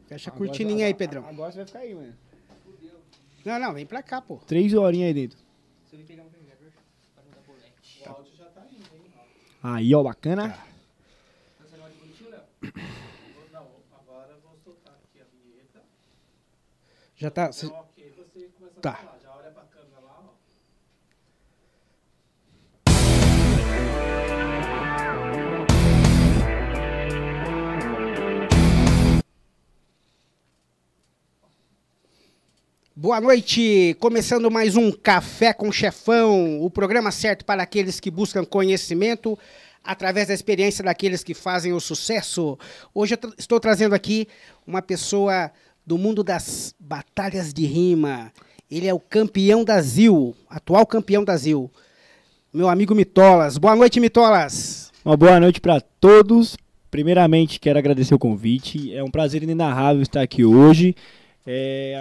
Fecha a cortininha aí, Pedrão. Agora você vai ficar aí, mano. Não, vem pra cá, pô. 3 horinhas aí dentro. Você vem pegar um carregador pra não dar bolete. O áudio já tá indo, hein? Aí, ó, bacana. Tá. Você não é bonitinho, Léo? Não, agora eu vou soltar aqui a vinheta. Já tá. Então, ok, você começa Tá. a falar. Já olha pra câmera lá, ó. Boa noite, começando mais um Café com Chefão, o programa certo para aqueles que buscam conhecimento através da experiência daqueles que fazem o sucesso. Hoje eu estou trazendo aqui uma pessoa do mundo das batalhas de rima. Ele é o campeão da ZIL, atual campeão da ZIL, meu amigo Mitolas. Boa noite, Mitolas. Uma boa noite pra todos. Primeiramente, quero agradecer o convite. É um prazer inenarrável estar aqui hoje.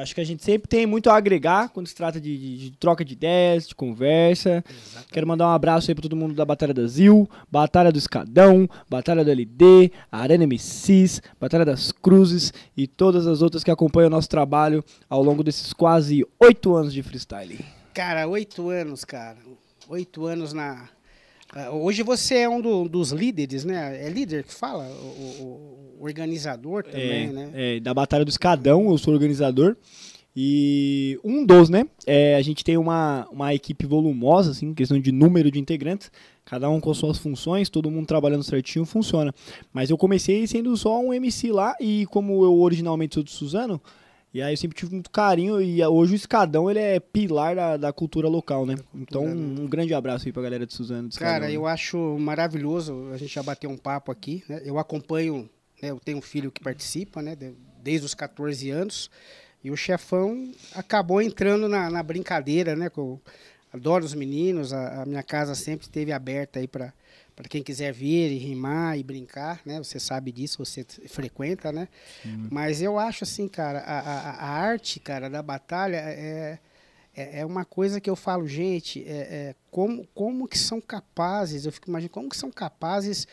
Acho que a gente sempre tem muito a agregar quando se trata de troca de ideias, de conversa. Exatamente. Quero mandar um abraço aí para todo mundo da Batalha da ZIL, Batalha do Escadão, Batalha do LD, Arena MCs, Batalha das Cruzes e todas as outras que acompanham o nosso trabalho ao longo desses quase 8 anos de freestyle. Cara, 8 anos, cara. 8 anos na... Hoje você é um dos líderes, né? É líder que fala? O organizador também, né? Da Batalha do Escadão, eu sou organizador. E um dos, né? A gente tem uma equipe volumosa, assim, questão de número de integrantes. Cada um com suas funções, todo mundo trabalhando certinho, funciona. Mas eu comecei sendo só um MC lá e como eu originalmente sou de Suzano, e aí eu sempre tive muito carinho e hoje o Escadão ele é pilar da cultura local, né? Então um grande abraço aí pra galera de Suzano. De Cara, Escadão, eu acho maravilhoso, a gente já bateu um papo aqui, né? Eu acompanho, né? Eu tenho um filho que participa, né? Desde os 14 anos, e o Chefão acabou entrando na brincadeira, né? Eu adoro os meninos, a minha casa sempre esteve aberta aí para quem quiser vir e rimar e brincar, né? Você sabe disso, você frequenta, né? Mas eu acho assim, cara, a arte, cara, da batalha é uma coisa que eu falo, gente, como que são capazes, eu fico imaginando, como que são capazes,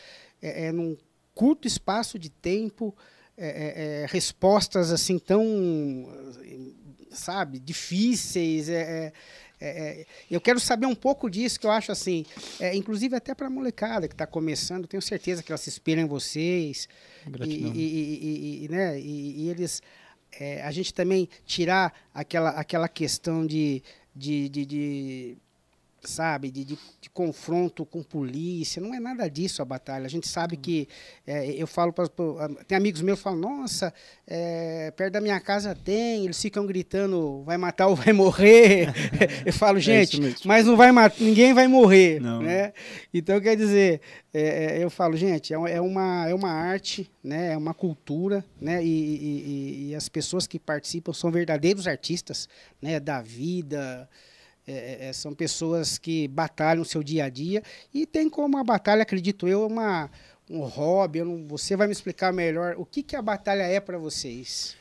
num curto espaço de tempo, respostas assim tão, sabe, difíceis, eu quero saber um pouco disso, que eu acho assim, inclusive até para a molecada que está começando, tenho certeza que elas se inspiram em vocês. Gratidão. Né, e eles, a gente também tirar aquela questão sabe, de confronto com polícia, não é nada disso a batalha. A gente sabe que, eu falo, tem amigos meus que falam, nossa, perto da minha casa eles ficam gritando, vai matar ou vai morrer. Eu falo, gente, mas não vai matar, ninguém vai morrer, não. Né? Então, quer dizer, eu falo, gente, é uma arte, né? É uma cultura, né? E as pessoas que participam são verdadeiros artistas, né? Da vida. São pessoas que batalham o seu dia a dia e tem como a batalha, acredito eu, um hobby. Você vai me explicar melhor o que a batalha é para vocês.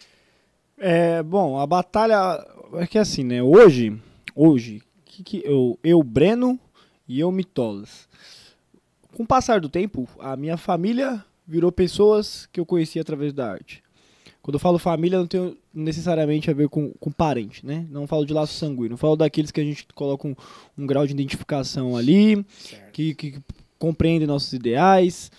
Bom, a batalha é que assim, né? Hoje eu Breno e eu Mitolas. Com o passar do tempo, a minha família virou pessoas que eu conheci através da arte. Quando eu falo família, não tenho necessariamente a ver com parente, né? Não falo de laço sanguíneo, falo daqueles que a gente coloca um grau de identificação ali, que compreendem nossos ideais.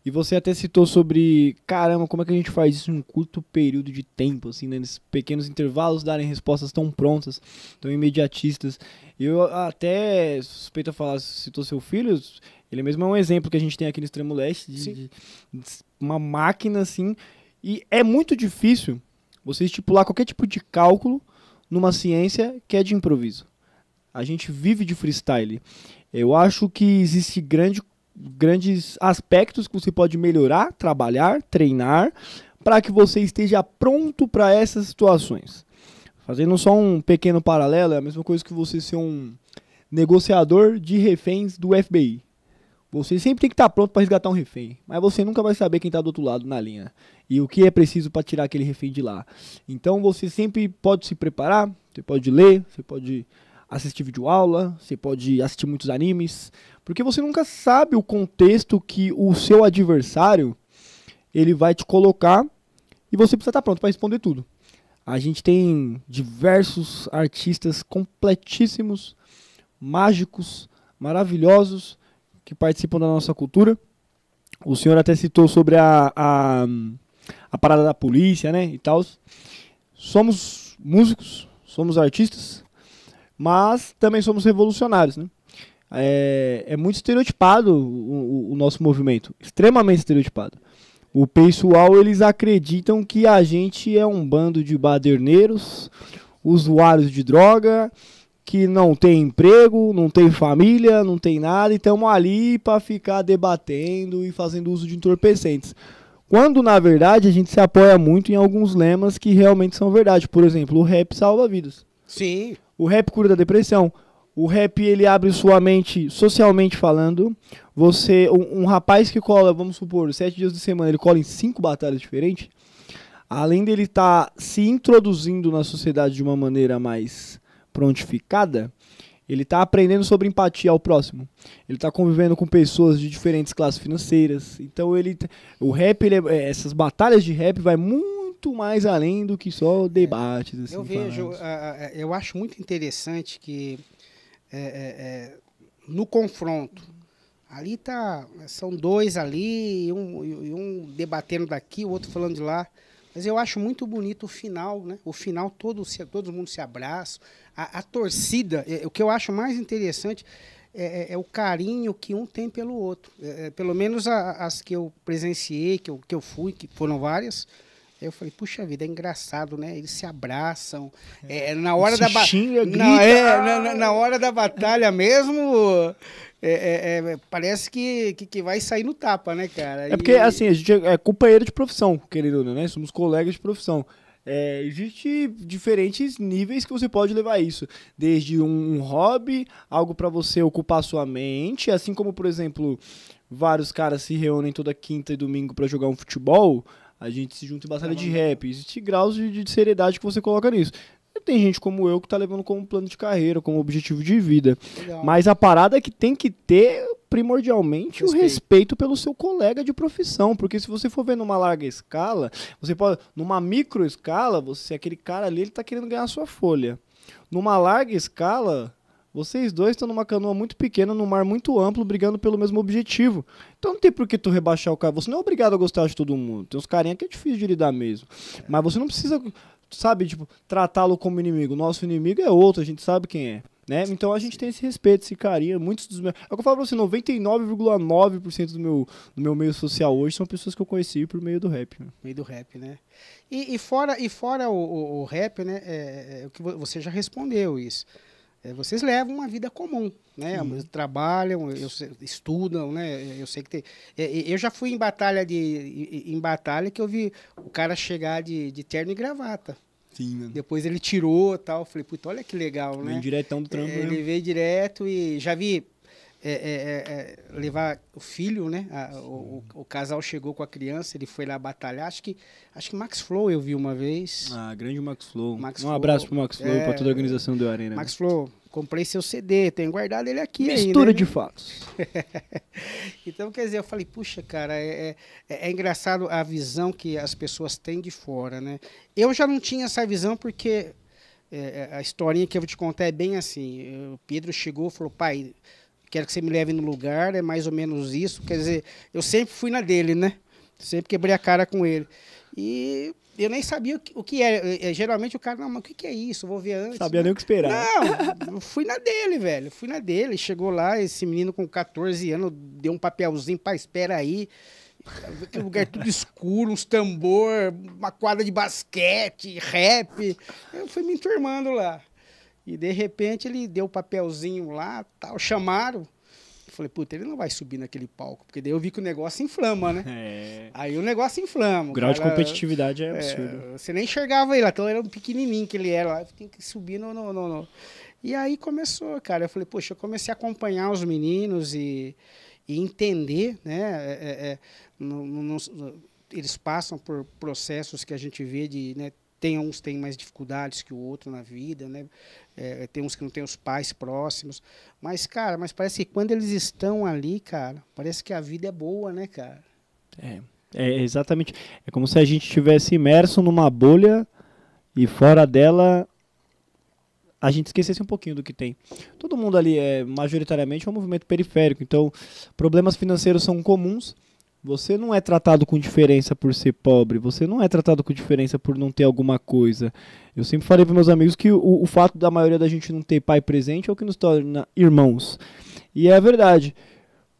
E você até citou sobre, caramba, como é que a gente faz isso em um curto período de tempo, assim, né? Nesses pequenos intervalos, darem respostas tão prontas, tão imediatistas. Eu até suspeito a falar, citou seu filho, ele mesmo é um exemplo que a gente tem aqui no Extremo Leste, de uma máquina, assim. E é muito difícil você estipular qualquer tipo de cálculo numa ciência que é de improviso. A gente vive de freestyle. Eu acho que existe grandes aspectos que você pode melhorar, trabalhar, treinar, para que você esteja pronto para essas situações. Fazendo só um pequeno paralelo, é a mesma coisa que você ser um negociador de reféns do FBI. Você sempre tem que estar pronto para resgatar um refém, mas você nunca vai saber quem está do outro lado na linha e o que é preciso para tirar aquele refém de lá. Então você sempre pode se preparar, você pode ler, você pode assistir videoaula, você pode assistir muitos animes, porque você nunca sabe o contexto que o seu adversário ele vai te colocar e você precisa estar pronto para responder tudo. A gente tem diversos artistas completíssimos, mágicos, maravilhosos, que participam da nossa cultura. O senhor até citou sobre a parada da polícia, né, e tal. Somos músicos, somos artistas, mas também somos revolucionários, né? É muito estereotipado o nosso movimento, extremamente estereotipado. O pessoal, eles acreditam que a gente é um bando de baderneiros, usuários de droga, que não tem emprego, não tem família, não tem nada, e estamos ali para ficar debatendo e fazendo uso de entorpecentes. Quando, na verdade, a gente se apoia muito em alguns lemas que realmente são verdade. Por exemplo, o rap salva vidas. Sim. O rap cura da depressão. O rap, ele abre sua mente socialmente falando. Um rapaz que cola, vamos supor, 7 dias de semana, ele cola em 5 batalhas diferentes. Além dele estar se introduzindo na sociedade de uma maneira mais prontificada, ele está aprendendo sobre empatia ao próximo. Ele está convivendo com pessoas de diferentes classes financeiras. Então, o rap, essas batalhas de rap vai muito mais além do que só debates. Assim, eu acho muito interessante que no confronto, ali são dois ali, um debatendo daqui, o outro falando de lá. Mas eu acho muito bonito o final, né? O final, todo mundo se abraça. A torcida, o que eu acho mais interessante é o carinho que um tem pelo outro. Pelo menos as que eu presenciei, que eu fui, que foram várias. Eu falei, puxa vida, é engraçado, né? Eles se abraçam. Na hora da na hora da batalha mesmo, parece que vai sair no tapa, né, cara? Porque, assim, a gente é companheiro de profissão, querido, né? Somos colegas de profissão. Existe diferentes níveis que você pode levar isso. Desde um hobby, algo para você ocupar sua mente, assim como, por exemplo, vários caras se reúnem toda quinta e domingo para jogar um futebol, a gente se junta em batalha de rap. Existe graus de seriedade que você coloca nisso. E tem gente como eu que tá levando como plano de carreira, como objetivo de vida. Legal. Mas a parada é que tem que ter primordialmente o respeito pelo seu colega de profissão, porque se você for ver numa larga escala, você pode, numa micro escala, aquele cara ali, ele tá querendo ganhar a sua folha. Numa larga escala, vocês dois estão numa canoa muito pequena, num mar muito amplo, brigando pelo mesmo objetivo. Então não tem por que tu rebaixar o cara. Você não é obrigado a gostar de todo mundo. Tem uns carinha que é difícil de lidar mesmo. Mas você não precisa, sabe, tipo, tratá-lo como inimigo. Nosso inimigo é outro, a gente sabe quem é. Né? Então a gente tem esse respeito, esse carinho. Muitos dos meus... É o que eu falo pra você, 99,9% do meu meio social hoje são pessoas que eu conheci por meio do rap. Né? Meio do rap, né? E fora o rap, né? O que você já respondeu isso. Vocês levam uma vida comum, né? Trabalham, estudam, né? Eu sei que tem... eu já fui em batalha que eu vi o cara chegar de terno e gravata. Sim, mano. Depois ele tirou e tal. Falei, puta, olha que legal, né? Veio diretão do trampo, Ele veio direto e já vi levar o filho, né? O casal chegou com a criança, ele foi lá batalhar. Acho que Max Flow eu vi uma vez. Grande Max Flow. Flow, abraço pro Max Flow e pra toda a organização do Arena. Max Flow, comprei seu CD, tenho guardado ele aqui. Mistura aí, né? de fatos. Então, quer dizer, eu falei, puxa, cara, é engraçado a visão que as pessoas têm de fora, né? Eu já não tinha essa visão porque a historinha que eu vou te contar é bem assim. O Pedro chegou e falou, pai, quero que você me leve no lugar, é mais ou menos isso. Quer dizer, eu sempre fui na dele, né? Sempre quebrei a cara com ele. E eu nem sabia o que era. Geralmente o cara, não, mas o que é isso? Vou ver antes. Sabia nem o que esperar. Não, eu fui na dele, velho. Fui na dele. Chegou lá, esse menino com 14 anos, deu um papelzinho, pai, espera aí. Aquele lugar tudo escuro, uns tambor, uma quadra de basquete, rap. Eu fui me enturmando lá. E de repente ele deu o papelzinho lá, tal, chamaram. Eu falei, puta, ele não vai subir naquele palco, porque daí eu vi que o negócio inflama, né? Aí o negócio inflama. O grau de competitividade é absurdo. Você nem enxergava ele lá, então ele era um pequenininho que ele era lá, tem que subir no... E aí começou, cara, eu falei, poxa, eu comecei a acompanhar os meninos e entender, né? Eles passam por processos que a gente vê de, né? Uns têm mais dificuldades que o outro na vida, né? Tem uns que não têm os pais próximos. Mas, cara, parece que quando eles estão ali, cara, parece que a vida é boa, né, cara? É exatamente. É como se a gente estivesse imerso numa bolha e fora dela a gente esquecesse um pouquinho do que tem. Todo mundo ali é majoritariamente um movimento periférico, então problemas financeiros são comuns. Você não é tratado com diferença por ser pobre, você não é tratado com diferença por não ter alguma coisa. Eu sempre falei para meus amigos que o fato da maioria da gente não ter pai presente é o que nos torna irmãos. E é a verdade.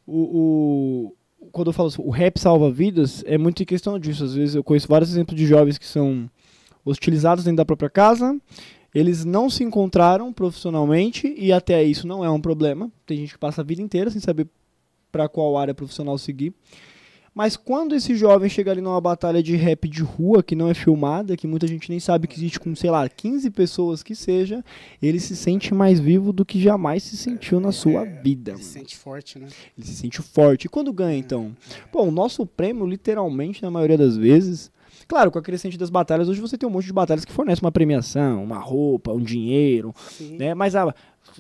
Quando eu falo assim, o rap salva vidas, é muito em questão disso. Às vezes eu conheço vários exemplos de jovens que são hostilizados dentro da própria casa, eles não se encontraram profissionalmente e até isso não é um problema. Tem gente que passa a vida inteira sem saber para qual área profissional seguir. Mas quando esse jovem chega ali numa batalha de rap de rua, que não é filmada, que muita gente nem sabe que existe com, sei lá, 15 pessoas que seja, ele se sente mais vivo do que jamais se sentiu na sua vida. Ele se sente forte, né? Ele se sente forte. E quando ganha, então? Pô, o nosso prêmio, literalmente, na maioria das vezes... Claro, com a crescente das batalhas, hoje você tem um monte de batalhas que fornecem uma premiação, uma roupa, um dinheiro, né? Mas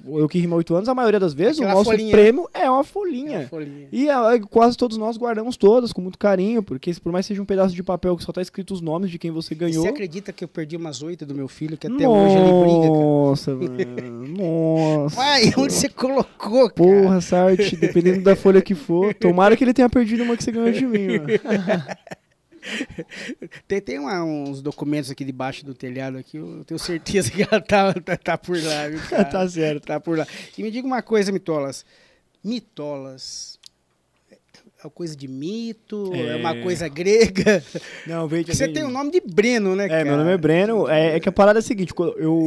eu que rimo há 8 anos, a maioria das vezes Aquela o nosso folhinha. prêmio é uma folhinha. É uma folhinha. E quase todos nós guardamos todas com muito carinho, porque por mais que seja um pedaço de papel que só tá escrito os nomes de quem você ganhou... Você acredita que eu perdi umas 8 do meu filho, que até hoje ele briga, cara? Nossa, mano. Nossa. Pai, onde você colocou, cara? Porra, Sarte, dependendo da folha que for. Tomara que ele tenha perdido uma que você ganhou de mim, mano. Tem uns documentos aqui debaixo do telhado aqui, eu tenho certeza que ela tá por lá, viu, cara? Tá certo. Tá por lá. E me diga uma coisa, Mitolas. Mitolas é uma coisa de mito? É uma coisa grega? Não, veja. Porque você tem o nome de Breno, né, cara? Meu nome é Breno. É que a parada é a seguinte,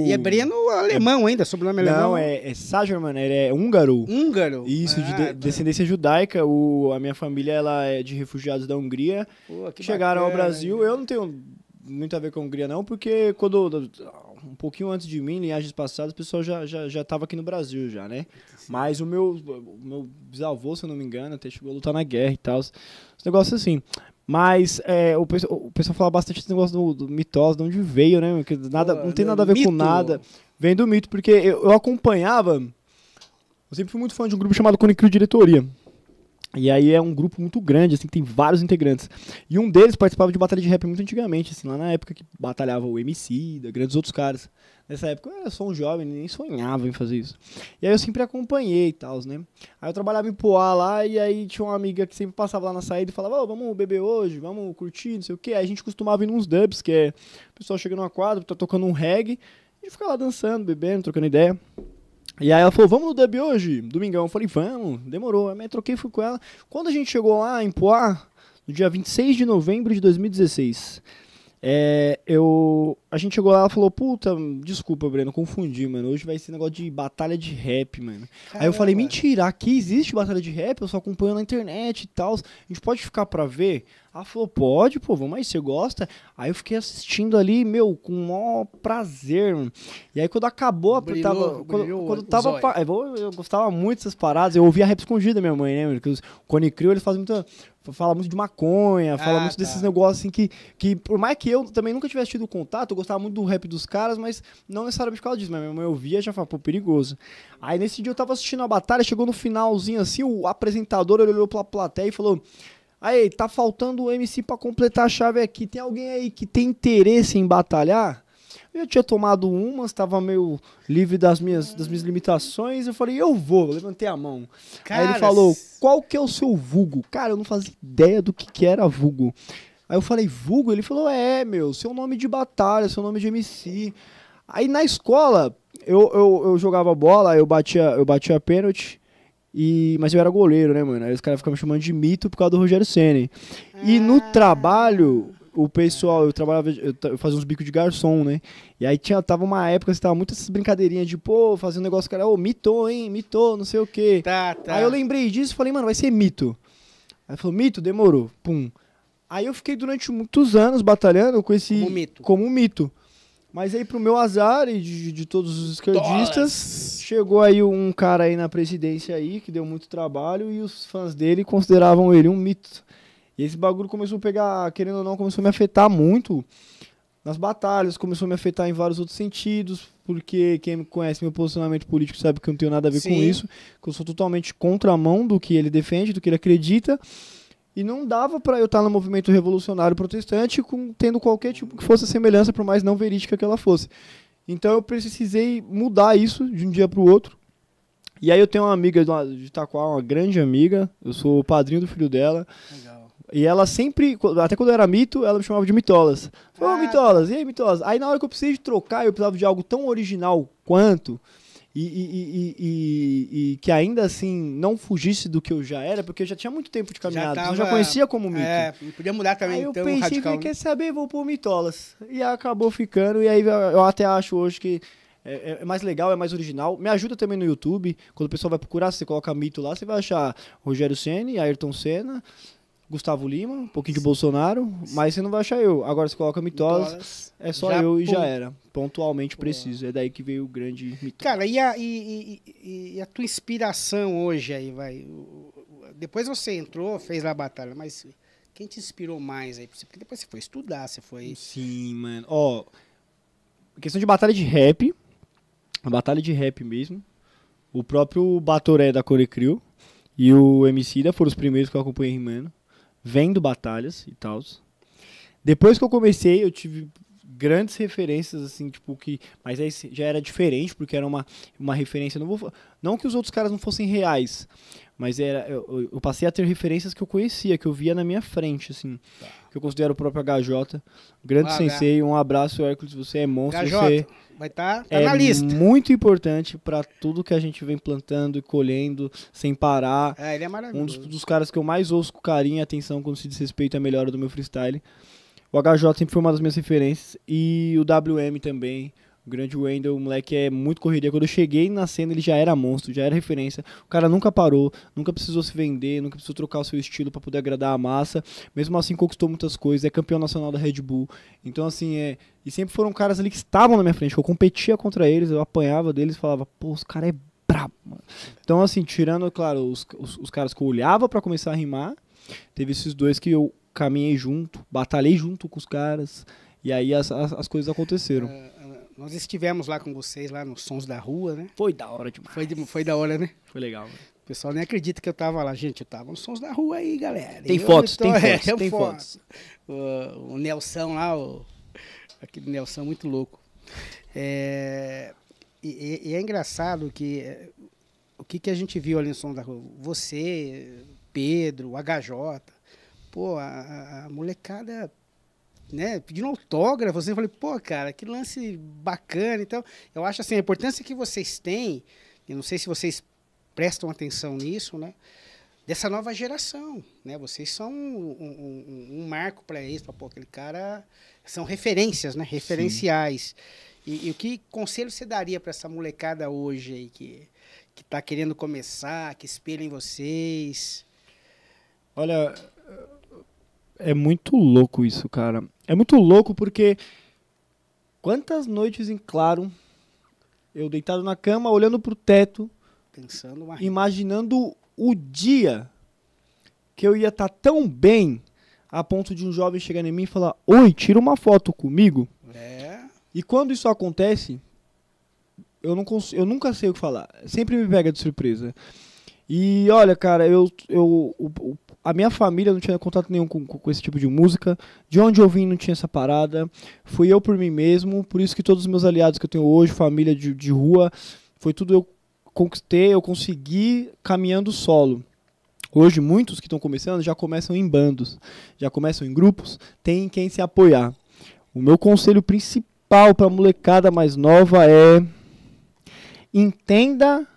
E é Breno alemão ainda, sobrenome alemão? Não, é Sagerman, ele é húngaro. Húngaro? Isso, de descendência judaica. A minha família ela é de refugiados da Hungria. Pô, que Chegaram ao bacana, Brasil. Eu não tenho muito a ver com a Hungria, não, porque um pouquinho antes de mim, linhagens passadas, o pessoal já tava aqui no Brasil, já, né? Sim. Mas o meu bisavô, se eu não me engano, até chegou a lutar na guerra e tal. Os negócios assim. Mas o pessoal fala bastante desse negócio do mitose, de onde veio, né? Porque não tem nada a ver mito. com nada. Vem do mito, porque eu acompanhava... Eu sempre fui muito fã de um grupo chamado Cone Crew Diretoria. E aí é um grupo muito grande, assim, que tem vários integrantes. E um deles participava de batalha de rap muito antigamente, assim, lá na época que batalhava o MC, da grandes outros caras. Nessa época eu era só um jovem, nem sonhava em fazer isso. E aí eu sempre acompanhei e tal, né? Aí eu trabalhava em Poá lá, e aí tinha uma amiga que sempre passava lá na saída e falava, vamos beber hoje, vamos curtir, não sei o quê. Aí a gente costumava ir nos dubs, que é o pessoal chega numa quadra, tá tocando um reggae, a gente fica lá dançando, bebendo, trocando ideia. E aí ela falou, vamos no dub hoje? Domingão. Eu falei, vamos, demorou. Aí eu troquei e fui com ela. Quando a gente chegou lá em Poá, no dia 26 de novembro de 2016, a gente chegou lá, ela falou, puta, desculpa, Breno, confundi, mano. Hoje vai ser negócio de batalha de rap, mano. Caramba. Aí eu falei, mentira, aqui existe batalha de rap, eu só acompanho na internet e tal. A gente pode ficar pra ver? Ela falou, pode, pô, vamos aí, você gosta? Aí eu fiquei assistindo ali, com o maior prazer, mano. E aí quando acabou, quando tava... Eu gostava muito dessas paradas, eu ouvia rap escondida, minha mãe, né, mano? Porque o Cone Crew, ele fala muito de maconha, fala muito desses negócios assim que por mais que eu também nunca tivesse tido contato, eu gostava muito do rap dos caras, mas não necessariamente por causa disso, mas minha mãe ouvia e já falava, pô, perigoso. Aí nesse dia eu tava assistindo a batalha, chegou no finalzinho assim, o apresentador ele olhou pra plateia e falou, aí, tá faltando o MC pra completar a chave aqui, tem alguém aí que tem interesse em batalhar? Eu tinha tomado umas, tava meio livre das minhas limitações. Eu falei, eu levantei a mão. Cara, aí ele falou, qual que é o seu vulgo? Cara, eu não fazia ideia do que era vulgo. Aí eu falei, vulgo? Ele falou, seu nome de batalha, seu nome de MC. Aí na escola, eu jogava bola, eu batia pênalti. Mas eu era goleiro, né, mano? Aí os caras ficavam me chamando de mito por causa do Rogério Ceni. E no trabalho... O pessoal, eu fazia uns bicos de garçom, né? E aí tava uma época que tava muito essas brincadeirinhas de, fazer um negócio, cara, mitou, hein? Mitou, não sei o quê. Tá. Aí eu lembrei disso e falei, mano, vai ser mito. Aí falou, mito? Demorou. Pum. Aí eu fiquei durante muitos anos batalhando com esse... Como um mito. Mas aí, pro meu azar e de todos os esquerdistas, chegou aí um cara aí na presidência aí, que deu muito trabalho, e os fãs dele consideravam ele um mito. E esse bagulho começou a pegar, querendo ou não, começou a me afetar muito nas batalhas, começou a me afetar em vários outros sentidos, porque quem me conhece meu posicionamento político sabe que eu não tenho nada a ver com isso, que eu sou totalmente contramão do que ele defende, do que ele acredita, E não dava pra eu estar no movimento revolucionário protestante tendo qualquer tipo que fosse a semelhança, por mais não verídica que ela fosse. Então eu precisei mudar isso de um dia pro outro. E aí eu tenho uma amiga de Itaquá, uma grande amiga, eu sou o padrinho do filho dela. Legal. E ela sempre, até quando eu era mito, ela me chamava de Mitolas. Ô, Mitolas, e aí, Mitolas? Aí na hora que eu precisei de trocar, eu precisava de algo tão original quanto, e que ainda assim não fugisse do que eu já era, porque eu já tinha muito tempo de caminhada, eu já conhecia como mito. Não podia mudar também, aí eu então, pensei, radical. quer saber, vou pôr Mitolas. E acabou ficando, e aí eu até acho hoje que é mais legal, é mais original. Me ajuda também no YouTube, quando o pessoal vai procurar, se você coloca mito lá, você vai achar Rogério Ceni, Ayrton Senna, Gustavo Lima, um pouquinho de Bolsonaro, mas você não vai achar eu. Agora você coloca Mitolas, é só eu e já era. Pontualmente preciso. É daí que veio o grande mito. Cara, e a tua inspiração hoje aí, vai? Depois você entrou, fez lá a batalha, mas quem te inspirou mais aí? Porque depois você foi estudar, você foi... Sim, mano. Ó, questão de batalha de rap, a batalha de rap mesmo, o próprio Batoré da Corecrio e o Emicida foram os primeiros que eu acompanhei rimando, vendo batalhas e tal. Depois que eu comecei, eu tive grandes referências, assim, tipo, que... Mas aí já era diferente, porque era uma referência... Não que os outros caras não fossem reais, mas eu passei a ter referências que eu conhecia, que eu via na minha frente, assim. Tá. Que eu considero o próprio HJ. Grande sensei, um abraço, Hércules, você é monstro. HJ, você vai estar na lista. É muito importante pra tudo que a gente vem plantando e colhendo sem parar. Ele é maravilhoso. Um dos caras que eu mais ouço com carinho e atenção quando se diz respeito à melhora do meu freestyle. O HJ sempre foi uma das minhas referências. E o WM também. O grande Wendel, o moleque é muito correria. Quando eu cheguei na cena, ele já era monstro, já era referência. O cara nunca parou, nunca precisou se vender, nunca precisou trocar o seu estilo pra poder agradar a massa. Mesmo assim, conquistou muitas coisas. É campeão nacional da Red Bull. Então, assim, E sempre foram caras ali que estavam na minha frente. Eu competia contra eles, eu apanhava deles e falava, pô, os caras é brabo, mano. Então, assim, tirando, claro, os caras que eu olhava pra começar a rimar, teve esses dois que eu caminhei junto, batalhei junto com os caras. E aí as coisas aconteceram. Nós estivemos lá com vocês, lá nos Sons da Rua, né? Foi da hora demais. Foi da hora, né? Foi legal, mano. O pessoal nem acredita que eu tava lá. Gente, eu tava nos Sons da Rua aí, galera. Tem fotos. Tem fotos. O Nelson lá, aquele Nelson muito louco. E é engraçado que o que a gente viu ali no Sons da Rua? Você, Pedro, o HJ, pô, a molecada... Né, pedindo autógrafo, assim, eu falei, pô, cara, que lance bacana. Então, eu acho assim, a importância que vocês têm, eu não sei se vocês prestam atenção nisso, né, dessa nova geração, né, vocês são um marco para isso, pô, aquele cara, são referências, né, referenciais. E o que conselho você daria para essa molecada hoje aí, que tá querendo começar, que espelha em vocês? Olha... É muito louco isso, cara. É muito louco porque quantas noites em claro eu deitado na cama, olhando pro teto, pensando, imaginando o dia que eu ia estar tão bem a ponto de um jovem chegar em mim e falar: oi, tira uma foto comigo. E quando isso acontece, eu nunca sei o que falar. Sempre me pega de surpresa. E olha, cara, a minha família não tinha contato nenhum com esse tipo de música. De onde eu vim não tinha essa parada. Fui eu por mim mesmo. Por isso que todos os meus aliados que eu tenho hoje, família de rua, foi tudo eu conquistei, eu consegui caminhando solo. Hoje, muitos que estão começando já começam em bandos, já começam em grupos, tem quem se apoiar. O meu conselho principal para a molecada mais nova é: entenda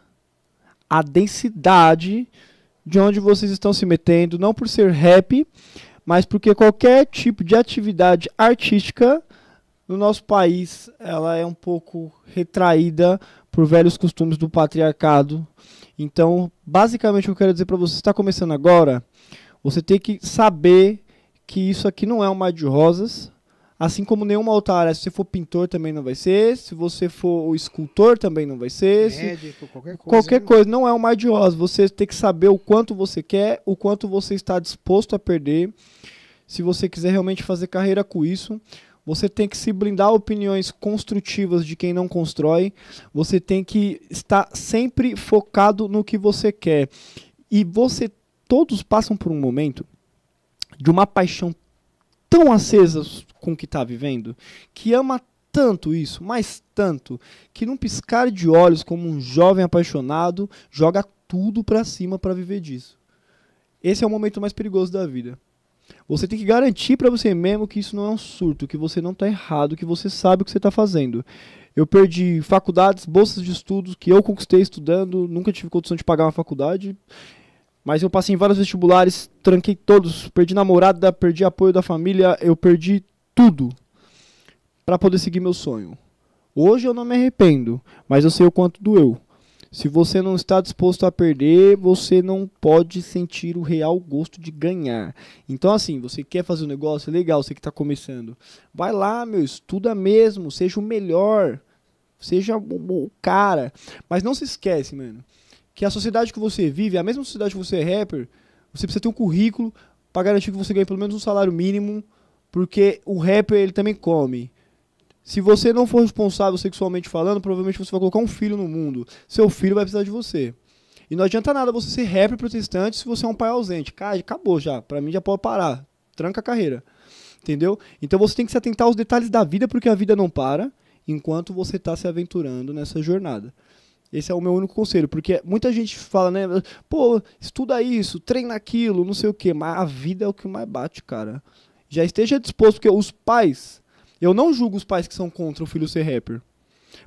a densidade de onde vocês estão se metendo, não por ser rap, mas porque qualquer tipo de atividade artística no nosso país, ela é um pouco retraída por velhos costumes do patriarcado. Então, basicamente, o que eu quero dizer para você, está começando agora, você tem que saber que isso aqui não é um mar de rosas, assim como nenhuma outra área. Se você for pintor, também não vai ser. Se você for escultor, também não vai ser. Médico, qualquer coisa. Não é um mar de rosas. Você tem que saber o quanto você quer, o quanto você está disposto a perder. Se você quiser realmente fazer carreira com isso, você tem que se blindar a opiniões construtivas de quem não constrói. Você tem que estar sempre focado no que você quer. E todos passam por um momento de uma paixão tão acesa com o que está vivendo, que ama tanto isso, mas tanto, que num piscar de olhos, como um jovem apaixonado, joga tudo pra cima pra viver disso. Esse é o momento mais perigoso da vida. Você tem que garantir pra você mesmo que isso não é um surto, que você não tá errado, que você sabe o que você tá fazendo. Eu perdi faculdades, bolsas de estudos que eu conquistei estudando, nunca tive condição de pagar uma faculdade, mas eu passei em vários vestibulares, tranquei todos, perdi namorada, perdi apoio da família, eu perdi tudo para poder seguir meu sonho. Hoje eu não me arrependo, mas eu sei o quanto doeu. Se você não está disposto a perder, você não pode sentir o real gosto de ganhar. Então assim, você quer fazer um negócio legal, você que está começando, vai lá, meu, estuda mesmo, seja o melhor, seja o cara. Mas não se esquece, mano, que a sociedade que você vive, a mesma sociedade que você é rapper, você precisa ter um currículo para garantir que você ganhe pelo menos um salário mínimo, porque o rapper ele também come. Se você não for responsável sexualmente falando, provavelmente você vai colocar um filho no mundo. Seu filho vai precisar de você. E não adianta nada você ser rapper protestante se você é um pai ausente. Cara, acabou já. Pra mim já pode parar. Tranca a carreira. Entendeu? Então você tem que se atentar aos detalhes da vida, porque a vida não para enquanto você tá se aventurando nessa jornada. Esse é o meu único conselho. Porque muita gente fala, né? Pô, estuda isso, treina aquilo, não sei o quê. Mas a vida é o que mais bate, cara. Já esteja disposto, porque os pais... Eu não julgo os pais que são contra o filho ser rapper.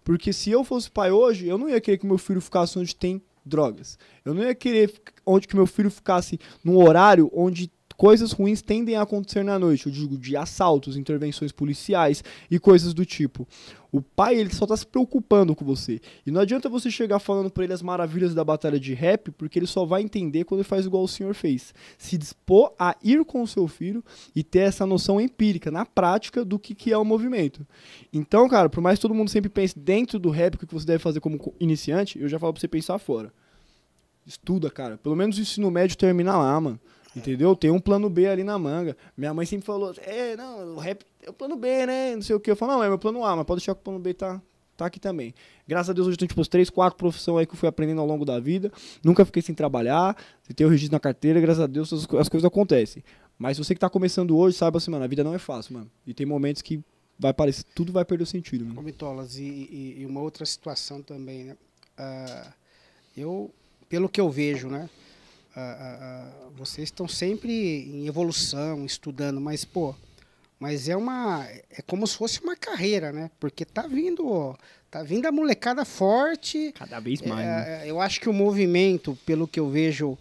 Porque se eu fosse pai hoje, eu não ia querer que meu filho ficasse onde tem drogas. Eu não ia querer que meu filho ficasse num horário onde coisas ruins tendem a acontecer na noite. Eu digo de assaltos, intervenções policiais e coisas do tipo. O pai, ele só tá se preocupando com você. E não adianta você chegar falando pra ele as maravilhas da batalha de rap, porque ele só vai entender quando ele faz igual o senhor fez. Se dispor a ir com o seu filho e ter essa noção empírica, na prática, do que é o movimento. Então, cara, por mais que todo mundo sempre pense dentro do rap o que você deve fazer como iniciante, eu já falo pra você pensar fora. Estuda, cara. Pelo menos o ensino médio termina lá, mano. Entendeu? Tem um plano B ali na manga. Minha mãe sempre falou, não, o rap é o plano B, né? Não sei o que. Eu falo, não, é meu plano A, mas pode deixar que o plano B tá aqui também. Graças a Deus hoje eu tenho tipo 3, 4 profissões aí que eu fui aprendendo ao longo da vida. Nunca fiquei sem trabalhar. Tenho o registro na carteira, graças a Deus as coisas acontecem. Mas você que tá começando hoje, saiba assim, mano, a vida não é fácil, mano. E tem momentos que vai parecer, tudo vai perder o sentido, mano. Ô, Bitolas, e uma outra situação também, né? Pelo que eu vejo, né? Vocês estão sempre em evolução, estudando, mas, pô, é como se fosse uma carreira, né? Porque tá vindo a molecada forte. Cada vez mais, né? Eu acho que o movimento, pelo que eu vejo,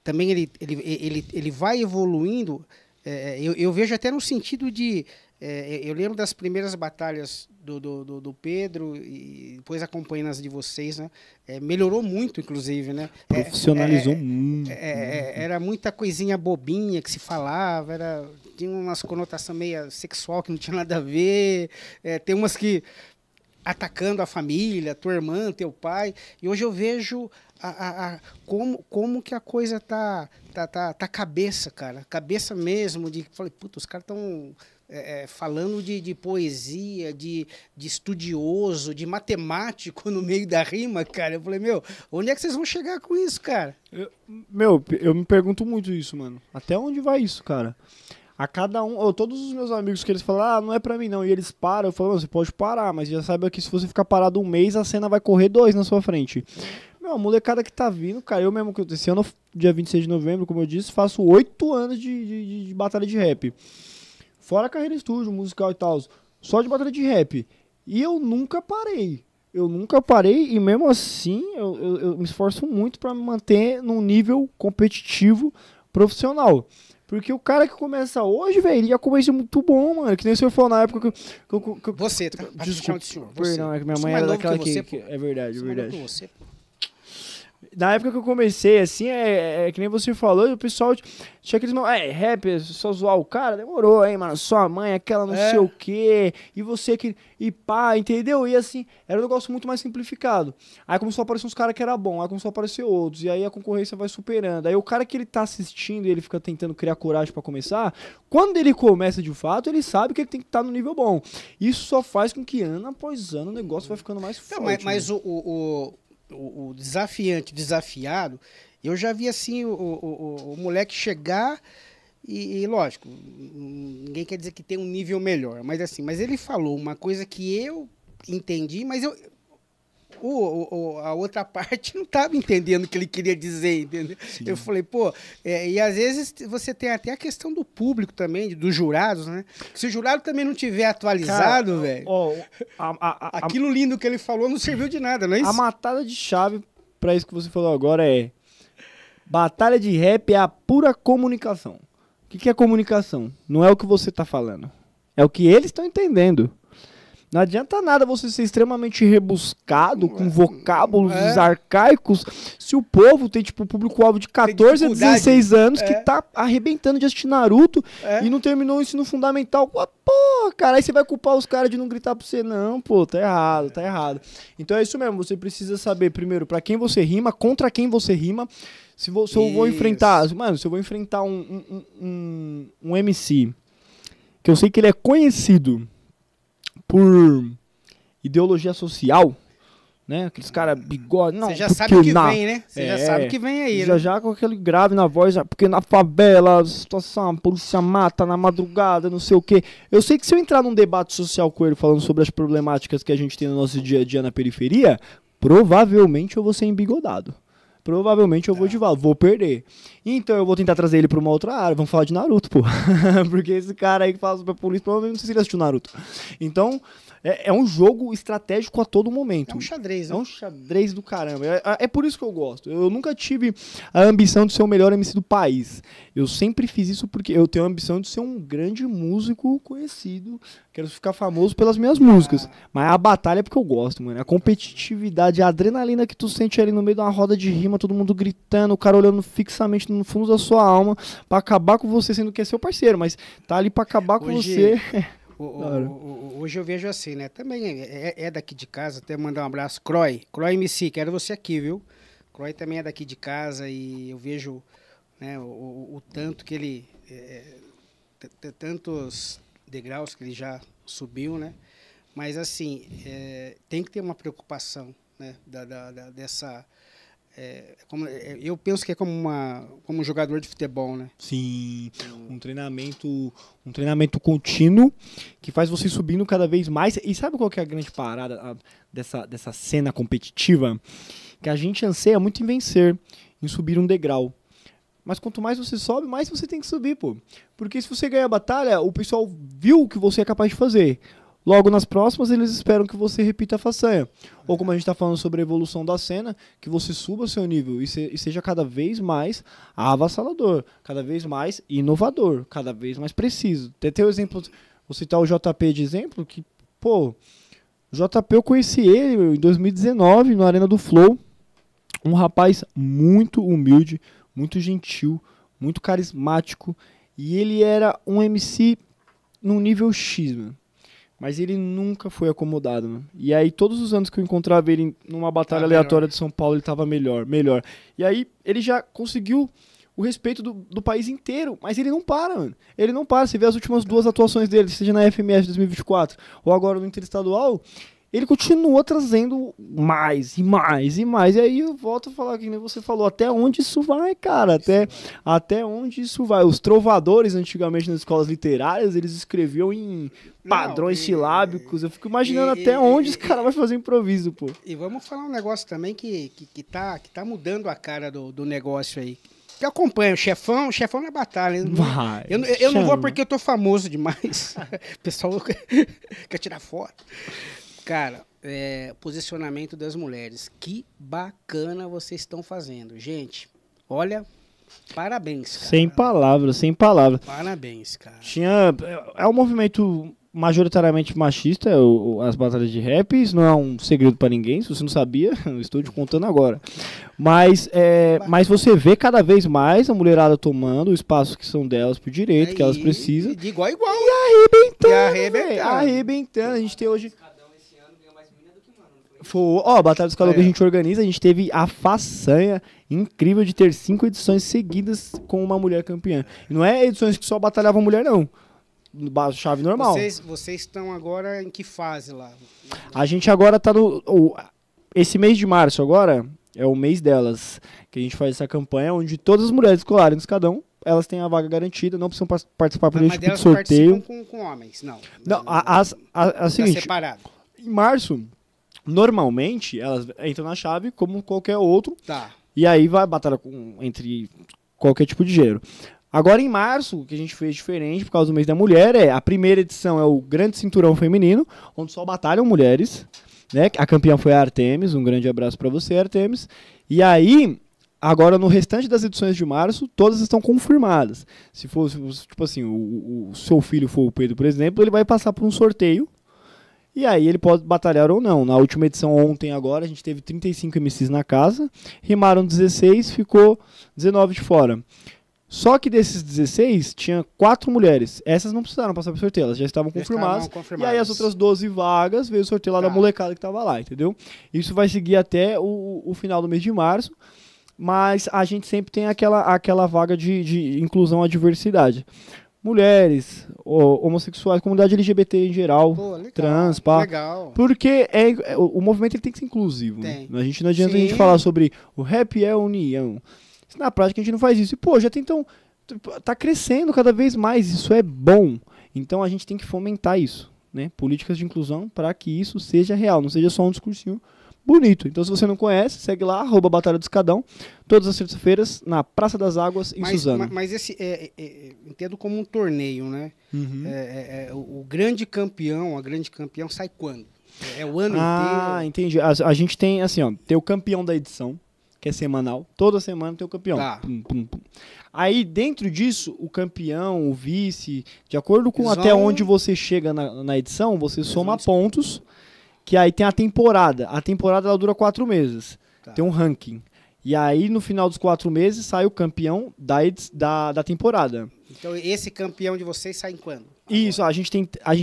também ele vai evoluindo. Eu vejo até no sentido de... eu lembro das primeiras batalhas do Pedro e depois acompanhando as de vocês, né? Melhorou muito, inclusive, né? Profissionalizou muito. Era muita coisinha bobinha que se falava, tinha umas conotações meio sexual que não tinha nada a ver, tem umas que atacando a família, tua irmã, teu pai, e hoje eu vejo como que a coisa tá cabeça, cara, cabeça mesmo, falei, puta, os caras estão falando de poesia, de estudioso, de matemático no meio da rima, cara. Eu falei, onde é que vocês vão chegar com isso, cara? Eu me pergunto muito isso, mano. Até onde vai isso, cara? A cada um, todos os meus amigos que eles falam, não é pra mim não, e eles param, eu falo, você pode parar, mas já saiba que se você ficar parado um mês, a cena vai correr 2 na sua frente. A molecada que tá vindo, cara, eu mesmo, esse ano, dia 26 de novembro, como eu disse, faço 8 anos de batalha de rap. Fora a carreira em estúdio, musical e tal, só de batalha de rap. E eu nunca parei. E mesmo assim, eu me esforço muito pra me manter num nível competitivo profissional. Porque o cara que começa hoje, velho, ele já começa muito bom, mano. Que nem o senhor falou na época que Você, tá? Desculpa, de senhor. Perdão, é que minha mãe era daquela que... É verdade, é verdade. Você, pô. Na época que eu comecei, assim, que nem você falou, o pessoal tinha aqueles... rap, só zoar o cara, demorou, hein, mano, sua mãe, aquela não sei o quê, e você que... E pá, entendeu? E assim, era um negócio muito mais simplificado. Aí começou a aparecer uns caras que era bom, aí começou a aparecer outros, e aí a concorrência vai superando. Aí o cara que ele tá assistindo e ele fica tentando criar coragem pra começar, quando ele começa de fato, ele sabe que ele tem que estar no nível bom. Isso só faz com que ano após ano o negócio vai ficando mais forte. Mas o desafiante, desafiado, Eu já vi assim o moleque chegar e lógico, ninguém quer dizer que tem um nível melhor, mas assim, mas ele falou uma coisa que eu entendi, mas a outra parte não estava entendendo o que ele queria dizer, entendeu? Sim. Eu falei, pô, e às vezes você tem até a questão do público também, dos jurados, né? Se o jurado também não tiver atualizado, velho, Ó, aquilo lindo que ele falou não serviu de nada, não é isso? a matada de chave pra isso que você falou agora é: batalha de rap é a pura comunicação. O que é comunicação? Não é o que você tá falando, é o que eles estão entendendo. Não adianta nada você ser extremamente rebuscado, com vocábulos arcaicos, se o povo tem, tipo, público-alvo de 14 a 16 anos que tá arrebentando de assistir Naruto e não terminou o ensino fundamental. Pô, cara, aí você vai culpar os caras de não gritar pra você. Não, pô, tá errado, tá errado. Então é isso mesmo, você precisa saber, primeiro, pra quem você rima, contra quem você rima. Se eu vou enfrentar, mano, se eu vou enfrentar um MC, que eu sei que ele é conhecido por ideologia social, né? Aqueles caras bigode. Não, você já sabe o que vem, né? Você já sabe o que vem aí, já né? Já com aquele grave na voz, porque na favela, situação, a polícia mata na madrugada, não sei o quê. Eu sei que se eu entrar num debate social com ele falando sobre as problemáticas que a gente tem no nosso dia a dia na periferia, provavelmente eu vou ser embigodado. Provavelmente eu vou perder. Então eu vou tentar trazer ele pra uma outra área. Vamos falar de Naruto, pô. Porque esse cara aí que fala sobre a polícia, provavelmente não sei se ele assistiu Naruto. Então, é um jogo estratégico a todo momento. É um xadrez, né? É um xadrez do caramba. É por isso que eu gosto. Eu nunca tive a ambição de ser o melhor MC do país. Eu sempre fiz isso porque eu tenho a ambição de ser um grande músico conhecido. Quero ficar famoso pelas minhas músicas. Mas a batalha é porque eu gosto, mano. A competitividade, a adrenalina que tu sente ali no meio de uma roda de rima, todo mundo gritando, o cara olhando fixamente no fundo da sua alma pra acabar com você, sendo que é seu parceiro, mas tá ali pra acabar com você. Hoje eu vejo assim, né? Também é daqui de casa, até mandar um abraço. Croy MC, quero você aqui, viu? Croy também é daqui de casa e eu vejo, né, o tanto que ele... tantos degraus que ele já subiu, né? Mas assim, tem que ter uma preocupação, né? Dessa... eu penso que é como um jogador de futebol, né? Sim, um treinamento contínuo que faz você subindo cada vez mais. E sabe qual que é a grande parada dessa cena competitiva? Que a gente anseia muito em vencer, em subir um degrau. Mas quanto mais você sobe, mais você tem que subir, pô. Porque se você ganhar a batalha, o pessoal viu o que você é capaz de fazer. Logo nas próximas, eles esperam que você repita a façanha. Ou como a gente está falando sobre a evolução da cena, que você suba seu nível e seja cada vez mais avassalador, cada vez mais inovador, cada vez mais preciso. Tem o exemplo, vou citar o JP de exemplo, que, pô, o JP eu conheci ele em 2019, na Arena do Flow. Um rapaz muito humilde, muito gentil, muito carismático. E ele era um MC num nível X, mano. Mas ele nunca foi acomodado, mano. E aí, todos os anos que eu encontrava ele numa batalha aleatória de São Paulo, ele tava melhor. E aí, ele já conseguiu o respeito do país inteiro. Mas ele não para, mano. Ele não para. Você vê as últimas 2 atuações dele, seja na FMS 2024 ou agora no Interestadual, ele continua trazendo mais e mais e mais. E aí eu volto a falar, que nem você falou, até onde isso vai, cara? Até onde isso vai? Os trovadores, antigamente, nas escolas literárias, eles escreviam em padrões silábicos. Eu fico imaginando até onde esse cara vai fazer improviso, pô. E vamos falar um negócio também que tá mudando a cara do negócio aí. Que eu acompanho, o chefão na batalha. Eu não vou porque eu tô famoso demais. O pessoal quer tirar foto. Cara, posicionamento das mulheres. Que bacana vocês estão fazendo. Gente, olha, parabéns, cara. Sem palavras, sem palavras. Parabéns, cara. É um movimento majoritariamente machista, as batalhas de rap. Isso não é um segredo pra ninguém. Se você não sabia, eu estou te contando agora. Mas você vê cada vez mais a mulherada tomando o espaço que são delas por direito, que elas precisam. De igual a igual. E arrebentando. A gente tem hoje... A Batalha dos Escalão que a gente organiza, a gente teve a façanha incrível de ter 5 edições seguidas com uma mulher campeã. E não é edições que só batalhavam mulher, não. Chave normal. Vocês estão agora em que fase lá? A gente agora tá no... Esse mês de março agora, é o mês delas, que a gente faz essa campanha onde todas as mulheres escolares do Escadão, elas têm a vaga garantida, não precisam participar por nenhum Mas tipo de delas sorteio. participam com homens, não. Não, Tá seguinte, separado. em março, normalmente, elas entram na chave como qualquer outro, Tá. e aí vai batalha entre qualquer tipo de gênero. Agora, em março, o que a gente fez diferente por causa do mês da mulher a primeira edição é o Grande Cinturão Feminino, onde só batalham mulheres, né? A campeã foi a Artemis, um grande abraço pra você, Artemis. E aí, agora no restante das edições de março, todas estão confirmadas. Se for, tipo assim, o seu filho for o Pedro, por exemplo, ele vai passar por um sorteio, e aí ele pode batalhar ou não. Na última edição, ontem agora, a gente teve 35 MCs na casa, rimaram 16, ficou 19 de fora. Só que desses 16, tinha 4 mulheres. Essas não precisaram passar pro sorteio, elas já estavam confirmadas. E aí as outras 12 vagas, veio o sorteio lá da molecada que tava lá, entendeu? Isso vai seguir até o final do mês de março. Mas a gente sempre tem aquela vaga de inclusão à diversidade. Mulheres, homossexuais, comunidade LGBT em geral, Pô, legal, trans, pá. legal. Porque o movimento ele tem que ser inclusivo. Né? A gente não adianta a gente falar sobre o rap é união. Na prática a gente não faz isso. E, pô, já tem então. Tá crescendo cada vez mais. Isso é bom. Então a gente tem que fomentar isso. Né? Políticas de inclusão para que isso seja real. Não seja só um discursinho bonito. Então, se você não conhece, segue lá, @Batalha do Escadão. Todas as terças-feiras, na Praça das Águas, em Suzano. Mas esse entendo como um torneio, né? Uhum. O grande campeão, a grande campeão sai quando? É o ano inteiro? Ah, entendi. A gente tem, assim, ó, tem o campeão da edição, que é semanal. Toda semana tem o campeão. Tá. Pum, pum, pum. Aí, dentro disso, o campeão, o vice, de acordo com até onde você chega na edição, você soma pontos, que aí tem a temporada. A temporada ela dura 4 meses. Tá. Tem um ranking. E aí, no final dos 4 meses, sai o campeão da temporada. Então, esse campeão de vocês sai em quando? Isso, a gente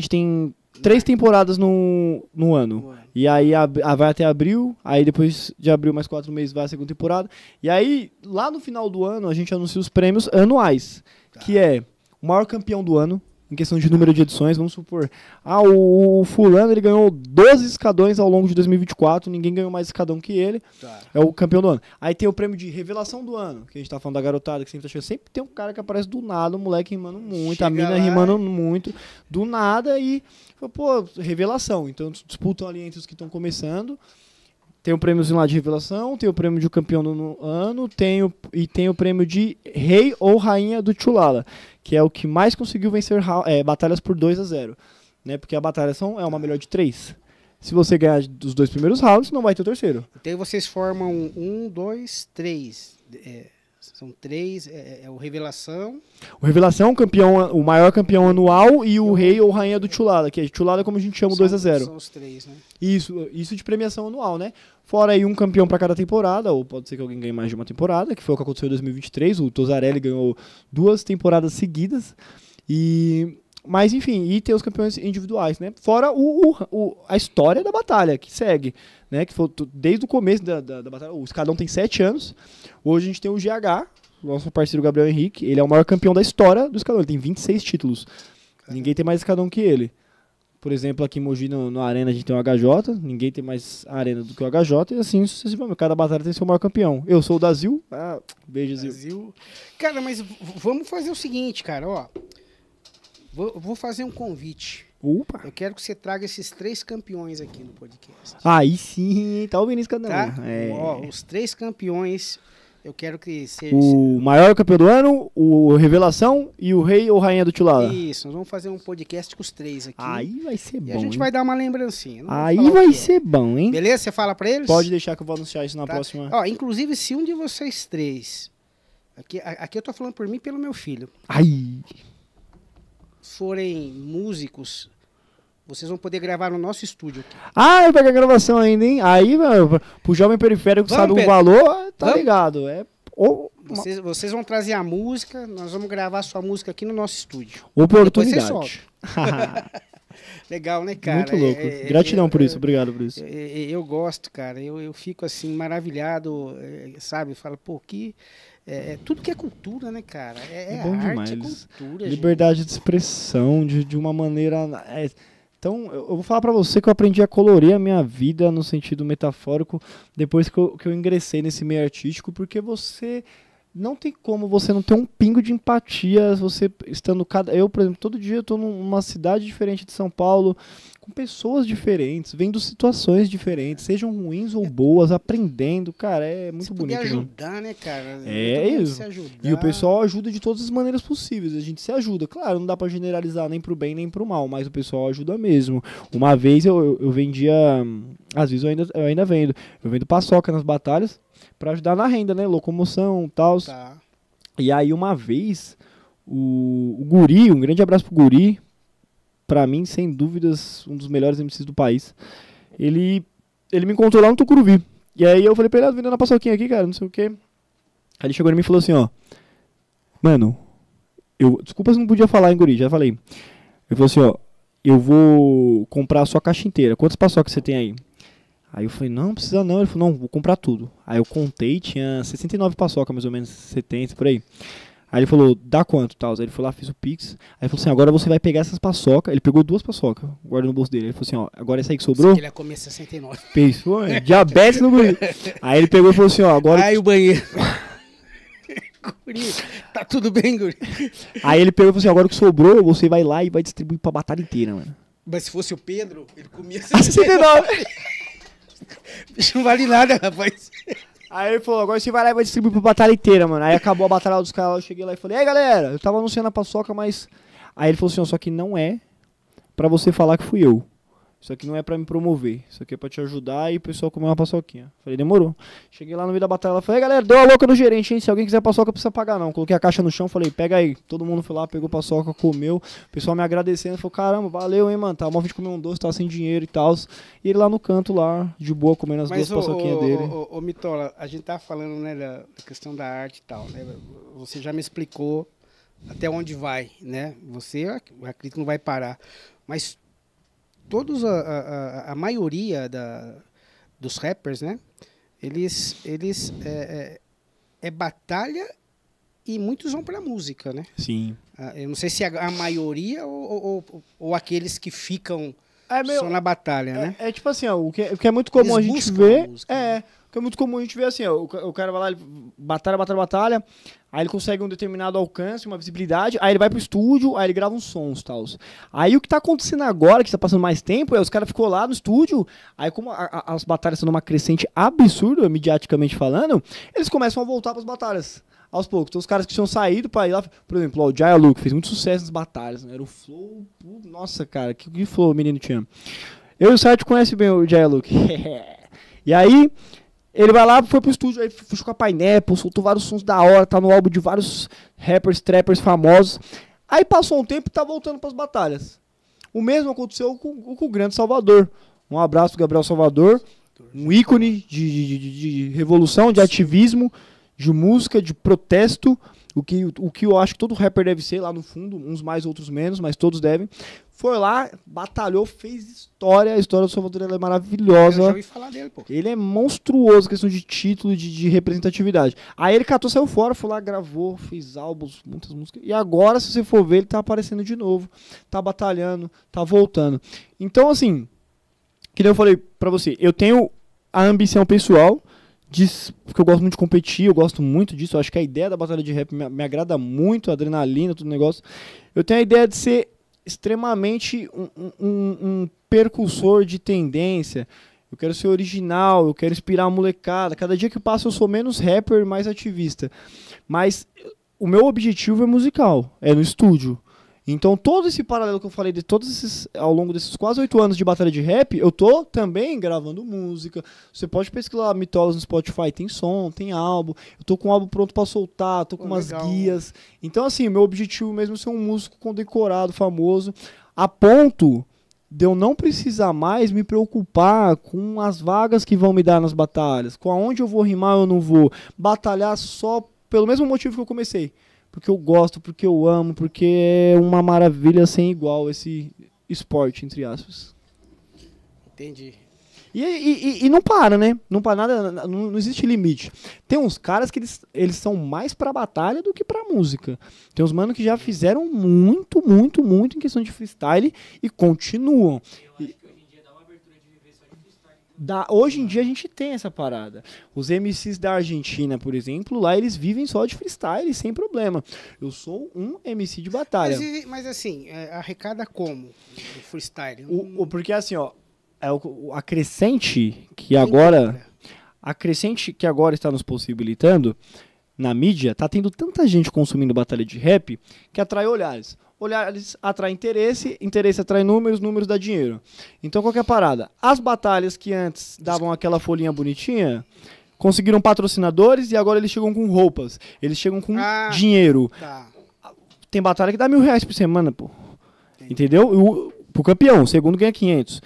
tem 3 temporadas no ano. E aí vai até abril, aí depois de abril mais 4 meses vai a segunda temporada. E aí, lá no final do ano, a gente anuncia os prêmios anuais, que é o maior campeão do ano, em questão de número de edições, vamos supor. O fulano ele ganhou 12 escadões ao longo de 2024, ninguém ganhou mais escadão que ele. Tá. É o campeão do ano. Aí tem o prêmio de revelação do ano, que a gente tá falando da garotada, que sempre tá chegando. Sempre tem um cara que aparece do nada, um moleque rimando muito, chega a mina rimando muito, do nada e, pô, revelação. Então disputam ali entre os que estão começando. Tem o prêmiozinho lá de revelação, tem o prêmio de campeão do ano, tem o prêmio de rei ou rainha do Tchulala, que é o que mais conseguiu vencer batalhas por 2-0, né? Porque a batalha é uma melhor de 3. Se você ganhar dos 2 primeiros rounds, não vai ter o terceiro. Então vocês formam 1, 2, 3. São 3, o Revelação. O Revelação é o campeão, o maior campeão anual e o rei ou rainha do Tchulala, que é Tchulala como a gente chama o 2-0. São os 3, né? Isso de premiação anual, né? Fora aí um campeão para cada temporada, ou pode ser que alguém ganhe mais de uma temporada, que foi o que aconteceu em 2023. O Tozarelli ganhou 2 temporadas seguidas. Mas enfim, e tem os campeões individuais, né? Fora a história da batalha que segue, né? Que foi desde o começo da batalha. O Escadão tem 7 anos. Hoje a gente tem o GH, nosso parceiro Gabriel Henrique. Ele é o maior campeão da história do Escadão. Ele tem 26 títulos. Ninguém tem mais Escadão que ele. Por exemplo, aqui em Mogi, no Arena, a gente tem o HJ. Ninguém tem mais arena do que o HJ. E assim sucessivamente. Cada batalha tem seu maior campeão. Eu sou o da Zil. Beijo, Zil. Cara, mas vamos fazer o seguinte, cara. Ó, vou fazer um convite. Opa. Eu quero que você traga esses 3 campeões aqui no podcast. Aí sim, tá ouvindo isso cada um. Tá? Ó, os 3 campeões, eu quero que seja... O maior campeão do ano, o Revelação e o rei ou rainha do Tchulala. Isso, nós vamos fazer um podcast com os 3 aqui. Aí vai ser bom, E a gente vai dar uma lembrancinha. Aí vai ser bom, hein? Beleza? Você fala pra eles? Pode deixar que eu vou anunciar isso na próxima. Ó, inclusive, se um de vocês 3... Aqui eu tô falando por mim e pelo meu filho. Ai... forem músicos, vocês vão poder gravar no nosso estúdio aqui. Vai pegar a gravação ainda, hein? Aí, mano, pro jovem periférico que sabe o valor, tá ligado. Vocês vão trazer a música, nós vamos gravar a sua música aqui no nosso estúdio. Oportunidade. Legal, né, cara? Muito louco. Gratidão por isso, obrigado por isso. Eu gosto, cara. Eu fico assim, maravilhado, sabe? Falo, pô, que... tudo que é cultura, né, cara? É bom arte, demais. É cultura, liberdade de expressão, de uma maneira Então, eu vou falar pra você que eu aprendi a colorir a minha vida no sentido metafórico depois que eu ingressei nesse meio artístico, porque você não tem como você não ter um pingo de empatia, você estando eu, por exemplo, todo dia eu tô numa cidade diferente de São Paulo, com pessoas diferentes, vendo situações diferentes, sejam ruins ou boas, aprendendo, cara, é muito bonito. Poder ajudar, né, cara? É isso. Se ajudar. E o pessoal ajuda de todas as maneiras possíveis. A gente se ajuda. Claro, não dá pra generalizar nem pro bem nem pro mal, mas o pessoal ajuda mesmo. Uma vez eu vendia. Às vezes eu ainda vendo. Eu vendo paçoca nas batalhas pra ajudar na renda, né? Locomoção e tal. Tá. E aí uma vez, o Guri, um grande abraço pro Guri, pra mim, sem dúvidas, um dos melhores MCs do país. Ele me encontrou lá no Tucuruvi. E aí eu falei pra ele, vendendo uma paçoquinha aqui, cara, não sei o quê. Aí ele chegou em mim e falou assim, ó. Mano, desculpa se não podia falar em Guri, já falei. Ele falou assim, ó. Eu vou comprar a sua caixa inteira. Quantas paçocas você tem aí? Aí eu falei, não precisa não. Ele falou, não, vou comprar tudo. Aí eu contei, tinha 69 paçocas, mais ou menos, 70, por aí. Aí ele falou, dá quanto, tal? Aí ele foi lá, fez o Pix. Aí ele falou assim, agora você vai pegar essas paçocas. Ele pegou 2 paçocas, guardou no bolso dele. Ele falou assim, ó, agora essa aí que sobrou. Ele ia comer 69. Pensou, é? Diabetes no Guri. Aí ele pegou e falou assim, ó, agora... Ai, o banheiro. Guri, tá tudo bem, Guri? Aí ele pegou e falou assim, agora o que sobrou, você vai lá e vai distribuir pra batalha inteira, mano. Mas se fosse o Pedro, ele comia 69. Isso não vale nada, rapaz. Aí ele falou, agora você vai lá e vai distribuir pra batalha inteira, mano. Aí acabou a batalha dos caras, eu cheguei lá e falei, aí galera, eu tava anunciando a paçoca, mas... Aí ele falou assim, ó, só que não é pra você falar que fui eu. Isso aqui não é pra me promover. Isso aqui é pra te ajudar e o pessoal comer uma paçoquinha. Falei, demorou. Cheguei lá no meio da batalha, falei, galera, deu a louca no gerente, hein? Se alguém quiser paçoca, precisa pagar não. Coloquei a caixa no chão, falei, pega aí. Todo mundo foi lá, pegou paçoca, comeu. O pessoal me agradecendo, falou, caramba, valeu, hein, mano. Tava mal de comer um doce, tava sem dinheiro e tal. E ele lá no canto, lá, de boa, comendo as 2 paçoquinhas dele. Ô, Mitola, a gente tá falando, né, da questão da arte e tal, né? Você já me explicou até onde vai, né? Você, eu acredito que não vai parar. Mas todos, a maioria dos rappers, né? Eles é batalha e muitos vão pra música, né? Sim. Eu não sei se a maioria ou aqueles que ficam meio, só na batalha, né? É tipo assim, ó, o que é muito comum Eles a gente buscam ver. a música, né? O que é muito comum a gente ver assim, ó, o cara vai lá, ele batalha. Aí ele consegue um determinado alcance, uma visibilidade, aí ele vai pro estúdio, aí ele grava uns sons e tal. Aí o que tá acontecendo agora, que tá passando mais tempo, é os caras ficou lá no estúdio, aí como as batalhas estão numa crescente absurda, mediaticamente falando, eles começam a voltar pras batalhas. Aos poucos. Então os caras que tinham saído pra ir lá, por exemplo, ó, o Jaya Luke fez muito sucesso nas batalhas, né? Era o flow, nossa, cara, que flow o menino tinha. Eu e o Sérgio conhecem bem o Jaya Luke. E aí, ele vai lá, foi pro estúdio, aí fechou com a Pineapple, soltou vários sons da hora, tá no álbum de vários rappers, trappers famosos. Aí passou um tempo e tá voltando pras batalhas. O mesmo aconteceu com o Grande Salvador. Um abraço do Gabriel Salvador, um ícone de revolução, de ativismo, de música, de protesto, o que eu acho que todo rapper deve ser lá no fundo, uns mais, outros menos, mas todos devem. Foi lá, batalhou, fez história, a história do Salvador ela é maravilhosa. Eu já ouvi falar dele, pô. Ele é monstruoso, questão de título, de representatividade. Aí ele catou, saiu fora, foi lá, gravou, fez álbuns, muitas músicas. E agora, se você for ver, ele tá aparecendo de novo, tá batalhando, tá voltando. Então, assim, que nem eu falei pra você, eu tenho a ambição pessoal, porque eu gosto muito de competir, eu gosto muito disso, eu acho que a ideia da batalha de rap me agrada muito, a adrenalina, todo o negócio. Eu tenho a ideia de ser extremamente um percursor de tendência. Eu quero ser original, eu quero inspirar a molecada. Cada dia que passa eu sou menos rapper, mais ativista. Mas o meu objetivo é musical, é no estúdio. Então todo esse paralelo que eu falei de todos esses, ao longo desses quase 8 anos de batalha de rap, eu tô também gravando música. Você pode pesquisar Mitolas no Spotify, tem som, tem álbum. Eu tô com um álbum pronto pra soltar, tô com umas legal. guias. Então assim, meu objetivo mesmo é ser um músico condecorado, famoso, a ponto de eu não precisar mais me preocupar com as vagas que vão me dar nas batalhas, com aonde eu vou rimar ou não vou. Batalhar só pelo mesmo motivo que eu comecei. Porque eu gosto, porque eu amo, porque é uma maravilha sem igual esse esporte, entre aspas. Entendi. E não para, né? Não para nada, não existe limite. Tem uns caras que eles são mais pra batalha do que pra música. Tem uns manos que já fizeram muito em questão de freestyle e continuam. Eu acho que hoje em dia dá uma abertura de viver só de freestyle. Hoje em dia a gente tem essa parada. Os MCs da Argentina, por exemplo, lá eles vivem só de freestyle, sem problema. Eu sou um MC de batalha. Mas assim, arrecada como? O freestyle? Porque assim, ó, a crescente que agora está nos possibilitando na mídia, tá tendo tanta gente consumindo batalha de rap que atrai olhares. Olhares atrai interesse atrai números dá dinheiro. Então qual que é a parada? As batalhas que antes davam aquela folhinha bonitinha, conseguiram patrocinadores e agora eles chegam com roupas. Eles chegam com dinheiro. Tá. Tem batalha que dá R$1.000 por semana, pô. Entendeu? Pro campeão, o segundo ganha 500.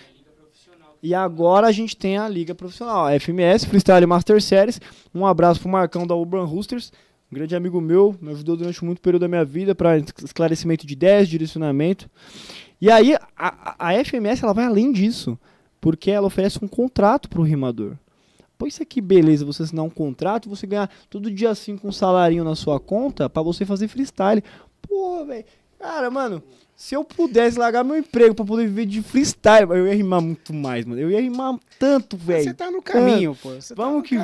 E agora a gente tem a Liga Profissional, a FMS, Freestyle Master Series. Um abraço pro Marcão da Urban Roosters, um grande amigo meu, me ajudou durante muito período da minha vida para esclarecimento de ideias, direcionamento. E aí a FMS ela vai além disso, porque ela oferece um contrato pro rimador. Pô, isso aqui, beleza, você assinar um contrato, você ganhar todo dia assim com um salarinho na sua conta para você fazer freestyle. Pô, velho, cara, mano... Se eu pudesse largar meu emprego pra poder viver de freestyle, eu ia rimar muito mais, mano. Eu ia rimar tanto, velho. Você tá no caminho, pô. Vamos que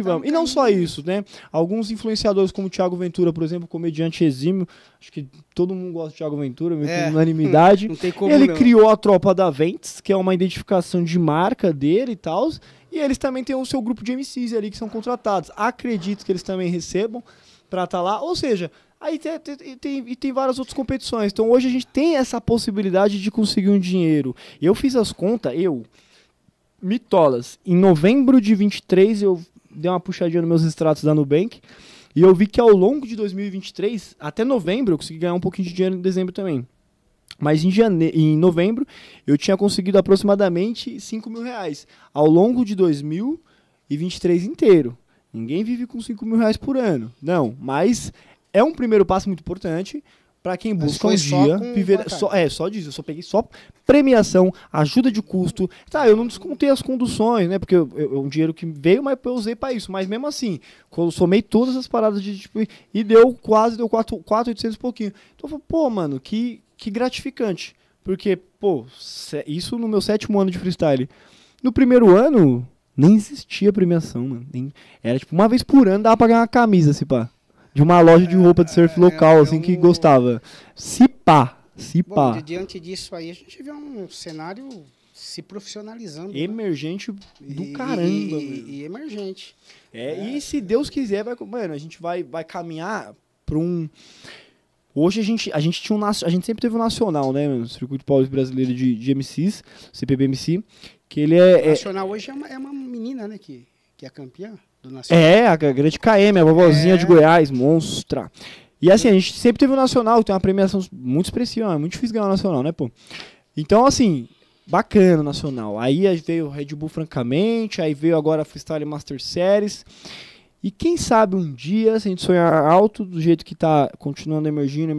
vamos. E não só isso, né? Alguns influenciadores como o Thiago Ventura, por exemplo, comediante exímio. Acho que todo mundo gosta do Thiago Ventura, meio que unanimidade. Não tem como ele não. criou a Tropa da Ventes, que é uma identificação de marca dele e tal. E eles também têm o seu grupo de MCs ali que são contratados. Acredito que eles também recebam pra estar lá. Ou seja... Aí tem várias outras competições. Então hoje a gente tem essa possibilidade de conseguir um dinheiro. Eu fiz as contas, Mitolas, em novembro de 23 eu dei uma puxadinha nos meus extratos da Nubank e eu vi que ao longo de 2023, até novembro, eu consegui ganhar um pouquinho de dinheiro em dezembro também. Mas em novembro eu tinha conseguido aproximadamente R$5.000 ao longo de 2023 inteiro. Ninguém vive com R$5.000 por ano. Não, mas... É um primeiro passo muito importante para quem busca um dia viver só disso. Eu só peguei só premiação, ajuda de custo. Tá, eu não descontei as conduções, né? Porque um dinheiro que veio, mas eu usei para isso. Mas mesmo assim, quando eu somei todas as paradas de tipo, e deu 4.800 e pouquinho. Então eu falei, pô, mano, que gratificante. Porque, pô, isso no meu 7º ano de freestyle. No primeiro ano, nem existia premiação, mano. Era tipo, uma vez por ano dava pra ganhar uma camisa, se pá. De uma loja de roupa de surf local, assim, que gostava. Se pá. Bom, diante disso aí, a gente vê um cenário se profissionalizando. Emergente do caramba. E emergente. E se Deus quiser, mano, a gente vai caminhar para um... Hoje a gente sempre teve um nacional, né, mano? O Circuito Paulista Brasileiro de MCs, CPBMC, que ele O nacional hoje é uma menina, né, que é campeã. A grande KM, a vovozinha de Goiás, monstra. E assim, a gente sempre teve o Nacional, tem uma premiação muito expressiva, é muito difícil ganhar o Nacional, né, pô? Então, assim, bacana o Nacional. Aí veio o Red Bull, francamente, aí veio agora a Freestyle Master Series. E quem sabe um dia, se a gente sonhar alto, do jeito que tá continuando emergindo,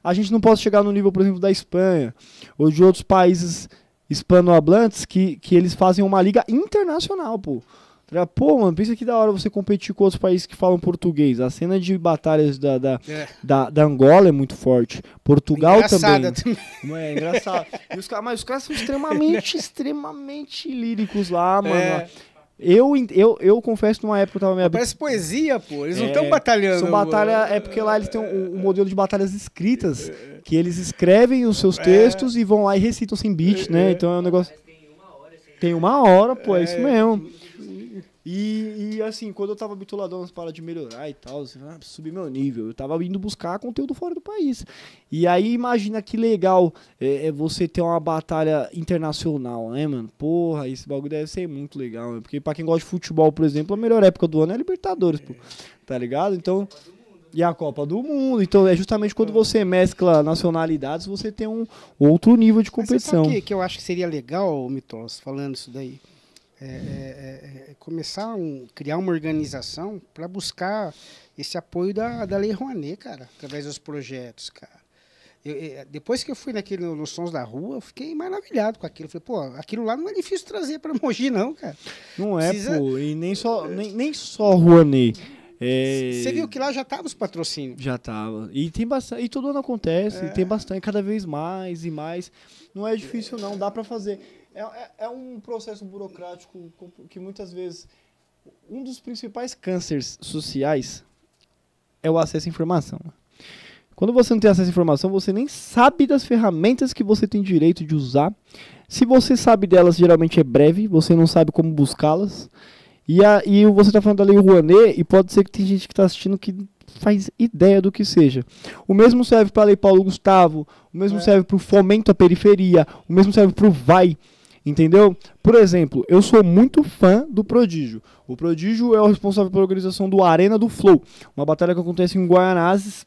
a gente não possa chegar no nível, por exemplo, da Espanha, ou de outros países hispanohablantes que eles fazem uma liga internacional, pô. Pô, mano, pensa que da hora você competir com outros países que falam português. A cena de batalhas da Angola é muito forte. Portugal também. É engraçado. Mas os caras são extremamente líricos lá, mano. Eu confesso que numa época eu tava meio... Parece poesia, pô. Eles não estão batalhando. São batalha, é porque lá eles têm um modelo de batalhas escritas, que eles escrevem os seus textos e vão lá e recitam sem beat, né? Então é um negócio... Tem 1 hora, pô, é isso mesmo. E assim, quando eu tava bitoladão nas paradas de melhorar e tal, assim, subir meu nível, eu tava indo buscar conteúdo fora do país. E aí imagina que legal você ter uma batalha internacional, né, mano? Porra, esse bagulho deve ser muito legal, né? Porque pra quem gosta de futebol, por exemplo, a melhor época do ano é a Libertadores, pô. Tá ligado? Então... E a Copa do Mundo. Então é justamente quando você mescla nacionalidades, você tem um outro nível de competição. Mas você sabe que eu acho que seria legal, Mitos, falando isso daí? Começar criar uma organização para buscar esse apoio da Lei Rouanet, cara, através dos projetos, cara. Depois que eu fui nos Sons da Rua, eu fiquei maravilhado com aquilo. Falei, pô, aquilo lá não é difícil trazer para Mogi, não, cara. Não é, pô, e nem só Rouanet. Você viu que lá já tava os patrocínios. Já tava. E tem bastante, e todo ano acontece, e tem bastante, cada vez mais e mais. Não é difícil não, dá pra fazer. É um processo burocrático que muitas vezes um dos principais cânceres sociais é o acesso à informação. Quando você não tem acesso à informação, você nem sabe das ferramentas que você tem direito de usar. Se você sabe delas, geralmente é breve, você não sabe como buscá-las. E você está falando da Lei Rouanet, e pode ser que tem gente que está assistindo que faz ideia do que seja. O mesmo serve para a Lei Paulo Gustavo, o mesmo serve para o Fomento à Periferia, o mesmo serve para o VAI, entendeu? Por exemplo, eu sou muito fã do Prodígio. O Prodígio é o responsável pela organização do Arena do Flow, uma batalha que acontece em Guaianazes,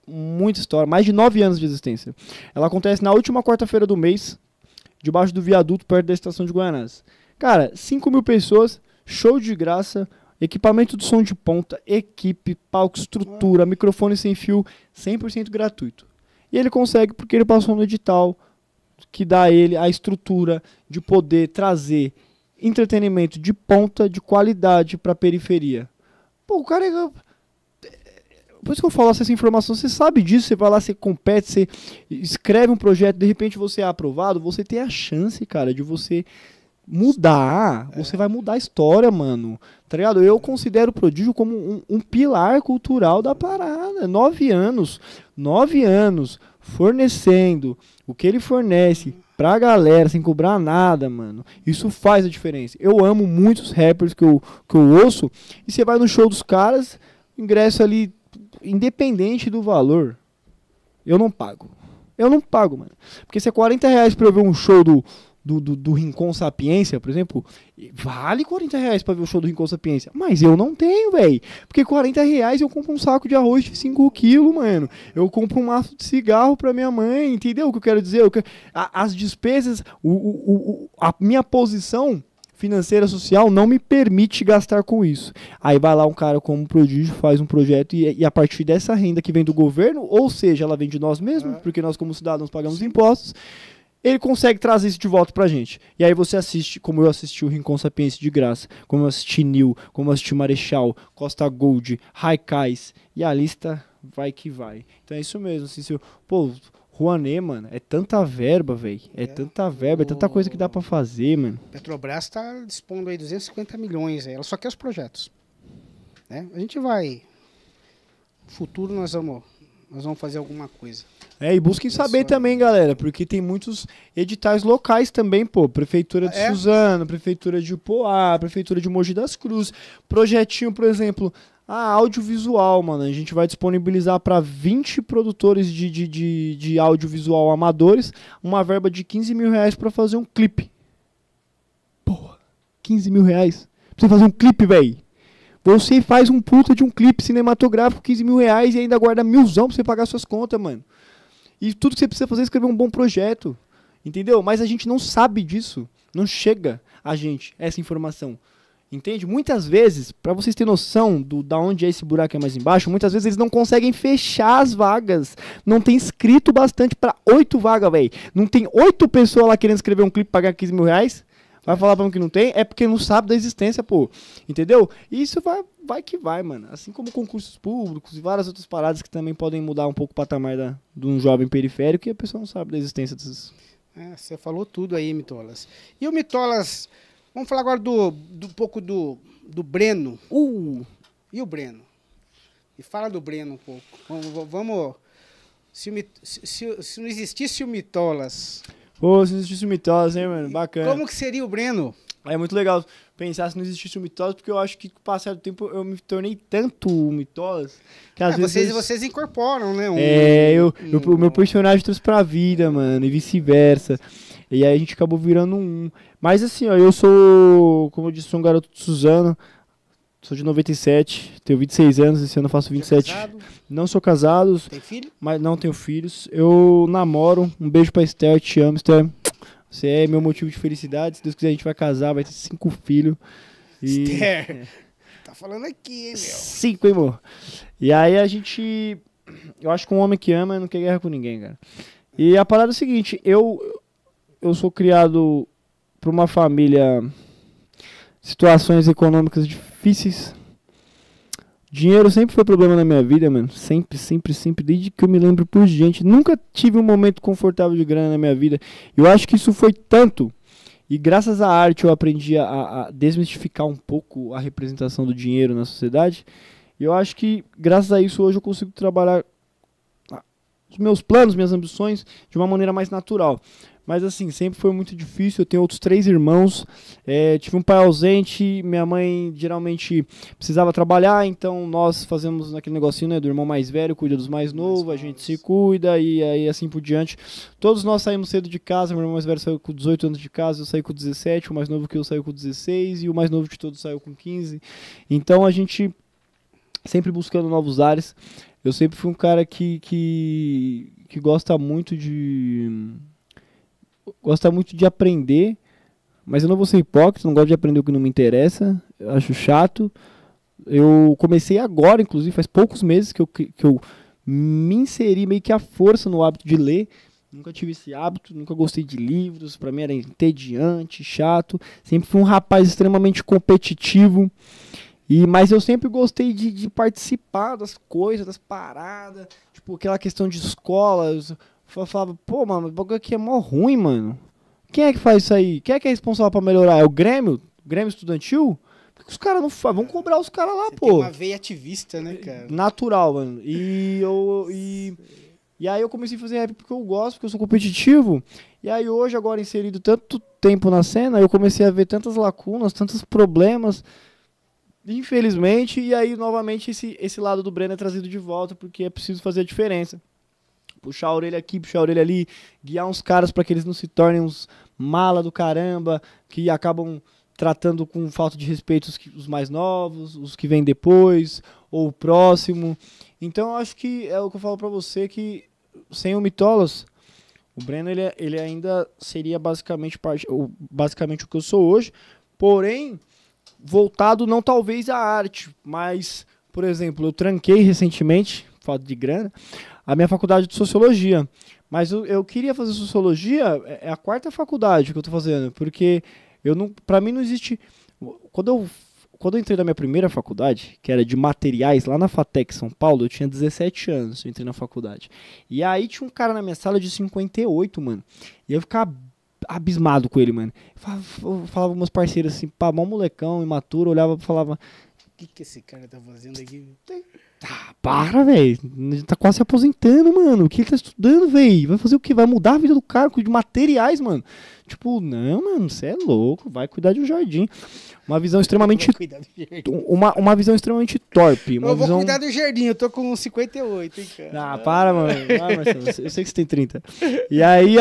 muita história, mais de 9 anos de existência. Ela acontece na última quarta-feira do mês, debaixo do viaduto, perto da estação de Guaianazes. Cara, 5.000 pessoas, show de graça, equipamento de som de ponta, equipe, palco, estrutura, microfone sem fio, 100% gratuito. E ele consegue porque ele passou no edital que dá a ele a estrutura de poder trazer entretenimento de ponta, de qualidade para a periferia. Pô, o cara por isso que eu falo essa informação, você sabe disso, você vai lá, você compete, você escreve um projeto, de repente você é aprovado, você tem a chance, cara, de você mudar, você vai mudar a história, mano, tá ligado? Eu considero o Prodígio como um pilar cultural da parada. 9 anos fornecendo o que ele fornece pra galera, sem cobrar nada, mano. Isso faz a diferença. Eu amo muitos rappers que eu ouço, e você vai no show dos caras, ingresso ali, independente do valor, eu não pago, mano. Porque se é R$40 pra eu ver um show do Rincon Sapiência, por exemplo, vale R$40 pra ver o show do Rincon Sapiência, mas eu não tenho, velho, porque R$40 eu compro um saco de arroz de 5 quilos, mano, eu compro um maço de cigarro pra minha mãe, entendeu o que eu quero dizer? As despesas, a minha posição financeira, social, não me permite gastar com isso. Aí vai lá um cara como o Prodígio, faz um projeto e a partir dessa renda que vem do governo, ou seja, ela vem de nós mesmos, porque nós como cidadãos pagamos impostos, ele consegue trazer isso de volta pra gente. E aí você assiste, como eu assisti o Rincon Sapiência de graça, como eu assisti Nil, como eu assisti Marechal, Costa Gold, Raikais, e a lista vai que vai. Então é isso mesmo. Assim, pô, Rouanet, mano, é tanta verba, velho. É tanta verba, é tanta coisa que dá pra fazer, mano. Petrobras tá dispondo aí 250 milhões, ela só quer os projetos. Né? A gente vai... No futuro nós vamos fazer alguma coisa. E busquem saber também, galera, porque tem muitos editais locais também, pô. Prefeitura de Suzano, Prefeitura de Ipoá, Prefeitura de Mogi das Cruzes. Projetinho, por exemplo, audiovisual, mano. A gente vai disponibilizar para 20 produtores de audiovisual amadores uma verba de R$15 mil pra fazer um clipe. Porra, R$15 mil pra você fazer um clipe, velho. Você faz um puta de um clipe cinematográfico, R$15 mil, e ainda guarda R$1.000 pra você pagar suas contas, mano. E tudo que você precisa fazer é escrever um bom projeto. Entendeu? Mas a gente não sabe disso. Não chega a gente essa informação. Entende? Muitas vezes, pra vocês terem noção da onde é esse buraco é mais embaixo, muitas vezes eles não conseguem fechar as vagas. Não tem inscrito bastante pra 8 vagas, velho. Não tem 8 pessoas lá querendo escrever um clipe e pagar R$15 mil. Vai falar pra mim que não tem? É porque não sabe da existência, pô. Entendeu? E isso vai que vai, mano. Assim como concursos públicos e várias outras paradas que também podem mudar um pouco o patamar de um jovem periférico, e a pessoa não sabe da existência desses... Você falou tudo aí, Mitolas. E o Mitolas... Vamos falar agora do pouco do Breno. E o Breno? E fala do Breno um pouco. Vamos... Se não existisse o Mitolas... Pô, se não existisse o Mitolas, hein, mano? Bacana. Como que seria o Breno? É muito legal pensar se não existisse o Mitolas, porque eu acho que com o passar do tempo eu me tornei tanto o Mitolas que às vezes... Vocês incorporam, né? O meu personagem trouxe pra vida, mano, e vice-versa. E aí a gente acabou virando um. Mas assim, ó, eu sou, como eu disse, sou um garoto de Suzano, sou de 97, tenho 26 anos, esse ano eu faço 27. Não sou casado. Tem filho? Mas não tenho filhos. Eu namoro. Um beijo pra Esther, te amo, Esther. Você é meu motivo de felicidade. Se Deus quiser, a gente vai casar, vai ter 5 filhos. Esther, tá falando aqui, hein, meu? 5, hein, amor? E aí a gente eu acho que um homem que ama não quer guerra com ninguém, cara. E a parada é o seguinte, eu sou criado por uma família, situações econômicas difíceis. Dinheiro sempre foi problema na minha vida, mano. Sempre, sempre, sempre. Desde que eu me lembro por gente. Nunca tive um momento confortável de grana na minha vida. Eu acho que isso foi tanto. E graças à arte eu aprendi a desmistificar um pouco a representação do dinheiro na sociedade. E eu acho que graças a isso hoje eu consigo trabalhar os meus planos, minhas ambições de uma maneira mais natural. Mas assim, sempre foi muito difícil. Eu tenho outros 3 irmãos, tive um pai ausente, minha mãe geralmente precisava trabalhar, então nós fazemos aquele negocinho, né, do irmão mais velho, cuida dos mais novos, a gente se cuida e aí assim por diante. Todos nós saímos cedo de casa, meu irmão mais velho saiu com 18 anos de casa, eu saí com 17, o mais novo que eu saiu com 16 e o mais novo de todos saiu com 15. Então a gente sempre buscando novos ares. Eu sempre fui um cara que gosta muito de aprender, mas eu não vou ser hipócrita, não gosto de aprender o que não me interessa, eu acho chato. Eu comecei agora, inclusive, faz poucos meses que eu me inseri meio que à força no hábito de ler. Nunca tive esse hábito, nunca gostei de livros, pra mim era entediante, chato. Sempre fui um rapaz extremamente competitivo. Mas eu sempre gostei de participar das coisas, das paradas, tipo aquela questão de escola. Eu falava, pô, mano, o bagulho aqui é mó ruim, mano. Quem é que faz isso aí? Quem é que é responsável pra melhorar? É o Grêmio? Grêmio estudantil? Por que os caras não fazem? Vamos cobrar os caras lá, Você pô. tem uma veia ativista, né, cara? Natural, mano. E aí eu comecei a fazer rap porque eu gosto, porque eu sou competitivo. E aí hoje, agora inserido tanto tempo na cena, eu comecei a ver tantas lacunas, tantos problemas. Infelizmente, e aí novamente esse lado do Breno é trazido de volta, porque é preciso fazer a diferença. Puxar a orelha aqui, puxar a orelha ali, guiar uns caras para que eles não se tornem uns mala do caramba, que acabam tratando com falta de respeito os mais novos, os que vêm depois, ou o próximo. Então eu acho que é o que eu falo para você, que sem o Mitolas, o Breno ele ainda seria basicamente o que eu sou hoje, porém voltado não talvez à arte, mas, por exemplo, eu tranquei recentemente, falta de grana, a minha faculdade de Sociologia. Mas eu queria fazer Sociologia, é a 4ª faculdade que eu tô fazendo, porque pra mim não existe... Quando eu entrei na minha primeira faculdade, que era de materiais, lá na FATEC São Paulo, eu tinha 17 anos, eu entrei na faculdade. E aí tinha um cara na minha sala de 58, mano, e eu ficava abismado com ele, mano. Eu falava com meus parceiros assim, pá, mó molecão, imaturo, olhava e falava, O que esse cara tá fazendo aqui? ah, para, velho, tá quase se aposentando, mano, o que ele tá estudando, velho? Vai fazer o quê? Vai mudar a vida do cara de materiais, mano? Tipo, não, mano, você é louco, vai cuidar de um jardim. Uma visão extremamente... Uma visão extremamente torpe. Eu vou cuidar do jardim, eu tô com 58, hein, cara. Ah, para, mano. Ah, Marcelo, eu sei que você tem 30. E aí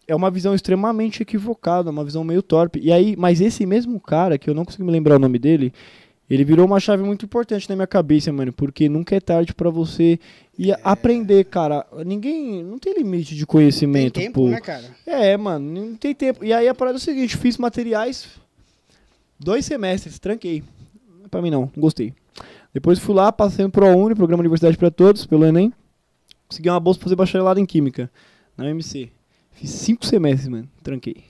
é uma visão extremamente equivocada, uma visão meio torpe. E aí, mas esse mesmo cara, que eu não consigo me lembrar o nome dele, ele virou uma chave muito importante na minha cabeça, mano, porque nunca é tarde pra você ir aprender, cara. Não tem limite de conhecimento, tem tempo, pô. né, cara? Mano, não tem tempo. E aí a parada é o seguinte, fiz materiais, 2 semestres, tranquei. Pra mim não gostei. Depois fui lá, passei no ProUni, Programa Universidade pra Todos, pelo Enem. Consegui uma bolsa pra fazer bacharelado em Química, na UMC. Fiz 5 semestres, mano, tranquei.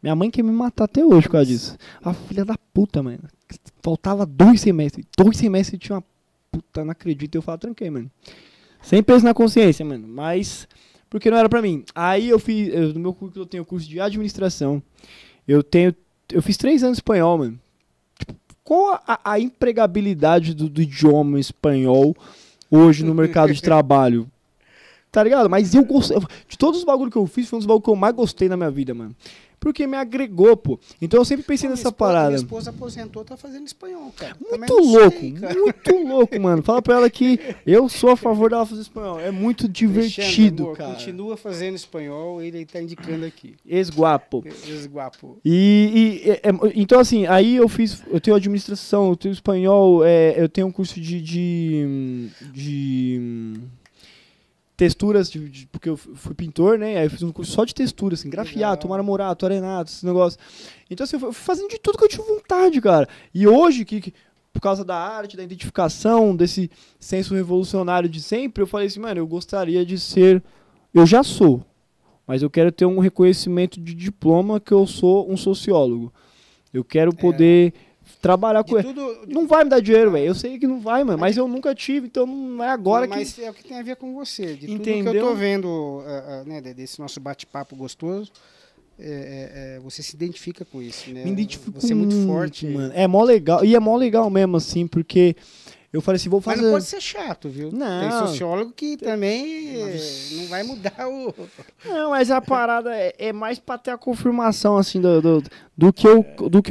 Minha mãe quer me matar até hoje por causa disso. A filha da puta, mano. Faltava 2 semestres. 2 semestres tinha uma puta, não acredito. Eu falo, tranquei, mano. Sem peso na consciência, mano. Mas, porque não era pra mim. Aí no meu currículo eu tenho curso de administração. Eu fiz 3 anos de espanhol, mano. Tipo, qual a empregabilidade do idioma espanhol hoje no mercado de trabalho? Tá ligado? Mas eu gostei. De todos os bagulhos que eu fiz, foi um dos bagulhos que eu mais gostei na minha vida, mano. Porque me agregou, pô. Então eu sempre pensei nessa parada. Minha esposa aposentou, tá fazendo espanhol, cara. Muito louco, muito louco, mano. Fala pra ela que eu sou a favor dela fazer espanhol. É muito divertido, amor, cara. Continua fazendo espanhol, ele tá indicando aqui. Ex-guapo. Ex-guapo. Então assim, aí eu tenho administração, eu tenho espanhol, eu tenho um curso de texturas, porque eu fui pintor, né? Aí eu fiz um curso só de texturas, assim, grafiato, marmorato, arenato, esse negócio. Então, assim, eu fui fazendo de tudo que eu tive vontade, cara. E hoje, por causa da arte, da identificação, desse senso revolucionário de sempre, eu falei assim, mano, eu gostaria de ser... Eu já sou, mas eu quero ter um reconhecimento de diploma que eu sou um sociólogo. Eu quero poder trabalhar com ele. Não vai me dar dinheiro, velho. Eu sei que não vai, mano, mas eu nunca tive, então não é agora que... Mas é o que tem a ver com você. De tudo Entendeu? que eu tô vendo, né, desse nosso bate-papo gostoso, você se identifica com isso, né? Me identifico você é muito forte. Mano. É mó legal. E é mó legal mesmo, assim, porque eu falei assim, vou fazer... Mas não pode ser chato, viu? Não. Tem sociólogo que também não vai mudar o... Não, mas a parada é mais pra ter a confirmação, assim, do que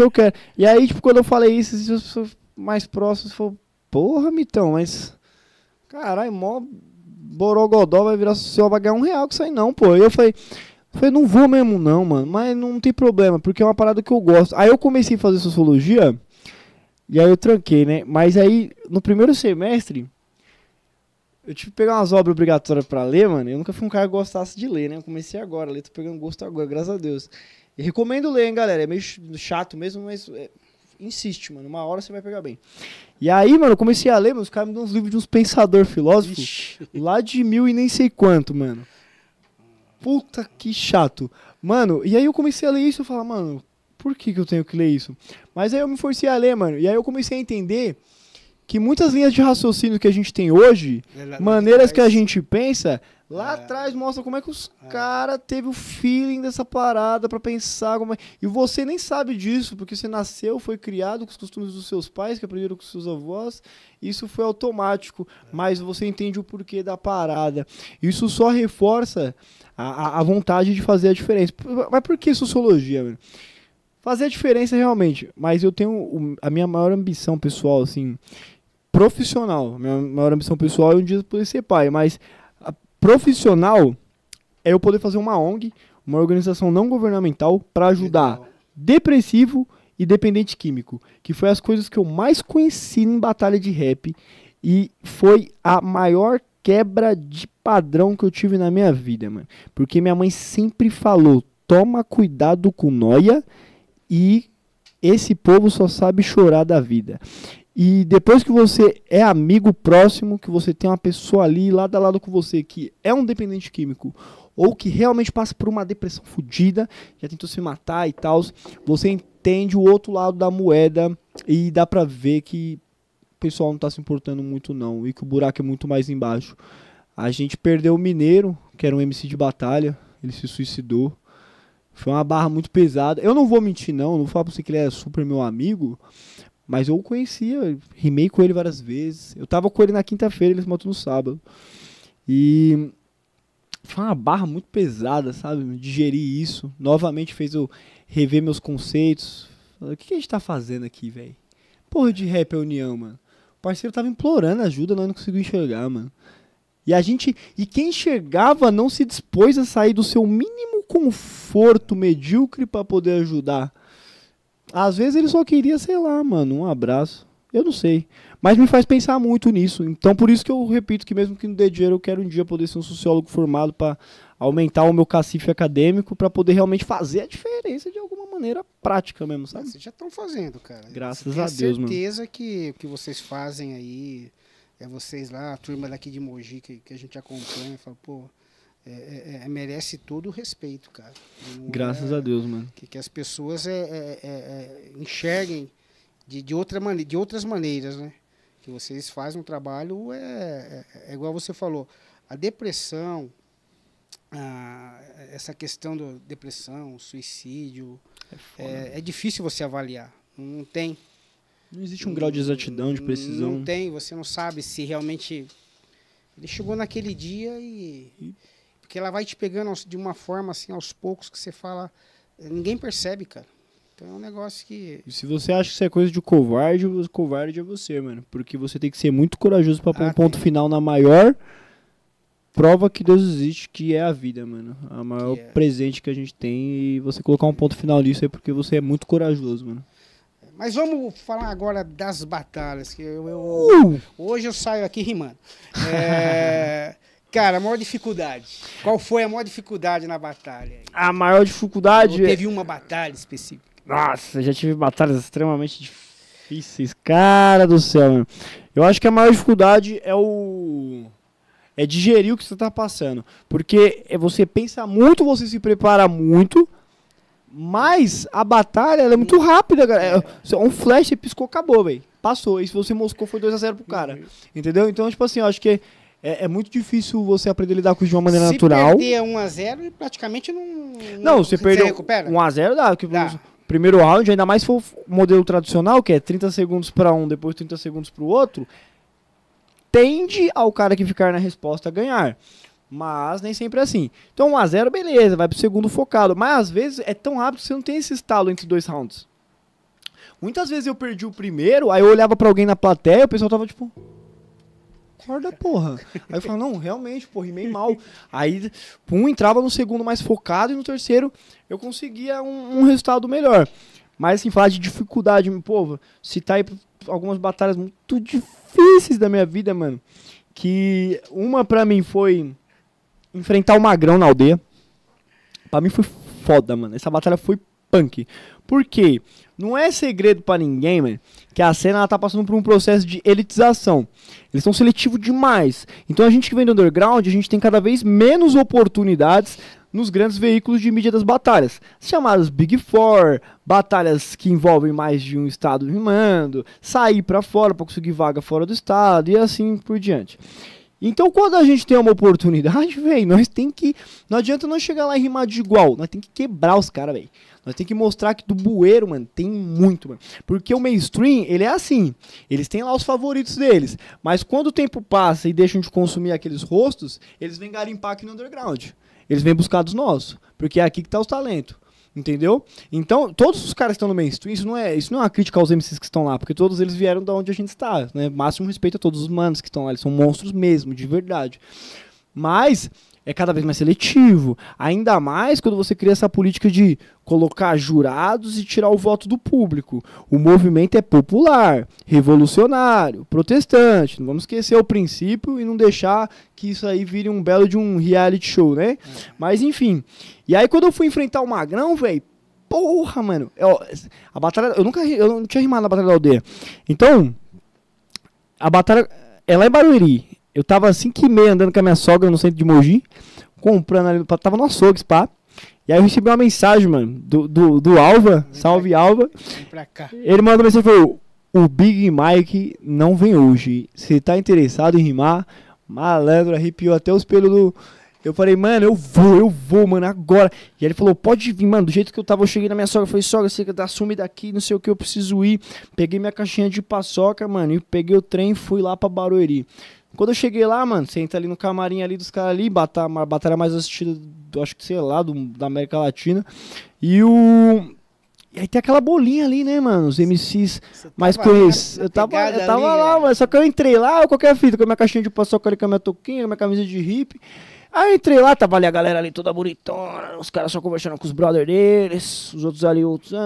eu quero. E aí, tipo, quando eu falei isso, as pessoas mais próximas falaram, porra, Mitão, mas... Caralho, mó borogodó vai virar social, vai ganhar R$1 com isso aí não, pô. E eu falei, não vou mesmo não, mano, mas não tem problema, porque é uma parada que eu gosto. Aí eu comecei a fazer sociologia, e aí eu tranquei, né? Mas aí, no primeiro semestre, eu tive que pegar umas obras obrigatórias pra ler, mano. Eu nunca fui um cara que gostasse de ler, né? Eu comecei agora a ler, tô pegando gosto agora, graças a Deus. E recomendo ler, hein, galera. É meio chato mesmo, mas insiste, mano. Uma hora você vai pegar bem. E aí, mano, eu comecei a ler, mano, os caras me dão uns livros de uns pensadores filósofos lá de 1000 e nem sei quanto, mano. Puta que chato. Mano, e aí eu comecei a ler isso e eu falei, mano, por que eu tenho que ler isso? Mas aí eu me forcei a ler, mano. E aí eu comecei a entender que muitas linhas de raciocínio que a gente tem hoje, maneiras que a gente pensa, lá atrás mostra como é que os caras teve o feeling dessa parada pra pensar. E você nem sabe disso, porque você nasceu, foi criado com os costumes dos seus pais, que aprenderam com os seus avós. Isso foi automático, mas você entende o porquê da parada. Isso só reforça a vontade de fazer a diferença. Mas por que sociologia, velho? Fazer a diferença realmente, mas eu tenho a minha maior ambição pessoal, assim, profissional, a minha maior ambição pessoal é um dia poder ser pai, mas a profissional é eu poder fazer uma ONG, uma organização não governamental, para ajudar depressivo e dependente químico, que foi as coisas que eu mais conheci em batalha de rap e foi a maior quebra de padrão que eu tive na minha vida, mano, porque minha mãe sempre falou, toma cuidado com nóia, e esse povo só sabe chorar da vida. E depois que você é amigo próximo, que você tem uma pessoa ali lado a lado com você que é um dependente químico ou que realmente passa por uma depressão fodida, já tentou se matar e tal, você entende o outro lado da moeda e dá pra ver que o pessoal não tá se importando muito não e que o buraco é muito mais embaixo. A gente perdeu o Mineiro, que era um MC de batalha, ele se suicidou. Foi uma barra muito pesada. Eu não vou mentir, não vou falar pra você que ele é super meu amigo, mas eu o conhecia, rimei com ele várias vezes. Eu tava com ele na quinta-feira, ele se matou no sábado. E foi uma barra muito pesada, sabe? Digerir isso. Novamente fez eu rever meus conceitos. Falei, o que a gente tá fazendo aqui, velho? Porra de rap é união, mano. O parceiro tava implorando ajuda, nós não conseguimos enxergar, mano. E quem enxergava não se dispôs a sair do seu mínimo conforto medíocre pra poder ajudar. Às vezes ele só queria, sei lá, mano, um abraço. Eu não sei. Mas me faz pensar muito nisso. Então por isso que eu repito que mesmo que não dê dinheiro, eu quero um dia poder ser um sociólogo formado pra aumentar o meu cacife acadêmico pra poder realmente fazer a diferença de alguma maneira prática mesmo, sabe? Vocês já estão fazendo, cara. Graças a Deus, mano. Tenho certeza que o que vocês fazem aí, vocês lá, a turma daqui de Mogi que a gente acompanha, fala, pô, merece todo o respeito, cara. Graças a Deus, mano. Que as pessoas enxerguem de outras maneiras, né? Que vocês fazem um trabalho, igual você falou, a depressão, essa questão da depressão, suicídio, é difícil você avaliar, não tem. Não existe um grau de exatidão, de precisão. Não tem, você não sabe se realmente ele chegou naquele dia porque ela vai te pegando de uma forma assim, aos poucos, que você fala, ninguém percebe, cara. Então é um negócio que... E se você acha que isso é coisa de covarde, o covarde é você, mano. Porque você tem que ser muito corajoso pra pôr um ponto final na maior prova que Deus existe, que é a vida, mano. A maior presente que a gente tem. E você colocar um ponto final nisso é porque você é muito corajoso, mano. Mas vamos falar agora das batalhas. Que hoje eu saio aqui rimando. Cara, a maior dificuldade. Qual foi a maior dificuldade na batalha? A maior dificuldade... Ou teve uma batalha específica? Nossa, já tive batalhas extremamente difíceis. Esses cara do céu, mano. Eu acho que a maior dificuldade é digerir o que você tá passando. Porque você pensa muito, você se prepara muito, mas a batalha ela é muito rápida, cara. Um flash, você piscou, acabou, velho. Passou. E se você moscou, foi 2-0 pro cara. Entendeu? Então, tipo assim, eu acho que é muito difícil você aprender a lidar com isso de uma maneira natural. Se perder 1-0, praticamente não... Não, você perdeu recupera. 1-0, dá. Dá. Primeiro round, ainda mais se for o modelo tradicional, que é 30 segundos para um, depois 30 segundos para o outro, tende ao cara que ficar na resposta a ganhar. Mas nem sempre é assim. Então 1-0, beleza, vai pro segundo focado. Mas às vezes é tão rápido que você não tem esse estalo entre 2 rounds. Muitas vezes eu perdi o primeiro, aí eu olhava pra alguém na plateia, o pessoal tava tipo... Acorda, porra. Aí eu falava, não, realmente, porra, rimei mal. Aí, entrava no segundo mais focado e no terceiro eu conseguia um resultado melhor. Mas, assim, falar de dificuldade, pô, citar aí algumas batalhas muito difíceis da minha vida, mano. Que uma pra mim foi enfrentar o Magrão na aldeia. Pra mim foi foda, mano. Essa batalha foi punk. Por quê? Não é segredo pra ninguém, mano, que a cena ela tá passando por um processo de elitização. Eles são seletivos demais. Então a gente que vem do underground, a gente tem cada vez menos oportunidades nos grandes veículos de mídia das batalhas. Chamadas Big Four, batalhas que envolvem mais de um estado rimando, sair pra fora pra conseguir vaga fora do estado e assim por diante. Então quando a gente tem uma oportunidade, velho, nós tem que... Não adianta nós chegar lá e rimar de igual, nós tem que quebrar os caras, velho. Nós tem que mostrar que do bueiro, mano, tem muito, mano. Porque o mainstream, ele é assim. Eles têm lá os favoritos deles. Mas quando o tempo passa e deixam de consumir aqueles rostos, eles vêm garimpar aqui no underground. Eles vêm buscar dos nossos. Porque é aqui que tá os talentos. Entendeu? Então, todos os caras que estão no mainstream, isso não é uma crítica aos MCs que estão lá. Porque todos eles vieram da onde a gente está, né? Máximo respeito a todos os manos que estão lá. Eles são monstros mesmo, de verdade. Mas... é cada vez mais seletivo, ainda mais quando você cria essa política de colocar jurados e tirar o voto do público. O movimento é popular, revolucionário, protestante, não vamos esquecer o princípio e não deixar que isso aí vire um belo de um reality show, né? Mas enfim, e aí quando eu fui enfrentar o Magrão, velho, porra, mano, a batalha, eu não tinha rimado na Batalha da Aldeia, então, a batalha é lá em Barueri. Eu tava 5h30 andando com a minha sogra no centro de Mogi, comprando ali, tava no açougue, pá. E aí eu recebi uma mensagem, mano, do Alva, salve Alva. Vem pra cá. Ele mandou uma mensagem e falou, o Big Mike não vem hoje. Se tá interessado em rimar, malandro, arrepiou até os pelos do... Eu falei, mano, eu vou, mano, agora. E aí ele falou, pode vir, mano, do jeito que eu tava, eu cheguei na minha sogra, falei, sogra, você assume daqui, não sei o que, eu preciso ir. Peguei minha caixinha de paçoca, mano, e peguei o trem e fui lá pra Barueri. Quando eu cheguei lá, mano, senta ali no camarim ali dos caras ali, batalha mais assistida, acho que sei lá, da América Latina. E aí tem aquela bolinha ali, né, mano, os MCs mais conhecidos. Eu tava lá, mano, só que eu entrei lá, qualquer fita, com a minha caixinha de paçoca ali, com a minha touquinha, com a minha camisa de hippie. Aí eu entrei lá, tava ali a galera ali toda bonitona, os caras só conversando com os brothers deles, os outros ali,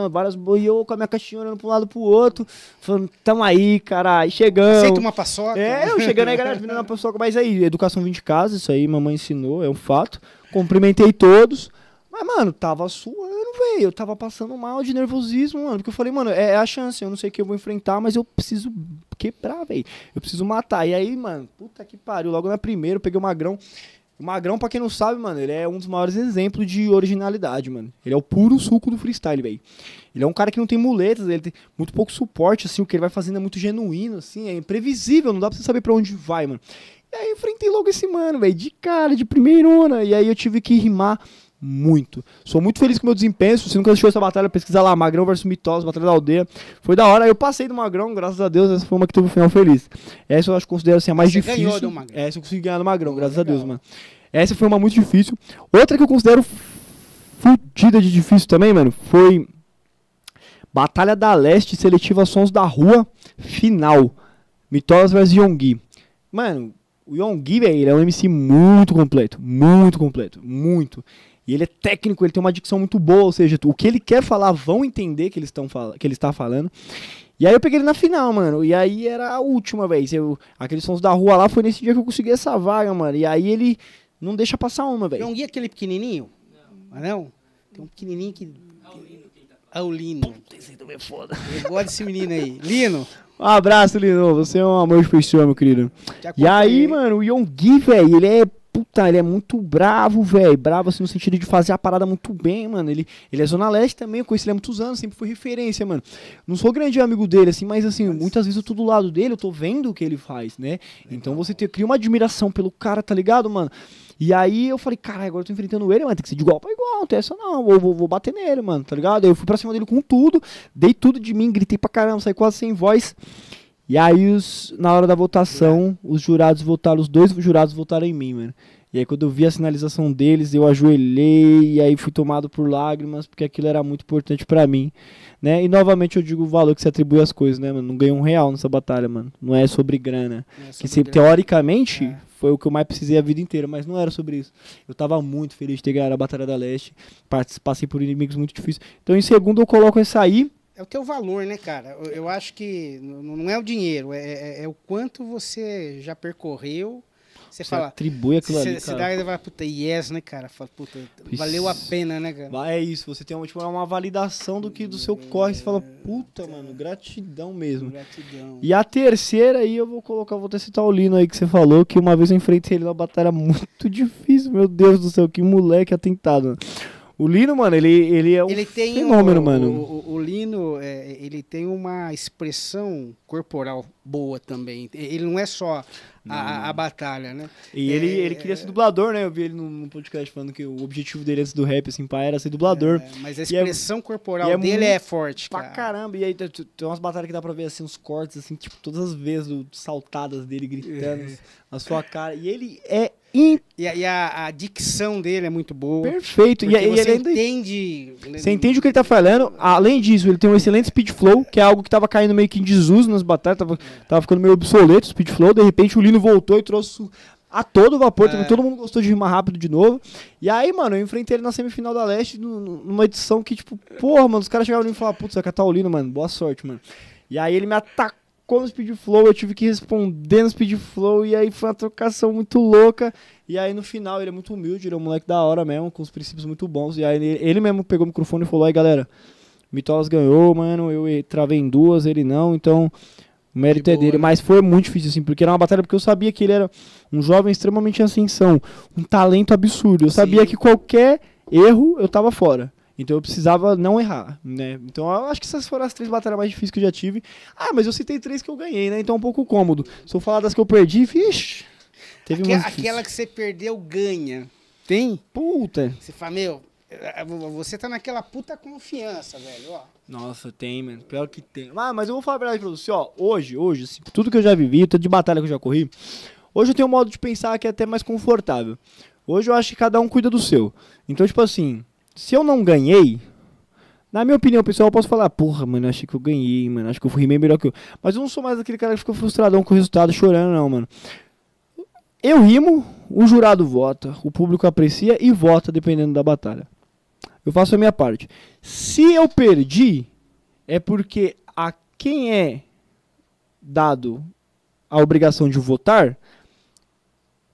várias boiô com a minha caixinha olhando pra um lado pro outro, falando, tamo aí, caralho, chegamos. Aceita uma paçoca. Eu chegando aí, galera, vindo na paçoca, mas aí, educação vem de casa, isso aí mamãe ensinou, é um fato. Cumprimentei todos, mas, mano, tava suando, velho, eu tava passando mal de nervosismo, mano, porque eu falei, mano, é a chance, eu não sei o que eu vou enfrentar, mas eu preciso quebrar, velho, eu preciso matar. E aí, mano, puta que pariu, logo na primeira eu peguei o Magrão. O Magrão, pra quem não sabe, mano, ele é um dos maiores exemplos de originalidade, mano. Ele é o puro suco do freestyle, velho. Ele é um cara que não tem muletas, ele tem muito pouco suporte, assim, o que ele vai fazendo é muito genuíno, assim, é imprevisível, não dá pra você saber pra onde vai, mano. E aí eu enfrentei logo esse mano, velho, de cara, de primeirona, e aí eu tive que rimar muito. Sou muito feliz com o meu desempenho. Se você nunca assistiu essa batalha, pesquisa lá, Magrão vs Mitosa, Batalha da Aldeia. Foi da hora, eu passei do Magrão, graças a Deus, essa foi uma que teve um final feliz. Essa eu acho que considero assim, a mais difícil. Ganhou do Magrão. Essa eu consegui ganhar do Magrão, graças a Deus, mano. Essa foi uma muito difícil. Outra que eu considero fodida de difícil também, mano, foi Batalha da Leste, Seletiva Sons da Rua, final. Mitosa vs Yonggi. Mano, o Yonggi, velho, ele é um MC muito completo. Muito. E ele é técnico, ele tem uma dicção muito boa, ou seja, o que ele quer falar, vão entender que ele está falando. E aí eu peguei ele na final, mano, e aí era a última vez, aqueles sons da rua lá, foi nesse dia que eu consegui essa vaga, mano, e aí ele não deixa passar uma, velho. Yonggi é aquele pequenininho? Não. Tem um pequenininho que... Ah, o Lino. Esse também é foda. Eu gosto desse menino aí. Lino. Um abraço, Lino. Você é um amor de pessoa, meu querido. E aí, mano, o Yonggi, velho, ele é... Puta, ele é muito bravo, velho. Bravo, assim, no sentido de fazer a parada muito bem, mano. Ele é Zona Leste também, eu conheci ele há muitos anos, sempre foi referência, mano. Não sou grande amigo dele, assim, mas, assim, muitas vezes eu tô do lado dele, eu tô vendo o que ele faz, né? Então você cria uma admiração pelo cara, tá ligado, mano? E aí eu falei, caralho, agora eu tô enfrentando ele, mano, tem que ser de igual pra igual, não tem essa não, vou bater nele, mano, tá ligado? Aí eu fui pra cima dele com tudo, dei tudo de mim, gritei pra caramba, saí quase sem voz. E aí, na hora da votação, os jurados votaram, os 2 jurados votaram em mim, mano. E aí quando eu vi a sinalização deles, eu ajoelhei, e aí fui tomado por lágrimas, porque aquilo era muito importante pra mim, né? E novamente eu digo o valor que se atribui às coisas, né, mano? Não ganhei R$1 nessa batalha, mano. Não é sobre grana. Que sempre, teoricamente, foi o que eu mais precisei a vida inteira, mas não era sobre isso. Eu tava muito feliz de ter ganhado a Batalha da Leste, passei por inimigos muito difíceis. Então em segundo eu coloco essa aí. É o teu valor, né, cara? Eu acho que não é o dinheiro, é o quanto você já percorreu. Você fala, atribui aquilo ali, você dá, vai, puta, yes, né, cara? Fala, puta, valeu a pena, né, cara? É isso, você tem uma validação do seu corre, você fala, puta, mano, gratidão mesmo. Gratidão. E a terceira aí eu vou até citar o Lino aí que você falou, que uma vez eu enfrentei ele numa batalha muito difícil, meu Deus do céu, que moleque atentado, mano. O Lino, mano, ele é um fenômeno, mano. O Lino, ele tem uma expressão corporal boa também. Ele não é só a batalha, né? E ele queria ser dublador, né? Eu vi ele num podcast falando que o objetivo dele antes do rap, assim, pá, era ser dublador. Mas a expressão corporal dele é forte, cara. Pra caramba. E aí tem umas batalhas que dá pra ver, assim, uns cortes, assim, tipo, todas as vezes, saltadas dele gritando na sua cara. E ele é E a dicção dele é muito boa. Perfeito. E você ele ainda entende... Você entende o que ele tá falando. Além disso, ele tem um excelente speed flow, que é algo que tava caindo meio que em desuso nas batalhas, tava ficando meio obsoleto o speed flow. De repente o Lino voltou e trouxe a todo vapor, todo mundo gostou de rimar rápido de novo. E aí, mano, eu enfrentei ele na semifinal da Leste, numa edição que, tipo, porra, mano, os caras chegavam e falavam, putz, vai catar o Lino, mano, boa sorte, mano. E aí ele me atacou no speed flow, eu tive que responder no speed flow, e aí foi uma trocação muito louca. E aí no final ele é muito humilde, ele é um moleque da hora mesmo, com os princípios muito bons. E aí ele mesmo pegou o microfone e falou, aí galera, Mitolas ganhou, mano, eu travei em 2, ele não, então o mérito é dele. Né? Mas foi muito difícil, assim, porque era uma batalha, porque eu sabia que ele era um jovem extremamente em ascensão, um talento absurdo. Eu sabia que qualquer erro eu tava fora. Então eu precisava não errar, né? Então eu acho que essas foram as 3 batalhas mais difíceis que eu já tive. Ah, mas eu citei 3 que eu ganhei, né? Então é um pouco cômodo. Se eu falar das que eu perdi, vixe... Aquela que você perdeu, ganha. Tem? Puta. Você fala, meu, você tá naquela puta confiança, velho, ó. Nossa, tem, mano. Pior que tem. Ah, mas eu vou falar a verdade pra você, ó. Hoje, assim, tudo que eu já vivi, tudo de batalha que eu já corri, hoje eu tenho um modo de pensar que é até mais confortável. Hoje eu acho que cada um cuida do seu. Então, tipo assim, se eu não ganhei, na minha opinião, pessoal, eu posso falar, porra, mano, achei que eu ganhei, mano, acho que eu rimei melhor que eu. Mas eu não sou mais aquele cara que fica frustradão com o resultado, chorando, não, mano. Eu rimo, o jurado vota, o público aprecia e vota dependendo da batalha. Eu faço a minha parte. Se eu perdi, é porque a quem é dado a obrigação de votar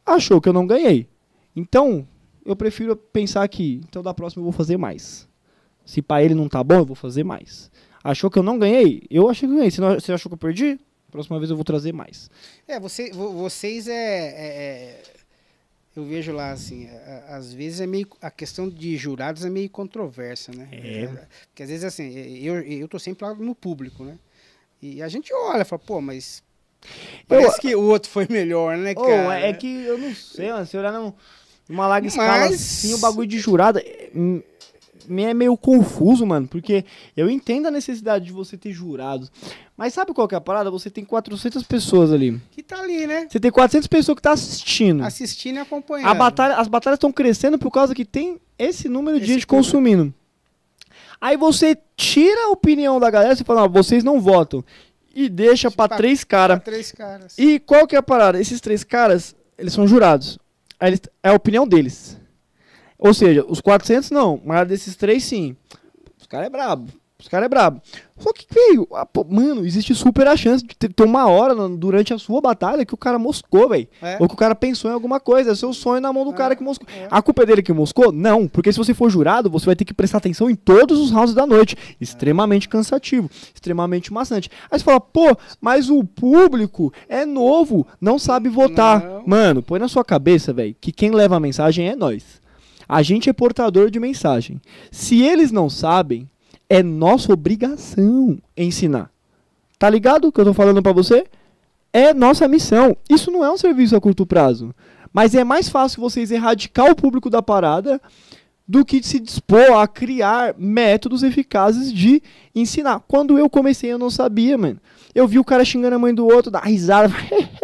achou que eu não ganhei. Então, eu prefiro pensar que, então da próxima eu vou fazer mais. Se pra ele não tá bom, eu vou fazer mais. Achou que eu não ganhei? Eu achei que eu ganhei. Você achou que eu perdi? Próxima vez eu vou trazer mais. Vocês eu vejo lá, assim, às vezes é meio... A questão de jurados é meio controversa, né? Porque às vezes, assim, eu tô sempre lá no público, né? E a gente olha e fala, pô, mas... Parece que o outro foi melhor, né, cara? É que eu não sei, mano, se olhar numa larga escala assim, o bagulho de jurado... É meio confuso, mano, porque eu entendo a necessidade de você ter jurados, mas sabe qual que é a parada? Você tem 400 pessoas ali. Que tá ali, né? Você tem 400 pessoas que tá assistindo. Assistindo e acompanhando. As batalhas estão crescendo por causa que tem esse número de gente consumindo. Aí você tira a opinião da galera e fala, não, vocês não votam. E deixa pra 3 caras. E qual que é a parada? Esses 3 caras, eles são jurados. Aí é a opinião deles. Ou seja, os 400 não, mas desses 3 sim. Os caras é brabo. Os caras é brabo. Só que, velho, mano, existe super a chance de ter uma hora durante a sua batalha que o cara moscou, velho. Ou que o cara pensou em alguma coisa. É seu sonho na mão do cara que moscou. A culpa é dele que moscou? Não. Porque se você for jurado, você vai ter que prestar atenção em todos os rounds da noite. Extremamente cansativo. Extremamente maçante. Aí você fala, pô, mas o público é novo. Não sabe votar. Não. Mano, põe na sua cabeça, velho, que quem leva a mensagem é nós. A gente é portador de mensagem. Se eles não sabem, é nossa obrigação ensinar. Tá ligado o que eu tô falando pra você? É nossa missão. Isso não é um serviço a curto prazo. Mas é mais fácil vocês erradicar o público da parada do que se dispor a criar métodos eficazes de ensinar. Quando eu comecei, eu não sabia, mano. Eu vi o cara xingando a mãe do outro, dá risada,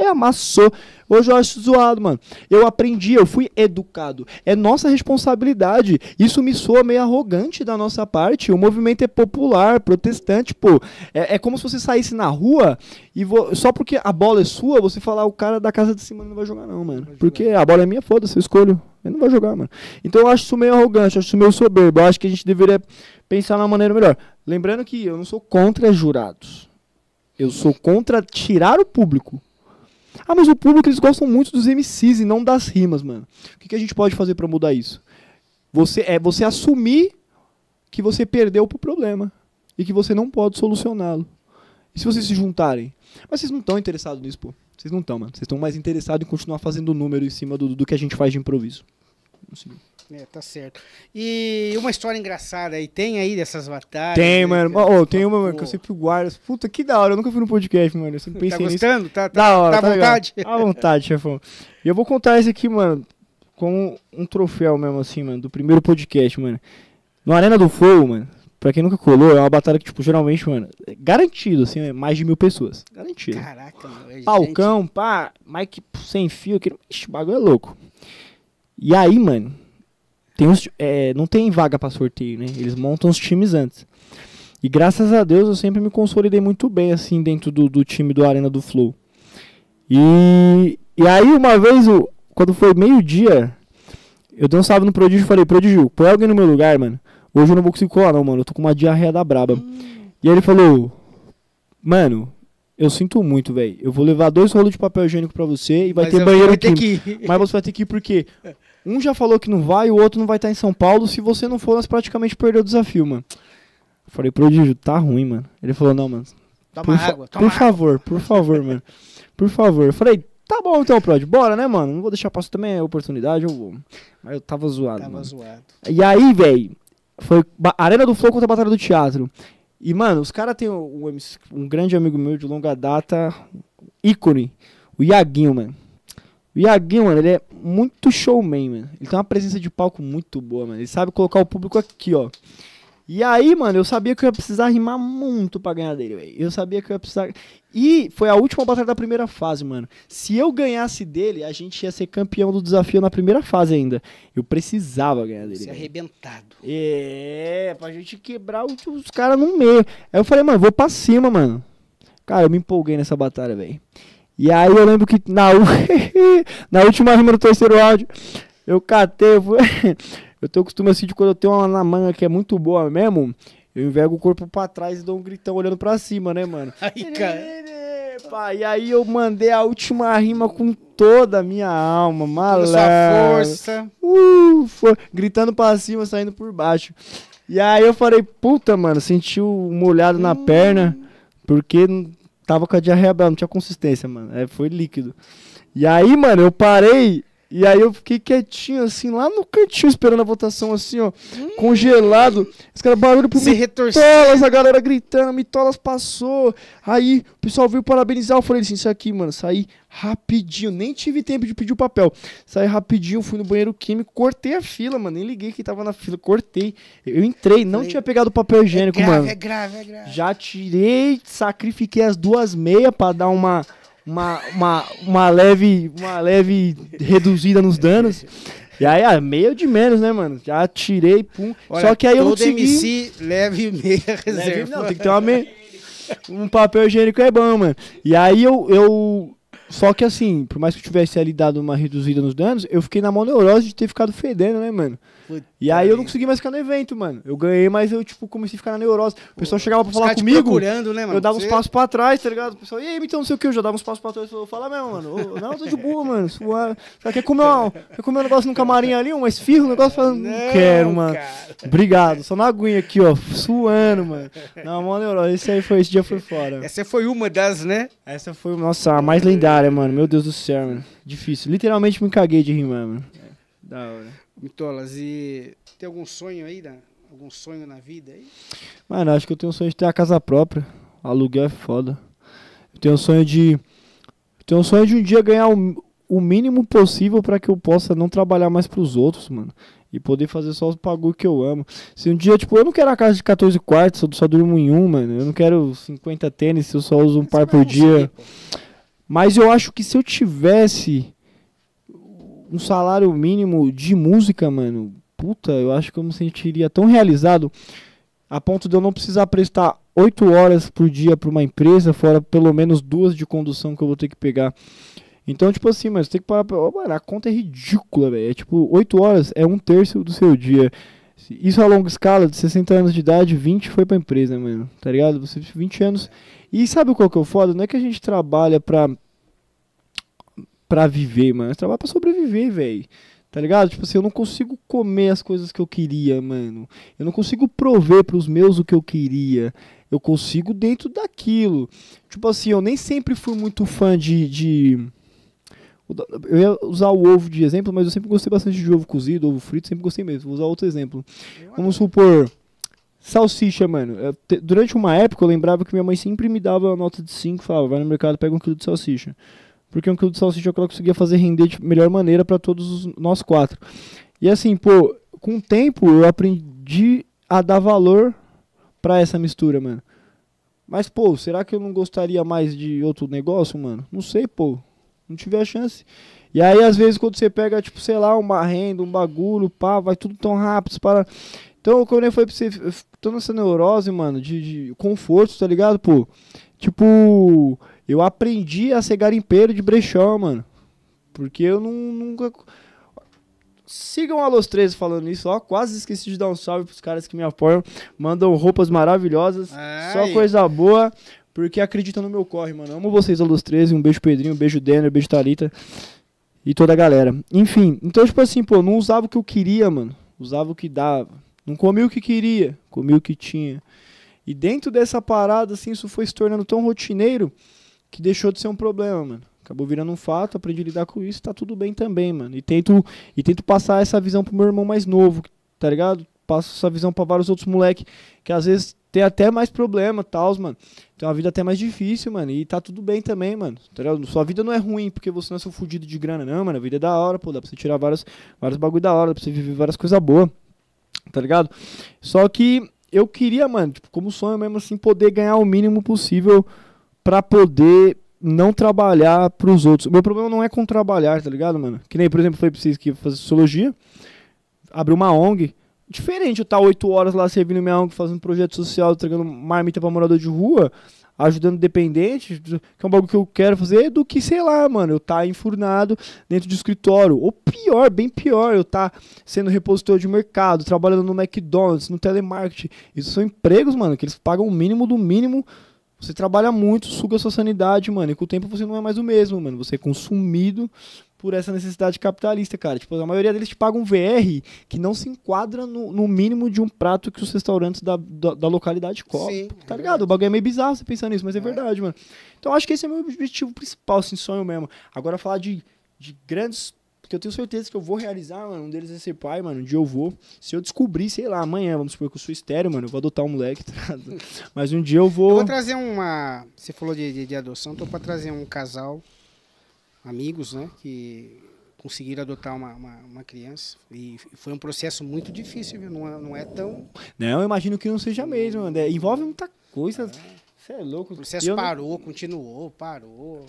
amassou. Hoje eu acho zoado, mano. Eu aprendi, eu fui educado. É nossa responsabilidade. Isso me soa meio arrogante da nossa parte. O movimento é popular, protestante, pô. É como se você saísse na rua e só porque a bola é sua, você falar o cara da casa de cima não vai jogar não, mano. Porque a bola é minha, foda-se, eu escolho. Ele não vai jogar, mano. Então eu acho isso meio arrogante, eu acho isso meio soberbo. Eu acho que a gente deveria pensar numa maneira melhor. Lembrando que eu não sou contra jurados. Eu sou contra tirar o público. Ah, mas o público, eles gostam muito dos MCs e não das rimas, mano. O que a gente pode fazer pra mudar isso? Você assumir que você perdeu pro problema. E que você não pode solucioná-lo. E se vocês se juntarem? Mas vocês não estão interessados nisso, pô. Vocês não estão, mano. Vocês estão mais interessados em continuar fazendo número em cima do que a gente faz de improviso. Tá certo. E uma história engraçada aí, tem aí dessas batalhas? Tem, mano. Tem uma, mano, que eu sempre guardo. Puta, que da hora. Eu nunca fui no podcast, mano. Eu sempre pensei nisso. Tá gostando? Da hora, tá à vontade? À vontade, chefão. E eu vou contar esse aqui, mano, como um troféu mesmo, assim, mano, do primeiro podcast, mano. No Arena do Flow, mano, pra quem nunca colou, é uma batalha que, tipo, geralmente, mano, é garantido, assim, é mais de 1000 pessoas. Garantido. Caraca, mano. Palcão, pá, mic sem fio, aquele... Ixi, bagulho é louco. E aí, mano... não tem vaga pra sorteio, né? Eles montam os times antes. E graças a Deus eu sempre me consolidei muito bem, assim, dentro do time do Arena do Flow. E aí uma vez, quando foi meio-dia, eu dei um salve no Prodígio e falei, Prodígio, põe alguém no meu lugar, mano. Hoje eu não vou conseguir colar não, mano. Eu tô com uma diarreia da braba. E aí ele falou, mano, eu sinto muito, velho. Eu vou levar 2 rolos de papel higiênico pra você e vai ter banheiro aqui. Mas você vai ter que ir porque... Um já falou que não vai, o outro não vai estar em São Paulo. Se você não for, nós praticamente perdeu o desafio, mano. Eu falei, Prodígio, tá ruim, mano. Ele falou, não, mano. Toma água. Por favor, mano. Por favor. Eu falei, tá bom então, Prod, bora, né, mano? Não vou deixar passar também a oportunidade, eu vou. Mas eu tava zoado, mano. E aí, velho, foi Arena do Flow contra a Batalha do Teatro. E, mano, os caras têm um grande amigo meu de longa data, ícone, o Iaguinho, mano. O Iaguinho, mano, ele é muito showman, mano. Ele tem uma presença de palco muito boa, mano. Ele sabe colocar o público aqui, ó. E aí, mano, eu sabia que eu ia precisar rimar muito pra ganhar dele, velho. Eu sabia que eu ia precisar... E foi a última batalha da primeira fase, mano. Se eu ganhasse dele, a gente ia ser campeão do desafio na primeira fase ainda. Eu precisava ganhar dele. Ser arrebentado. Pra gente quebrar os caras no meio. Aí eu falei, mano, vou pra cima, mano. Cara, eu me empolguei nessa batalha, velho. E aí eu lembro que na última rima do terceiro áudio, eu catei, eu tenho o costume assim de quando eu tenho uma na manga que é muito boa mesmo, eu envergo o corpo pra trás e dou um gritão olhando pra cima, né, mano? Aí, cara. E aí eu mandei a última rima com toda a minha alma, malandro. Sua força. Gritando pra cima, saindo por baixo. E aí eu falei, puta, mano, senti um olhado na perna, porque... Tava com a diarreia brava, não tinha consistência, mano. Foi líquido. E aí, mano, eu parei. E aí eu fiquei quietinho, assim, lá no cantinho, esperando a votação, assim, ó. Congelado. Os caras barulho pro Mitolas, a galera gritando, Mitolas passou. Aí o pessoal veio parabenizar. Eu falei assim, isso aqui, mano, saí rapidinho. Nem tive tempo de pedir o papel. Saí rapidinho, fui no banheiro químico, cortei a fila, mano. Nem liguei que tava na fila, cortei. Eu entrei, não tinha pegado o papel higiênico, mano. É grave. Já tirei, sacrifiquei as 2 meias pra dar uma leve reduzida nos danos. E aí, meia de menos, né, mano? Já tirei, pum. Olha, só que aí eu não consegui... MC leve meia reserva. Não, tem que ter um papel higiênico é bom, mano. E aí eu Só que assim, por mais que eu tivesse ali dado uma reduzida nos danos, eu fiquei na mão neurose de ter ficado fedendo, né, mano? Puta E aí eu não vida. consegui mais ficar no evento, mano. Eu ganhei, mas eu, tipo, comecei a ficar na neurose. O pessoal chegava pra Os falar caras te comigo, procurando, né, mano? eu dava uns Você- passos pra trás, tá ligado? O pessoal, e aí, então não sei o que, eu já dava uns passos pra trás. Eu falava, mesmo, mano. Ô, não, eu tô de boa, mano. Suave. Você quer comer um negócio no camarim ali, um esfirro, um negócio? Falando, não quero, mano. cara. Obrigado, só na aguinha aqui, ó, suando, mano. Não, mano, neurose, esse dia foi fora. Essa foi uma das, né? Essa foi, nossa, a mais lendária, mano. Meu Deus do céu, mano. Difícil. Literalmente me caguei de rimar, mano. Da hora. Mitolas, e tem algum sonho aí, algum sonho na vida aí? Mano, acho que eu tenho um sonho de ter a casa própria. Aluguel é foda. Eu tenho um sonho de um dia ganhar o mínimo possível pra que eu possa não trabalhar mais pros outros, mano. E poder fazer só os bagulho que eu amo. Se um dia, tipo, eu não quero a casa de 14 quartos, eu só durmo em um, mano. Eu não quero 50 tênis se eu só uso um par por dia. Mas eu acho que se eu tivesse um salário mínimo de música, mano, puta, eu acho que eu me sentiria tão realizado a ponto de eu não precisar prestar 8 horas por dia pra uma empresa, fora pelo menos 2 de condução que eu vou ter que pegar. Então, tipo assim, mas tem que parar pra... Mano, a conta é ridícula, velho. É tipo, 8 horas é 1/3 do seu dia. Isso a longa escala, de 60 anos de idade, 20 foi pra empresa, mano. Tá ligado? Você 20 anos... E sabe qual que é o foda? Não é que a gente trabalha pra viver, mano. A gente trabalha pra sobreviver, velho. Tá ligado? Tipo assim, eu não consigo comer as coisas que eu queria, mano. Eu não consigo prover pros meus o que eu queria. Eu consigo dentro daquilo. Tipo assim, eu nem sempre fui muito fã de... Eu ia usar o ovo de exemplo, mas eu sempre gostei bastante de ovo cozido, ovo frito, sempre gostei mesmo. Vou usar outro exemplo. Vamos supor, salsicha, mano. Durante uma época eu lembrava que minha mãe sempre me dava uma nota de 5 e falava, vai no mercado, pega 1 quilo de salsicha. Porque 1 quilo de salsicha eu conseguia fazer render de melhor maneira pra todos nós 4. E assim, pô, com o tempo eu aprendi a dar valor pra essa mistura, mano. Mas, pô, será que eu não gostaria mais de outro negócio, mano? Não sei, pô. Não tive a chance. E aí, às vezes, quando você pega, tipo, sei lá, uma renda, um bagulho, pá, vai tudo tão rápido, para... Então, como eu falei pra você, eu tô nessa neurose, mano, de conforto, tá ligado, pô? Tipo, eu aprendi a ser garimpeiro de brechó, mano. Porque eu nunca... Sigam a Los 13 falando isso, ó. Quase esqueci de dar um salve pros caras que me apoiam. Mandam roupas maravilhosas. Só coisa boa. Porque acreditam no meu corre, mano. Amo vocês, a Los 13. Um beijo, Pedrinho. Um beijo, Denner. Um beijo, Thalita. E toda a galera. Enfim, então, tipo assim, pô, não usava o que eu queria, mano. Usava o que dava. Não comia o que queria. Comia o que tinha. E dentro dessa parada, assim, isso foi se tornando tão rotineiro que deixou de ser um problema, mano. Acabou virando um fato, aprendi a lidar com isso, tá tudo bem também, mano. E tento passar essa visão pro meu irmão mais novo, tá ligado? Passo essa visão pra vários outros moleques que às vezes tem até mais problema, tals, mano. Tem uma vida até mais difícil, mano. E tá tudo bem também, mano. Tá ligado? Sua vida não é ruim porque você não é seu fudido de grana, não, mano. A vida é da hora, pô. Dá pra você tirar vários bagulho da hora, dá pra você viver várias coisas boas. Tá ligado? Só que eu queria, mano, tipo, como sonho mesmo assim, poder ganhar o mínimo possível pra poder não trabalhar pros outros. O meu problema não é com trabalhar, tá ligado, mano? Que nem, por exemplo, eu falei pra vocês que ia fazer sociologia, abrir uma ONG. Diferente eu estar 8 horas lá servindo minha ONG, fazendo projeto social, entregando marmita pra morador de rua, ajudando dependente, que é um bagulho que eu quero fazer, do que, sei lá, mano, eu estar enfurnado dentro de escritório. Ou pior, bem pior, eu estar sendo repositor de mercado, trabalhando no McDonald's, no telemarketing. Isso são empregos, mano, que eles pagam o mínimo do mínimo. Você trabalha muito, suga a sua sanidade, mano, e com o tempo você não é mais o mesmo, mano. Você é consumido por essa necessidade capitalista, cara. Tipo, a maioria deles te paga um VR que não se enquadra no mínimo de um prato que os restaurantes da localidade cobram. Tá ligado? O bagulho é meio bizarro você pensar nisso, mas é verdade, mano. Então acho que esse é o meu objetivo principal, assim, sonho mesmo. Agora falar de grandes... Porque eu tenho certeza que eu vou realizar, mano. Um deles é ser pai, mano. Um dia eu vou. Se eu descobrir, sei lá, amanhã, vamos supor que eu sou estéreo, mano. Eu vou adotar um moleque, tá ligado? Mas um dia eu vou... Eu vou trazer uma... Você falou de adoção, tô pra trazer um casal, amigos, né? Que conseguiram adotar uma criança. E foi um processo muito difícil, viu? Não é tão... Não, eu imagino que não seja mesmo, mano. Envolve muita coisa... Você é louco. O processo parou, continuou, parou.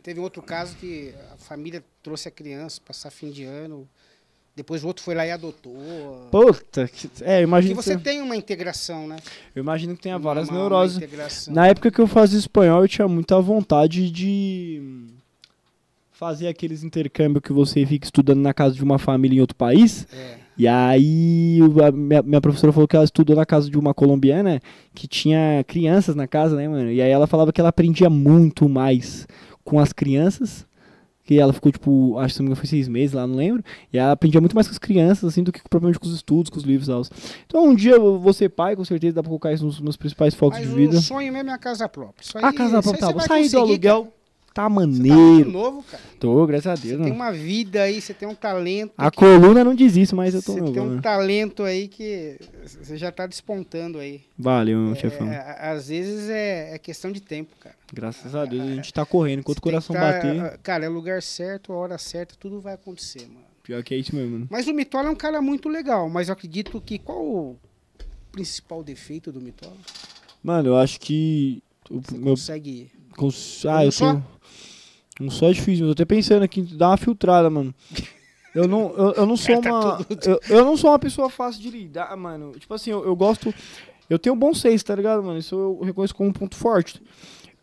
Teve outro caso que a família trouxe a criança passar fim de ano, depois o outro foi lá e adotou. Puta, eu imagino que você tem uma integração, né? Eu imagino que tenha várias neuroses. Integração. Na época que eu fazia espanhol, eu tinha muita vontade de fazer aqueles intercâmbios que você fica estudando na casa de uma família em outro país. E aí a minha professora falou que ela estudou na casa de uma colombiana que tinha crianças na casa, né, mano? E aí ela falava que ela aprendia muito mais com as crianças, que ela ficou, tipo, acho que se não me engano foi 6 meses lá, não lembro. E ela aprendia muito mais com as crianças, assim, do que propriamente com os estudos, com os livros e tal. Então um dia eu vou ser pai, com certeza dá pra colocar isso nos meus principais focos Mas de vida. o sonho mesmo é a casa própria. Isso A casa própria, tá, você vou vai sair do conseguir, aluguel, cara. tá Você tá muito maneiro. novo, cara. Tô, graças a Você Deus, tem mano. uma vida aí, você tem um talento. A coluna não desiste, mas eu tô Você novo, tem um mano. talento aí que você já tá despontando aí. Valeu, chefão. Às vezes é questão de tempo, cara. Graças a Deus a gente tá correndo. Enquanto o Você tem coração que tá, bater, Cara, é o lugar certo, a hora certa, tudo vai acontecer, mano. pior que é isso mesmo, mano. Mas o Mitola é um cara muito legal, mas eu acredito que qual o principal defeito do Mitola? Mano, eu acho que o Você meu consegue... eu só? tô um só é difícil, eu tô até pensando aqui em dar uma filtrada, mano. Eu não sou uma eu não sou uma pessoa fácil de lidar, mano. Tipo assim, eu gosto, eu tenho bom senso, tá ligado, mano? Isso eu reconheço como um ponto forte.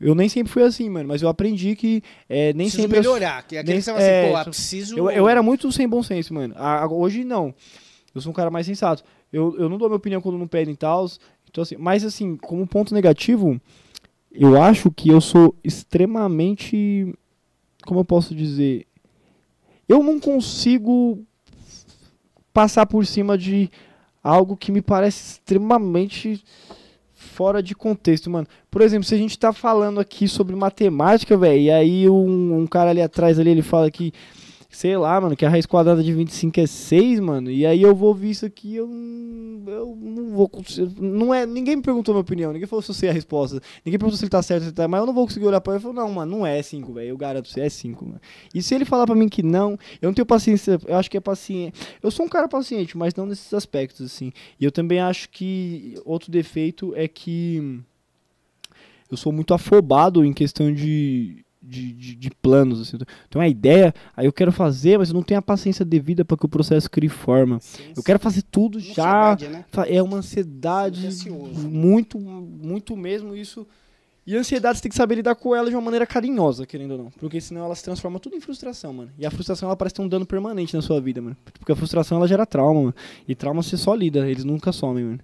Eu nem sempre fui assim, mano, mas eu aprendi que nem Preciso sempre melhorar, que aquele nem- que você fala assim, é, preciso... eu era muito sem bom senso, mano. Hoje não. Eu sou um cara mais sensato. Eu não dou minha opinião quando não pedem tal. Então, assim, mas assim, como ponto negativo, eu acho que eu sou extremamente. Como eu posso dizer? Eu não consigo passar por cima de algo que me parece extremamente fora de contexto, mano. Por exemplo, se a gente tá falando aqui sobre matemática, velho, e aí um cara ali atrás ali, ele fala que, sei lá, mano, que a raiz quadrada de 25 é 6, mano, e aí eu vou ouvir isso aqui, eu não vou conseguir, ninguém me perguntou minha opinião, ninguém falou se eu sei a resposta, ninguém perguntou se ele tá certo, se ele tá, mas eu não vou conseguir olhar pra ele e falar, não, mano, não é 5, velho, eu garanto pra você, é 5, mano. E se ele falar pra mim que não, eu não tenho paciência, eu acho que é paciente, eu sou um cara paciente, mas não nesses aspectos, assim, e eu também acho que outro defeito é que eu sou muito afobado em questão de planos, assim. Tenho uma ideia, aí eu quero fazer, mas eu não tenho a paciência devida para que o processo crie forma. Eu quero fazer tudo já. Ansiedade, né? É uma ansiedade Ansioso. muito, muito mesmo isso. E a ansiedade você tem que saber lidar com ela de uma maneira carinhosa, querendo ou não. Porque senão ela se transforma tudo em frustração, mano. E a frustração ela parece ter um dano permanente na sua vida, mano. Porque a frustração ela gera trauma, mano. E trauma você só lida, eles nunca somem, mano.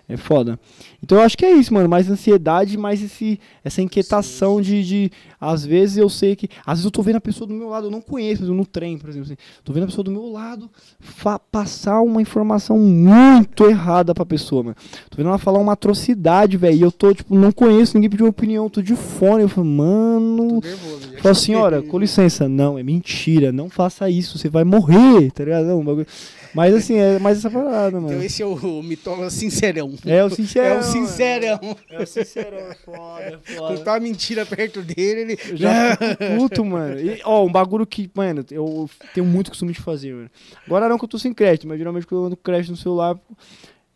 É foda. Então eu acho que é isso, mano. Mais ansiedade, mais essa inquietação de. Às vezes eu sei que. Às vezes eu tô vendo a pessoa do meu lado, eu não conheço, por exemplo, no trem, por exemplo. Assim, tô vendo a pessoa do meu lado passar uma informação muito errada pra pessoa, mano. Tô vendo ela falar uma atrocidade, velho. E eu tô, tipo, não conheço, ninguém pediu opinião, tô de fone. Eu falo, mano. Tô nervoso. já. Fala, senhora, com licença. Não, é mentira. Não faça isso, você vai morrer, tá ligado? Não, bagulho. Mas assim, é mais essa parada, mano. Então esse é o Mitola sincerão. É o sincerão. É o sincerão. É o sincerão, é foda, é foda. Contar uma mentira perto dele, ele... Eu já fico puto, mano. E, ó, um bagulho que, mano, eu tenho muito costume de fazer, mano. Agora não que eu tô sem crédito, mas geralmente quando eu ando com crédito no celular.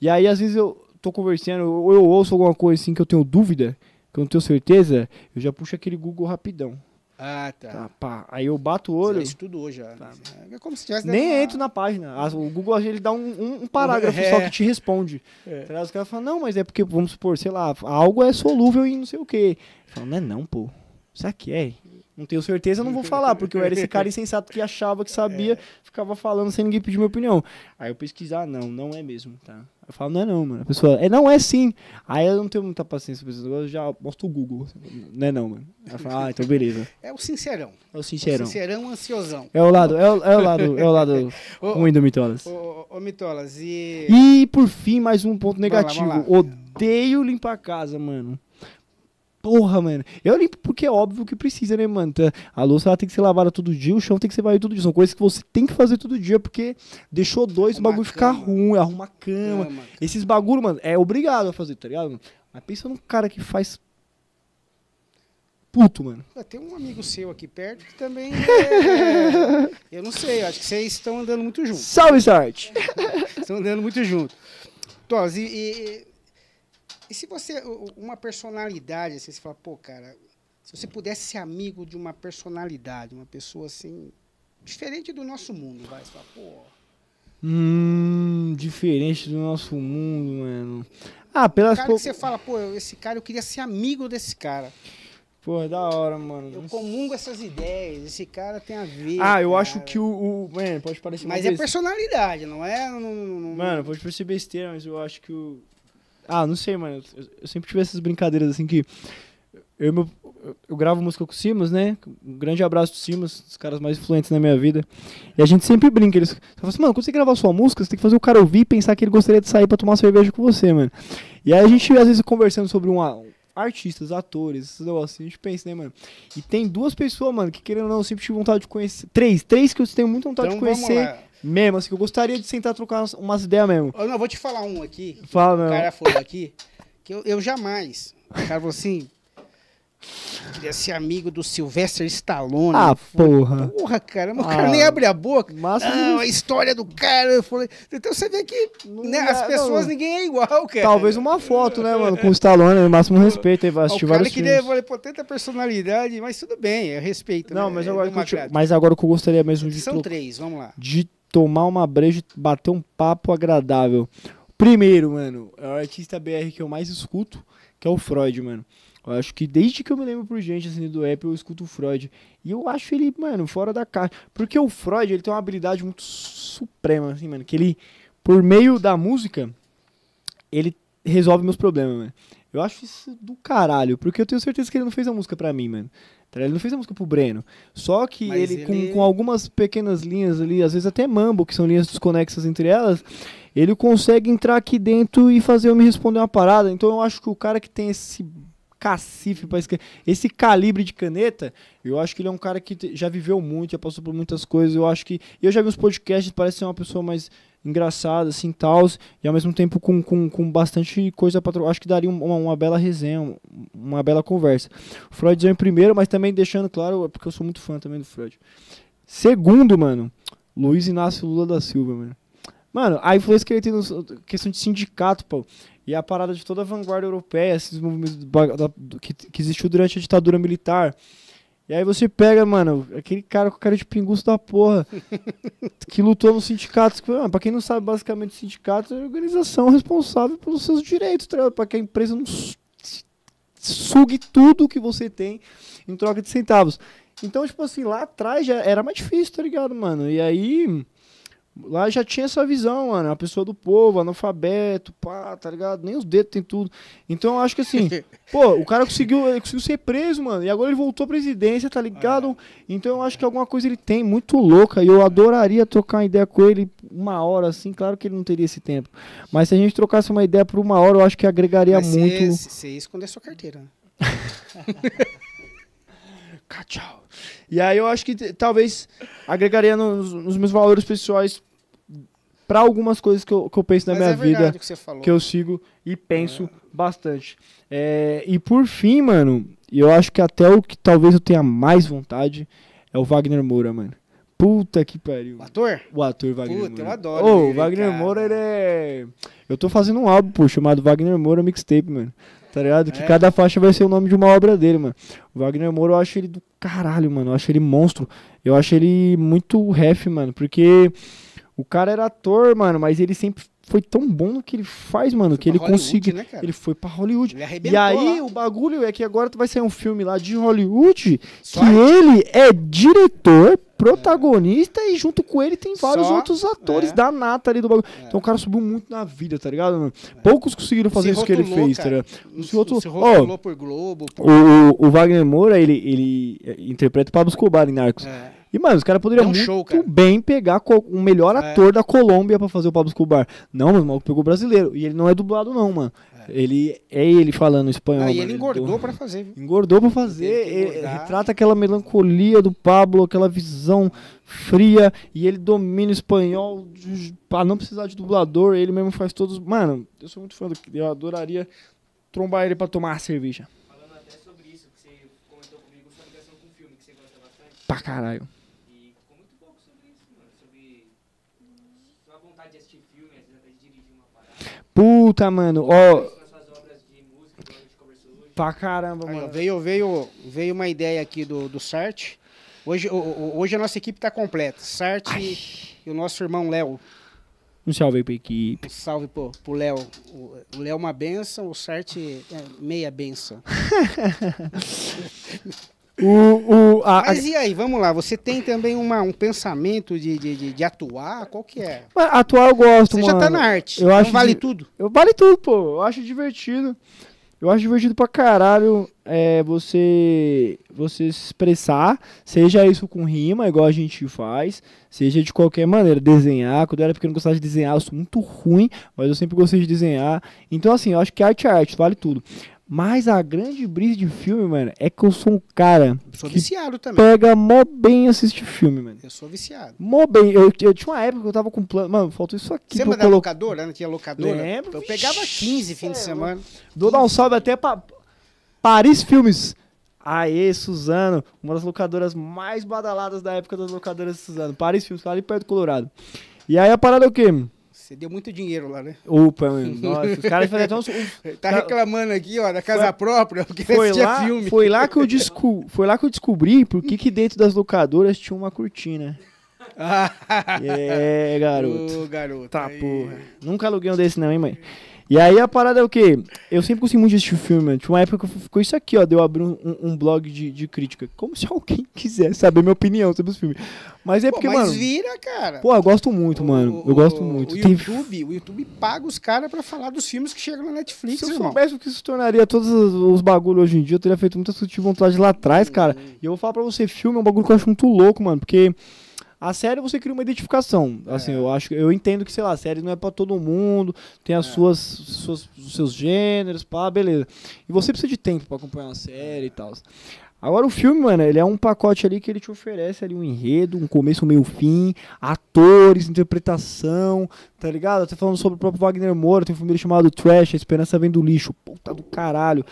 E aí, às vezes, eu tô conversando, ou eu ouço alguma coisa assim que eu tenho dúvida, que eu não tenho certeza, eu já puxo aquele Google rapidão. Ah, tá. Tá, pá. Aí eu bato o Você olho. já estudou já. Tá. É como se tivesse... Nem dado uma- entro na página. O Google ele dá um parágrafo só que te responde. É. Tá ligado? Os caras falam, não, mas é porque, vamos supor, sei lá, algo é solúvel em não sei o quê. Eu falo, não, pô. Será que é? Não tenho certeza, eu não vou falar, porque eu era esse cara insensato que achava que sabia, ficava falando sem ninguém pedir minha opinião. Aí eu pesquisar, não é mesmo, tá? Eu falo, não, mano. A pessoa, não é sim. Aí eu não tenho muita paciência pra isso, eu já mostro o Google. Não, mano. Aí eu falo, então beleza. É o sincerão. É o sincerão. Sincerão ansiosão. É o lado ruim do Mitolas. Ô, Mitolas, e... E por fim, mais um ponto Vai lá, negativo. vamos lá. Odeio limpar a casa, mano. Porra, mano. Eu limpo porque é óbvio que precisa, né, mano? A louça ela tem que ser lavada todo dia, o chão tem que ser varrido todo dia. São coisas que você tem que fazer todo dia, porque deixou dois, o Arrumar bagulho a ficar cama. ruim, arruma a cama. Cama. Esses bagulho, mano, é obrigado a fazer, tá ligado? Mano? Mas pensa num cara que faz puto, mano. Tem um amigo seu aqui perto que também eu não sei, eu acho que vocês estão andando muito juntos. Salve, Sart! Estão andando muito juntos. Tos, e se você, uma personalidade, assim, você fala, pô, cara, se você pudesse ser amigo de uma personalidade, uma pessoa assim, diferente do nosso mundo, vai, você fala, pô... Diferente do nosso mundo, mano. Ah, pelas cara que você fala, pô, esse cara, eu queria ser amigo desse cara. Pô, é da hora, mano. Eu comungo essas ideias, esse cara tem a ver. Eu cara. acho que mano, pode parecer uma Mas é personalidade, não é? Mano, pode parecer besteira, mas eu acho que não sei, mano. Eu sempre tive essas brincadeiras assim que. Eu gravo música com o Simas, né? Um grande abraço do Simas, os caras mais influentes na minha vida. E a gente sempre brinca. Eles falam assim, mano, quando você gravar sua música, você tem que fazer o cara ouvir e pensar que ele gostaria de sair pra tomar cerveja com você, mano. E aí a gente, às vezes, conversando sobre artistas, atores, esses negócios, a gente pensa, né, mano? E tem duas pessoas, mano, que querendo ou não, eu sempre tive vontade de conhecer. Três que eu tenho muita vontade Então, de conhecer mesmo, assim, que eu gostaria de sentar e trocar umas ideias mesmo. Eu não, vou te falar um aqui. Fala, O meu. cara falou aqui, que eu jamais. O cara falou assim. Queria ser amigo do Sylvester Stallone. Porra. Porra, cara. O cara nem abre a boca. Massa Não, a história do cara. Eu falei. Então você vê que né, as pessoas, ninguém é igual, cara. Talvez uma foto, né, mano? Com o Stallone, no máximo respeito. Aí vai assistir vários filmes. Eu falei, pô, tanta personalidade, mas tudo bem, eu respeito. Não, né? mas agora o que eu gostaria mesmo de São três, vamos lá. De tomar uma breja e bater um papo agradável. Primeiro, mano, é o artista BR que eu mais escuto, que é o Freud, mano. Eu acho que desde que eu me lembro por gente, assim, do rap, eu escuto o Freud. E eu acho ele, mano, fora da caixa. Porque o Freud, ele tem uma habilidade muito suprema, assim, mano. Que ele, por meio da música, ele resolve meus problemas, mano. Eu acho isso do caralho. Porque eu tenho certeza que ele não fez a música pra mim, mano. Ele não fez a música pro Breno. Só que ele... Com algumas pequenas linhas ali, às vezes até mambo, que são linhas desconexas entre elas, ele consegue entrar aqui dentro e fazer eu me responder uma parada. Então eu acho que o cara que tem esse cacife para escrever, esse calibre de caneta, eu acho que ele é um cara que já viveu muito, já passou por muitas coisas. Eu acho que eu já vi os podcasts, parece ser uma pessoa mais engraçada, assim, tal, e ao mesmo tempo com bastante coisa para acho que daria uma bela resenha, uma bela conversa. O Freud em primeiro, mas também deixando claro, porque eu sou muito fã também do Freud. Segundo, mano, Luiz Inácio Lula da Silva, mano. Mano, a influência que ele tem na questão de sindicato, pô. E a parada de toda a vanguarda europeia, esses movimentos que existiu durante a ditadura militar. E aí você pega, mano, aquele cara com cara de pinguço da porra, que lutou nos sindicatos. Pra quem não sabe, basicamente, o sindicato é a organização responsável pelos seus direitos, tá? Pra que a empresa não sugue tudo que você tem em troca de centavos. Então, tipo assim, lá atrás já era mais difícil, tá ligado, mano? E aí... Lá já tinha essa visão, mano. A pessoa do povo, analfabeto, pá, tá ligado? Nem os dedos tem tudo. Então eu acho que assim, pô, o cara conseguiu ser preso, mano. E agora ele voltou à presidência, tá ligado? Então eu acho que alguma coisa ele tem muito louca. E eu adoraria trocar uma ideia com ele uma hora, assim. Claro que ele não teria esse tempo. Mas se a gente trocasse uma ideia por uma hora, eu acho que agregaria muito. Você ia esconder sua carteira, né? Tchau. E aí eu acho que talvez agregaria nos meus valores pessoais para algumas coisas que eu penso na minha vida, que eu sigo e penso bastante. E por fim, mano, eu acho que até o que talvez eu tenha mais vontade é o Wagner Moura, mano. Puta que pariu. O ator? O ator Wagner Moura. Puta, eu adoro ele, o Wagner Moura, ele é... Eu tô fazendo um álbum, pô, chamado Wagner Moura Mixtape, mano. Tá ligado? Que cada faixa vai ser o nome de uma obra dele, mano. O Wagner Moura, eu acho ele do caralho, mano. Eu acho ele monstro. Eu acho ele muito ref, mano. Porque o cara era ator, mano, mas ele sempre foi tão bom no que ele faz, mano, que ele conseguiu. Né, ele foi pra Hollywood. E aí, o bagulho é que agora vai sair um filme lá de Hollywood que ele é diretor, protagonista e junto com ele tem vários outros atores da nata ali do bagulho. Então o cara subiu muito na vida, tá ligado, mano? Poucos conseguiram fazer isso que ele fez, tá ligado? Se rotulou por Globo. O Wagner Moura, ele interpreta o Pablo Escobar em Narcos. E, mano, os caras poderiam muito bem pegar o melhor ator da Colômbia pra fazer o Pablo Escobar. Não, mas o maluco pegou brasileiro. E ele não é dublado, não, mano. Ele falando espanhol. E ele engordou pra fazer. Viu? Engordou pra fazer. Ele retrata aquela melancolia do Pablo, aquela visão fria. E ele domina o espanhol pra não precisar de dublador. Ele mesmo faz todos. Mano, eu sou muito fã do. Eu adoraria trombar ele pra tomar cerveja. Falando até sobre isso, que você comentou comigo, sua ligação com o filme, que você gosta bastante. Pra caralho. E ficou muito pouco sobre isso, mano. Sobre sua vontade de assistir filme, às vezes até de dirigir uma parada. Puta, mano, ó. Pra caramba, mano. Veio uma ideia aqui do Sart. Hoje a nossa equipe tá completa. Sart e o nosso irmão Léo. Um salve aí pra equipe. Um salve pro Léo. O Léo é uma benção, o Sart é meia benção. Mas e aí, vamos lá, você tem também um pensamento de atuar? Qual que é? Atuar eu gosto, Você mano. já tá na arte, Eu então acho vale tudo? Vale tudo, pô. Eu acho divertido. Eu acho divertido pra caralho você se expressar, seja isso com rima, igual a gente faz, seja de qualquer maneira, desenhar. Quando eu era pequeno eu gostava de desenhar, eu sou muito ruim, mas eu sempre gostei de desenhar. Então assim, eu acho que arte é arte, vale tudo. Mas a grande brisa de filme, mano, é que eu sou um cara Sou que viciado também. pega mó bem assistir filme, mano. Eu sou viciado. Mó bem. Eu tinha uma época que eu tava com plano. Mano, faltou isso aqui. Você lembra da locadora? Não tinha locadora? Lembro. Eu pegava 15 fins de semana. Vou dar um salve até pra Paris Filmes. Aê, Suzano. Uma das locadoras mais badaladas da época das locadoras de Suzano. Paris Filmes, ali perto do Colorado. E aí a parada é o quê? Você deu muito dinheiro lá, né? Opa, mano. Nossa, os caras faziam até uns... Tá reclamando aqui, ó, da casa própria, porque Foi tinha lá, filme. foi lá que eu descobri por que dentro das locadoras tinha uma cortina. Garoto. Ô, garoto. Tá, aí. porra. Nunca aluguei um desse não, hein, mãe? E aí a parada é o quê? Eu sempre gostei muito de assistir filme, mano. Tinha uma época que ficou isso aqui, ó. De eu abrir um blog de crítica. Como se alguém quisesse saber minha opinião sobre os filmes. Mas é porque, mas mano... vira, cara. Pô, eu gosto muito, mano. Eu gosto muito. O YouTube paga os caras pra falar dos filmes que chegam na Netflix, Se eu irmão. soubesse o que se tornaria todos os bagulhos hoje em dia, eu teria feito muita vontade lá atrás, cara. E eu vou falar pra você, filme é um bagulho que eu acho muito louco, mano. Porque... a série você cria uma identificação. Assim, eu entendo que, sei lá, a série não é pra todo mundo, tem os seus gêneros, pá, beleza. E você precisa de tempo pra acompanhar uma série e tal. Agora o filme, mano, ele é um pacote ali que ele te oferece ali um enredo, um começo, um meio, fim, atores, interpretação, tá ligado? Eu tô falando sobre o próprio Wagner Moura, tem um filme dele chamado Trash, A Esperança Vem do Lixo, puta do caralho.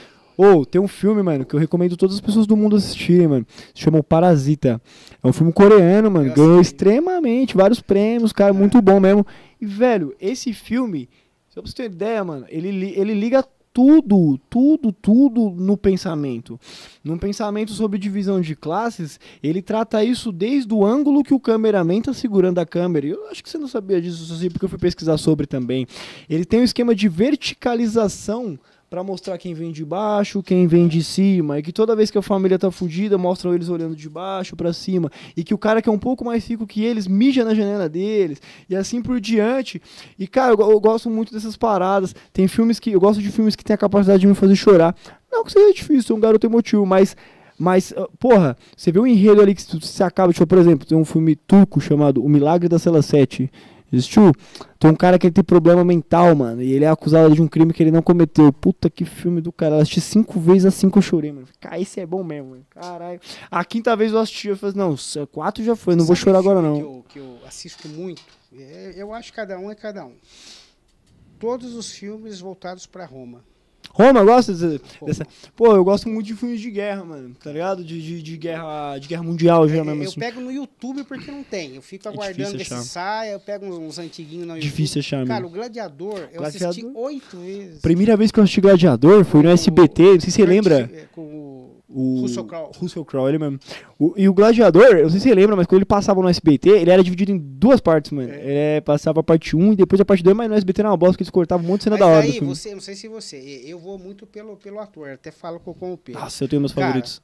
Tem um filme, mano, que eu recomendo todas as pessoas do mundo assistirem, mano. Se chama O Parasita. É um filme coreano, mano. Ganhou extremamente vários prêmios, cara, muito bom mesmo. E, velho, esse filme, só pra você ter ideia, mano, ele liga tudo no pensamento. Num pensamento sobre divisão de classes, ele trata isso desde o ângulo que o cameraman tá segurando a câmera. E eu acho que você não sabia disso, assim, porque eu fui pesquisar sobre também. Ele tem um esquema de verticalização pra mostrar quem vem de baixo, quem vem de cima, e que toda vez que a família tá fudida, mostram eles olhando de baixo pra cima, e que o cara que é um pouco mais rico que eles mija na janela deles, e assim por diante. E cara, eu gosto muito dessas paradas. Tem filmes que eu gosto de filmes que tem a capacidade de me fazer chorar. Não que seja difícil, ser um garoto emotivo, mas porra, você vê um enredo ali que você acaba, tipo, por exemplo, tem um filme turco chamado O Milagre da Cela 7. Existiu? Tem um cara que tem problema mental, mano. E ele é acusado de um crime que ele não cometeu. Puta que filme do cara. Eu assisti 5 vezes, assim que eu chorei, mano. Cara, esse é bom mesmo, mano. Caralho. A quinta vez eu assisti, eu falei, não, 4 já foi, não vou chorar agora não. Que eu assisto muito. Eu acho que cada um é cada um. Todos os filmes voltados pra Roma. Roma, gosta dessa... Pô, eu gosto muito de filmes de guerra, mano, tá ligado? De guerra mundial, já mesmo eu assim. pego no YouTube porque não tem. Eu fico aguardando ver se sai, eu pego uns antiguinhos no YouTube. Difícil achar, Cara, mesmo. o Gladiador, eu assisti 8 vezes. Primeira vez que eu assisti Gladiador foi no SBT, não sei se você lembra. Com O Russell Crowe, ele mesmo. E o Gladiador, eu não sei se você lembra, mas quando ele passava no SBT, ele era dividido em 2 partes, mano. Ele passava a parte 1 e depois a parte 2, mas no SBT era uma bosta, que eles cortavam um monte de cena da hora do aí, filme. não sei se você, eu vou muito pelo ator, até falo com o Pedro. Nossa, eu tenho meus favoritos.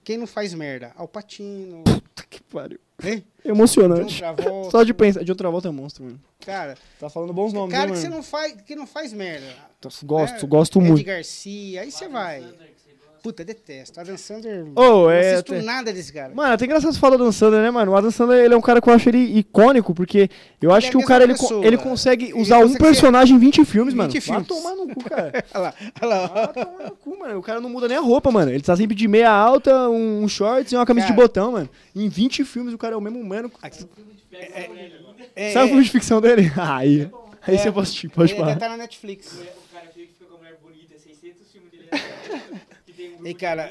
Quem não faz merda? Al Pacino. Puta que pariu. Hein? Emocionante. John Travolta. Só de pensar. John Travolta é monstro, mano. Cara, Tá falando bons nomes, cara né, que mano? que não faz merda. Gosto Ed muito. Garcia, aí você vai. Puta, detesto. Adam Sandler, Oh, não é, assisto até- nada desse cara. Mano, até engraçado você falar do Adam Sandler, né, mano? O Adam Sandler, ele é um cara que eu acho ele icônico, porque eu acho é que a o cara, mesma pessoa. ele consegue Ele usar um consegue ser personagem em 20 filmes, 20 mano. filmes. Vai tomar no cu, cara. Olha lá. Vai tomar no cu, mano. O cara não muda nem a roupa, mano. Ele tá sempre de meia alta, um shorts e uma camisa Cara. de botão, mano. Em 20 filmes o cara é o mesmo humano. É, Sabe o filme de ficção dele? Aí você pode assistir, pode ele falar. tá na Netflix. O cara fica com a mulher bonita, 600 filmes dele. Que tem um Ei, grupo cara,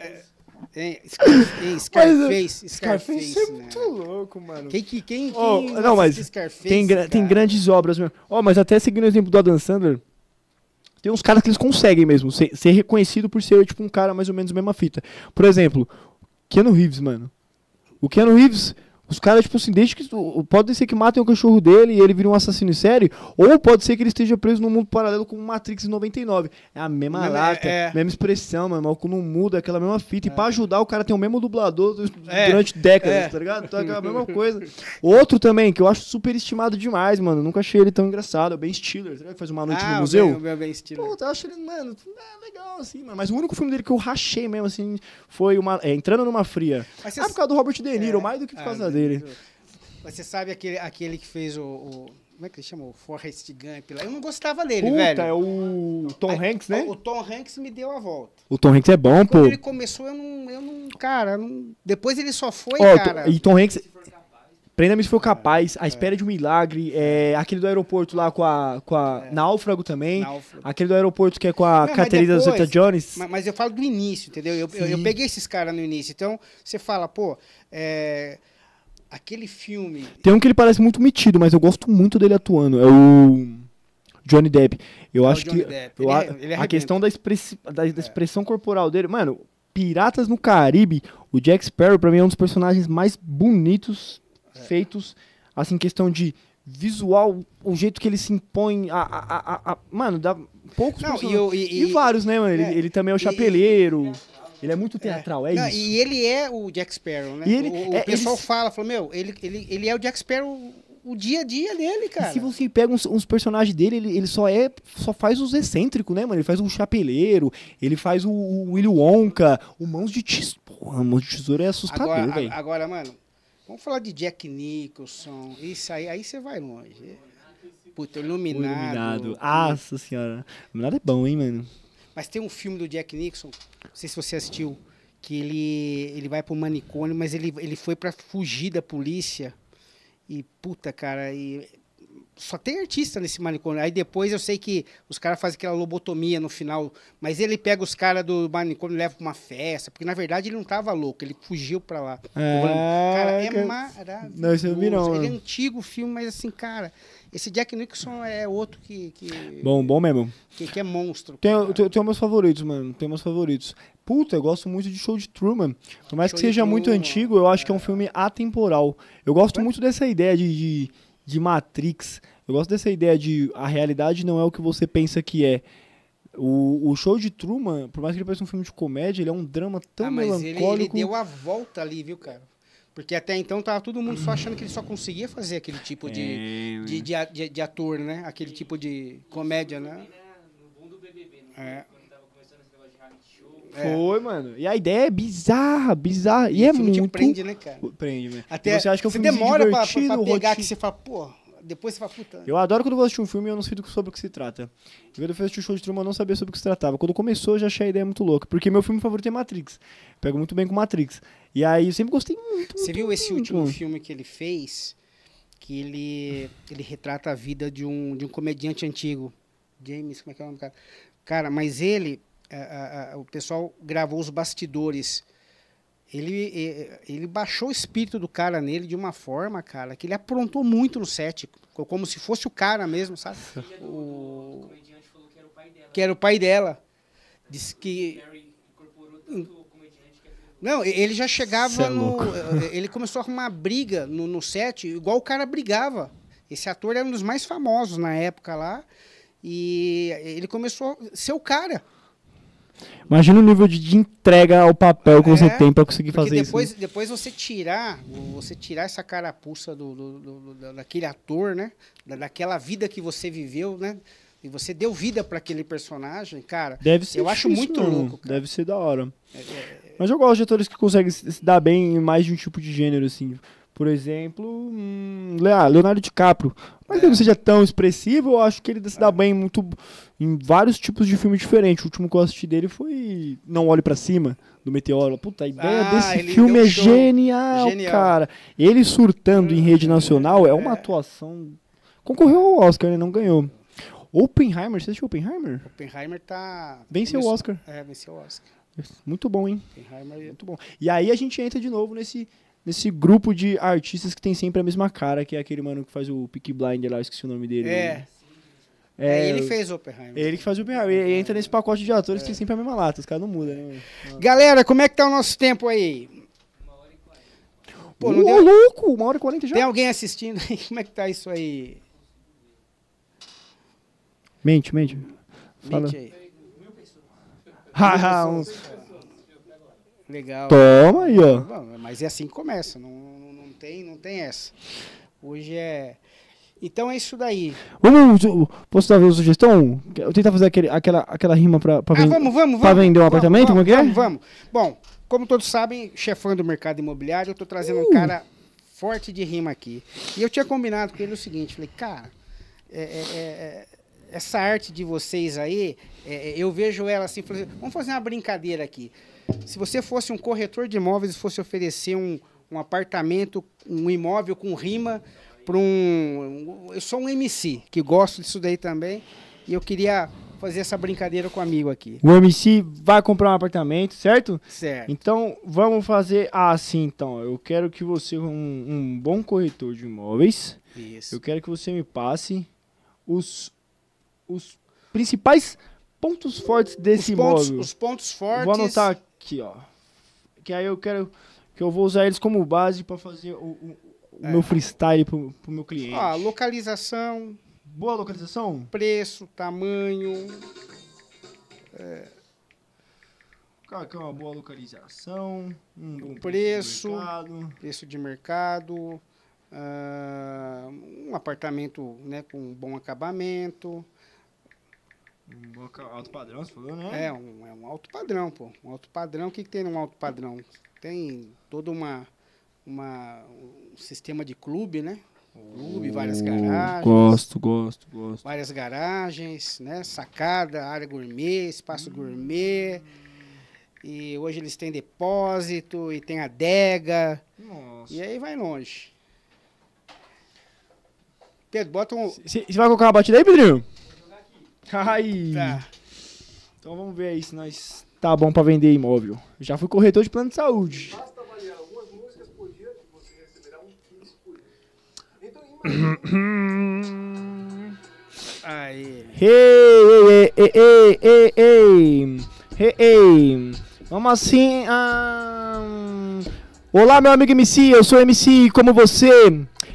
de Scarface, Scarface é né? muito louco, mano. Quem Oh, não não, mas assiste Scarface, tem cara? grandes obras mesmo. Ó, mas até seguindo o exemplo do Adam Sandler, tem uns caras que eles conseguem mesmo ser reconhecido por ser, tipo, um cara mais ou menos a mesma fita. Por exemplo, Keanu Reeves, mano. O Keanu Reeves, Os caras, tipo assim, desde que. Pode ser que matem o cachorro dele e ele vira um assassino em série, ou pode ser que ele esteja preso num mundo paralelo com o Matrix em 99. É a mesma lata, mesma expressão, mano. O maluco não muda, é aquela mesma fita. E pra ajudar, o cara tem o mesmo dublador durante décadas, tá ligado? Então é aquela mesma coisa. Outro também, que eu acho super estimado demais, mano. Nunca achei ele tão engraçado. É o Ben Stiller, tá ligado? Que faz uma noite no museu. O Ben Stiller. Pô, eu acho ele, mano, legal, assim, mano. Mas o único filme dele que eu rachei mesmo, assim, foi Entrando numa Fria. Por causa do Robert De Niro, mais do que por causa dele. Mas você sabe aquele que fez o como é que ele chama? O Forrest Gump lá. Eu não gostava dele, Puta, velho. é o Tom Hanks, né? O Tom Hanks me deu a volta. O Tom Hanks é bom, pô. Quando ele começou, eu não cara, depois ele só foi, cara. E Tom Hanks... Prenda-me se for capaz, A Espera de um Milagre, aquele do aeroporto lá com a Náufrago também, aquele do aeroporto que é com a Catherine Zeta-Jones. Mas eu falo do início, entendeu? Eu peguei esses caras no início, então você fala, pô, aquele filme... Tem um que ele parece muito metido, mas eu gosto muito dele atuando, é o Johnny Depp. Eu acho que ele a questão da expressão corporal dele, mano, Piratas no Caribe, o Jack Sparrow pra mim é um dos personagens mais bonitos feitos, assim, questão de visual, o jeito que ele se impõe mano, dá poucos personagens. E vários, né, mano? Ele também é o chapeleiro. Ele é muito teatral, isso. E ele é o Jack Sparrow, né? O pessoal fala, meu, ele é o Jack Sparrow o dia a dia dele, cara. E se você pega uns personagens dele, ele só faz os excêntricos, né, mano? Ele faz o chapeleiro, ele faz o Willy Wonka, o Mãos de Tesouro. Porra, Mãos de Tesouro é assustador, velho. Agora, mano, vamos falar de Jack Nicholson, isso aí você vai longe. Puta, Iluminado. Nossa senhora. Iluminado é bom, hein, mano? Mas tem um filme do Jack Nicholson, não sei se você assistiu, que ele vai pro manicômio, mas ele foi pra fugir da polícia. E, puta, cara, só tem artista nesse manicômio. Aí depois eu sei que os caras fazem aquela lobotomia no final, mas ele pega os caras do manicômio e leva pra uma festa, porque na verdade ele não tava louco, ele fugiu pra lá. Cara, é maravilhoso. Não, isso eu vi não. Ele é antigo o filme, mas assim, cara, esse Jack Nicholson é outro que Bom mesmo. Que é monstro. Tem meus favoritos, mano. Tem meus favoritos. Puta, eu gosto muito de Show de Truman. Por mais que seja muito antigo, eu acho que é um filme atemporal. Eu gosto muito dessa ideia de Matrix. Eu gosto dessa ideia de a realidade não é o que você pensa que é. O Show de Truman, por mais que ele pareça um filme de comédia, ele é um drama tão melancólico. Mas ele deu a volta ali, viu, cara? Porque até então tava todo mundo só achando que ele só conseguia fazer aquele tipo de ator, né? Aquele tipo de comédia, né? No boom do BBB, né? Quando tava começando esse negócio de reality show. Foi, mano. E a ideia é bizarra. E é muito... te prende, né, cara? Prende, né? Até você acha que é um filme demora divertido, pra pegar que você fala, pô... Depois você fala, puta... Eu adoro quando eu vou assistir um filme e eu não sei sobre o que se trata. Quando eu fui assistir o Show de Truman, eu não sabia sobre o que se tratava. Quando começou, eu já achei a ideia muito louca. Porque meu filme favorito é Matrix. Pego muito bem com Matrix. E aí, eu sempre gostei muito. Você viu esse último filme que ele fez? Que ele retrata a vida de um comediante antigo. James, como é que é o nome do cara? Cara, mas o pessoal gravou os bastidores. Ele baixou o espírito do cara nele de uma forma, cara, que ele aprontou muito no set, como se fosse o cara mesmo, sabe? O comediante falou que era o pai dela. Que era o pai dela. Disse que... incorporou tanto o comediante que... Não, ele já chegava é ele começou a arrumar briga no set, igual o cara brigava. Esse ator era um dos mais famosos na época lá, e ele começou a ser o cara. Imagina o nível de entrega ao papel que você tem pra conseguir fazer isso. Porque depois você tirar essa carapuça daquele ator, né? Daquela vida que você viveu, né? E você deu vida pra aquele personagem, cara. Deve ser acho muito louco, cara. Deve ser da hora. Mas eu gosto de atores que conseguem se dar bem em mais de um tipo de gênero, assim. Por exemplo, Leonardo DiCaprio. Mas que ele não seja tão expressivo, eu acho que ele se dá bem muito em vários tipos de filme diferentes. O último que eu assisti dele foi Não Olhe Pra Cima, do Meteoro. Puta, a ideia desse filme é genial, cara. Ele surtando em rede nacional é uma atuação... Concorreu ao Oscar, né? Não ganhou. Oppenheimer, você assistiu Oppenheimer? Oppenheimer tá... Venceu o Oscar. Venceu o Oscar. Muito bom, hein? Oppenheimer... Muito bom. E aí a gente entra de novo nesse grupo de artistas que tem sempre a mesma cara, que é aquele mano que faz o Peaky Blinders lá, esqueci o nome dele. Ele fez Oppenheimer. Ele que faz o Oppenheimer. Ele entra nesse pacote de atores que tem sempre a mesma lata. Os caras não mudam, né? Galera, como é que tá o nosso tempo aí? Pô, Ô, não deu... louco, 1h40 já. Tem alguém assistindo aí? Como é que tá isso aí? Mente. Fala. Mente aí. Legal. Toma aí, ó. Bom, mas é assim que começa, não tem essa. Hoje é... Então é isso daí. Posso dar uma sugestão? Eu tentar fazer aquela rima pra Vamos. Pra vender um apartamento, como é que é? Vamos. Bom, como todos sabem, chefão do mercado imobiliário, eu tô trazendo um cara forte de rima aqui. E eu tinha combinado com ele o seguinte, falei, cara, essa arte de vocês aí, eu vejo ela assim, falei, vamos fazer uma brincadeira aqui. Se você fosse um corretor de imóveis e fosse oferecer um apartamento, um imóvel com rima para eu sou um MC, que gosto disso daí também, e eu queria fazer essa brincadeira com um amigo aqui. O MC vai comprar um apartamento, certo? Certo. Então, vamos fazer assim, então. Eu quero que você, um bom corretor de imóveis, Isso. eu quero que você me passe os principais pontos fortes desse imóvel. Os pontos fortes. Vou anotar aqui, ó. Que aí eu quero que eu vou usar eles como base para fazer o meu freestyle pro meu cliente. Ó, localização. Boa localização? Preço, tamanho. Cara, que é uma boa localização, um bom preço, preço de mercado. Um apartamento, né, com um bom acabamento. Alto padrão, você falou, né? É um alto padrão, pô. Um alto padrão, o que tem num alto padrão? Tem todo um sistema de clube, né? Clube, várias garagens. Gosto. Várias garagens, né? Sacada, área gourmet, espaço gourmet. E hoje eles têm depósito e tem adega. Nossa. E aí vai longe. Pedro, bota um... Você vai colocar uma batida aí, Pedrinho? Ai. Tá. Então vamos ver aí se nós tá bom pra vender imóvel. Eu já fui corretor de plano de saúde. Basta avaliar algumas músicas por dia que você receberá um quiz por dia. Então imagine... Aí. Hey. Vamos assim. Olá, meu amigo MC, eu sou MC como você.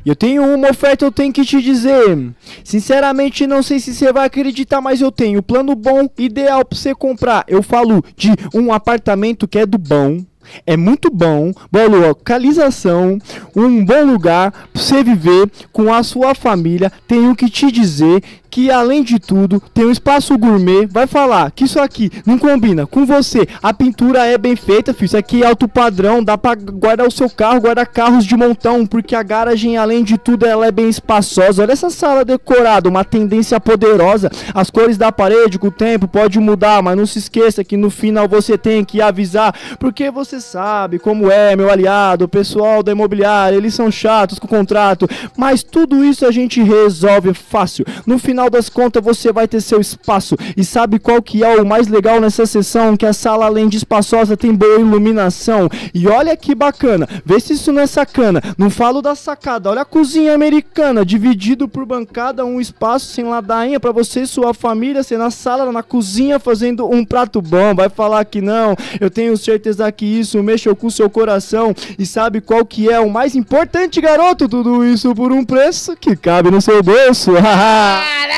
Eu tenho uma oferta, eu tenho que te dizer. Sinceramente, não sei se você vai acreditar, mas eu tenho plano bom, ideal pra você comprar. Eu falo de um apartamento que é do bom. É muito bom, boa localização, um bom lugar pra você viver com a sua família. Tenho que te dizer que, além de tudo, tem um espaço gourmet. Vai falar que isso aqui não combina com você. A pintura é bem feita, filho. Isso aqui é alto padrão. Dá pra guardar o seu carro, guardar carros de montão. Porque a garagem, além de tudo, ela é bem espaçosa. Olha essa sala decorada, uma tendência poderosa. As cores da parede, com o tempo, pode mudar. Mas não se esqueça que no final você tem que avisar. Porque você sabe como é, meu aliado. O pessoal da imobiliária, eles são chatos com o contrato. Mas tudo isso a gente resolve fácil. No final das contas você vai ter seu espaço. E sabe qual que é o mais legal nessa sessão? Que a sala, além de espaçosa, tem boa iluminação. E olha que bacana, vê se isso não é sacana. Não falo da sacada, olha a cozinha americana, dividido por bancada, um espaço sem ladainha pra você e sua família. Você na sala, na cozinha, fazendo um prato bom. Vai falar que não, eu tenho certeza que isso mexeu com o seu coração. E sabe qual que é o mais importante, garoto? Tudo isso por um preço que cabe no seu bolso. Caraca,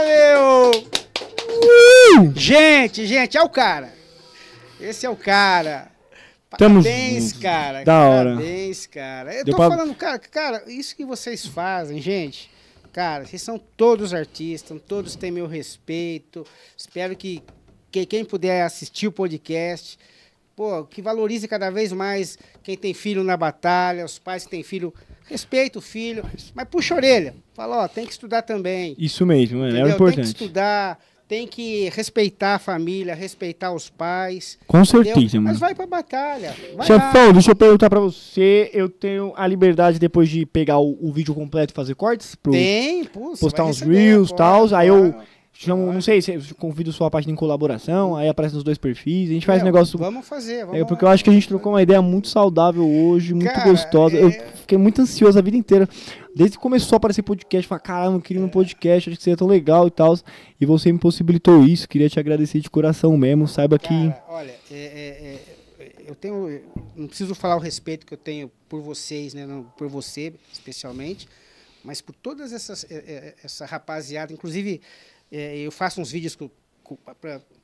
meu! Gente, é o cara. Esse é o cara. Parabéns, cara. Da hora. Parabéns, cara. Eu Deu tô pra- falando, cara, isso que vocês fazem, gente. Cara, vocês são todos artistas, todos têm meu respeito. Espero que quem puder assistir o podcast, pô, que valorize cada vez mais quem tem filho na batalha, os pais que têm filho, respeita o filho, mas puxa a orelha. Fala, ó, tem que estudar também. Isso mesmo, mano, é Entendeu? importante. Tem que estudar, tem que respeitar a família, respeitar os pais. Com entendeu? certeza, mano. Mas vai pra batalha. Vai Chefão, lá. deixa eu perguntar pra você. Eu tenho a liberdade depois de pegar o vídeo completo e fazer cortes? Tem, pô, você postar vai uns receber, reels e tal. claro, Aí eu claro. chamo, não sei, se eu convido sua página em colaboração, aí aparece nos dois perfis. A gente faz É, negócio. Vamos fazer, vamos É, porque lá. eu acho que a gente trocou uma ideia muito saudável hoje, muito Cara, gostosa. Eu fiquei muito ansioso a vida inteira. Desde que começou a aparecer podcast, eu falei, caramba, eu queria um podcast, acho que seria tão legal e tal. E você me possibilitou isso, queria te agradecer de coração mesmo. Saiba que. Cara, olha, eu tenho não preciso falar o respeito que eu tenho por vocês, né? Não, por você, especialmente, mas por todas essa rapaziada. Inclusive, eu faço uns vídeos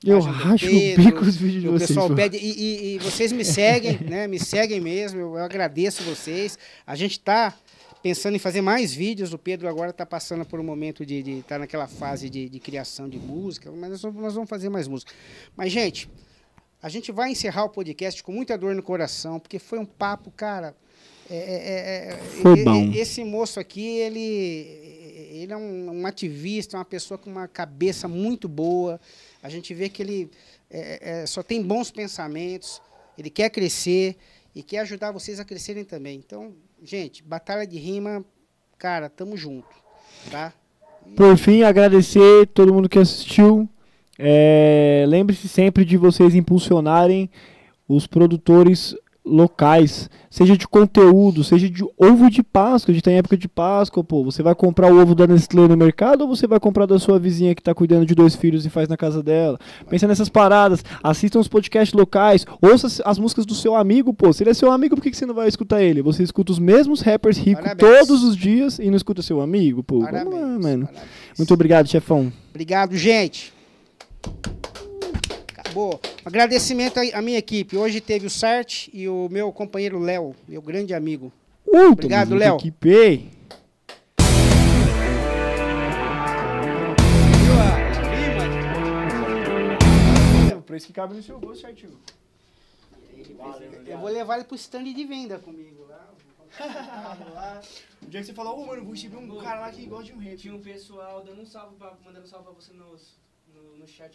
eu racho o bico os vídeos de o vocês. pessoal pô. pede, e vocês me seguem, né? Me seguem mesmo, eu agradeço vocês. A gente está pensando em fazer mais vídeos. O Pedro agora está passando por um momento de estar naquela fase de criação de música, mas nós vamos fazer mais música. Mas, gente, a gente vai encerrar o podcast com muita dor no coração, porque foi um papo, cara. Foi bom. Esse moço aqui, ele é um ativista, uma pessoa com uma cabeça muito boa. A gente vê que ele só tem bons pensamentos, ele quer crescer e quer ajudar vocês a crescerem também. Então, gente, Batalha de Rima, cara, tamo junto, tá? Por fim, agradecer todo mundo que assistiu. Lembre-se sempre de vocês impulsionarem os produtores locais, seja de conteúdo, seja de ovo de Páscoa. A gente tá em época de Páscoa, pô. Você vai comprar o ovo da Nestlé no mercado ou você vai comprar da sua vizinha que tá cuidando de 2 filhos e faz na casa dela? Pensa nessas paradas, assistam os podcasts locais, ouça as músicas do seu amigo, pô. Se ele é seu amigo, por que você não vai escutar ele? Você escuta os mesmos rappers ricos todos os dias e não escuta seu amigo, pô. Parabéns, Vamos lá, mano. parabéns. Muito obrigado, chefão. Obrigado, gente. Acabou. Agradecimento à minha equipe. Hoje teve o Sart e o meu companheiro Léo, meu grande amigo. Obrigado, Léo. Equipe. Por isso que cabe no seu bolso certinho. Eu vou levar ele pro stand de venda comigo lá. O dia que você falou, mano, vou receber um cara lá que gosta de um rap. Tinha um pessoal mandando um salve pra você no chat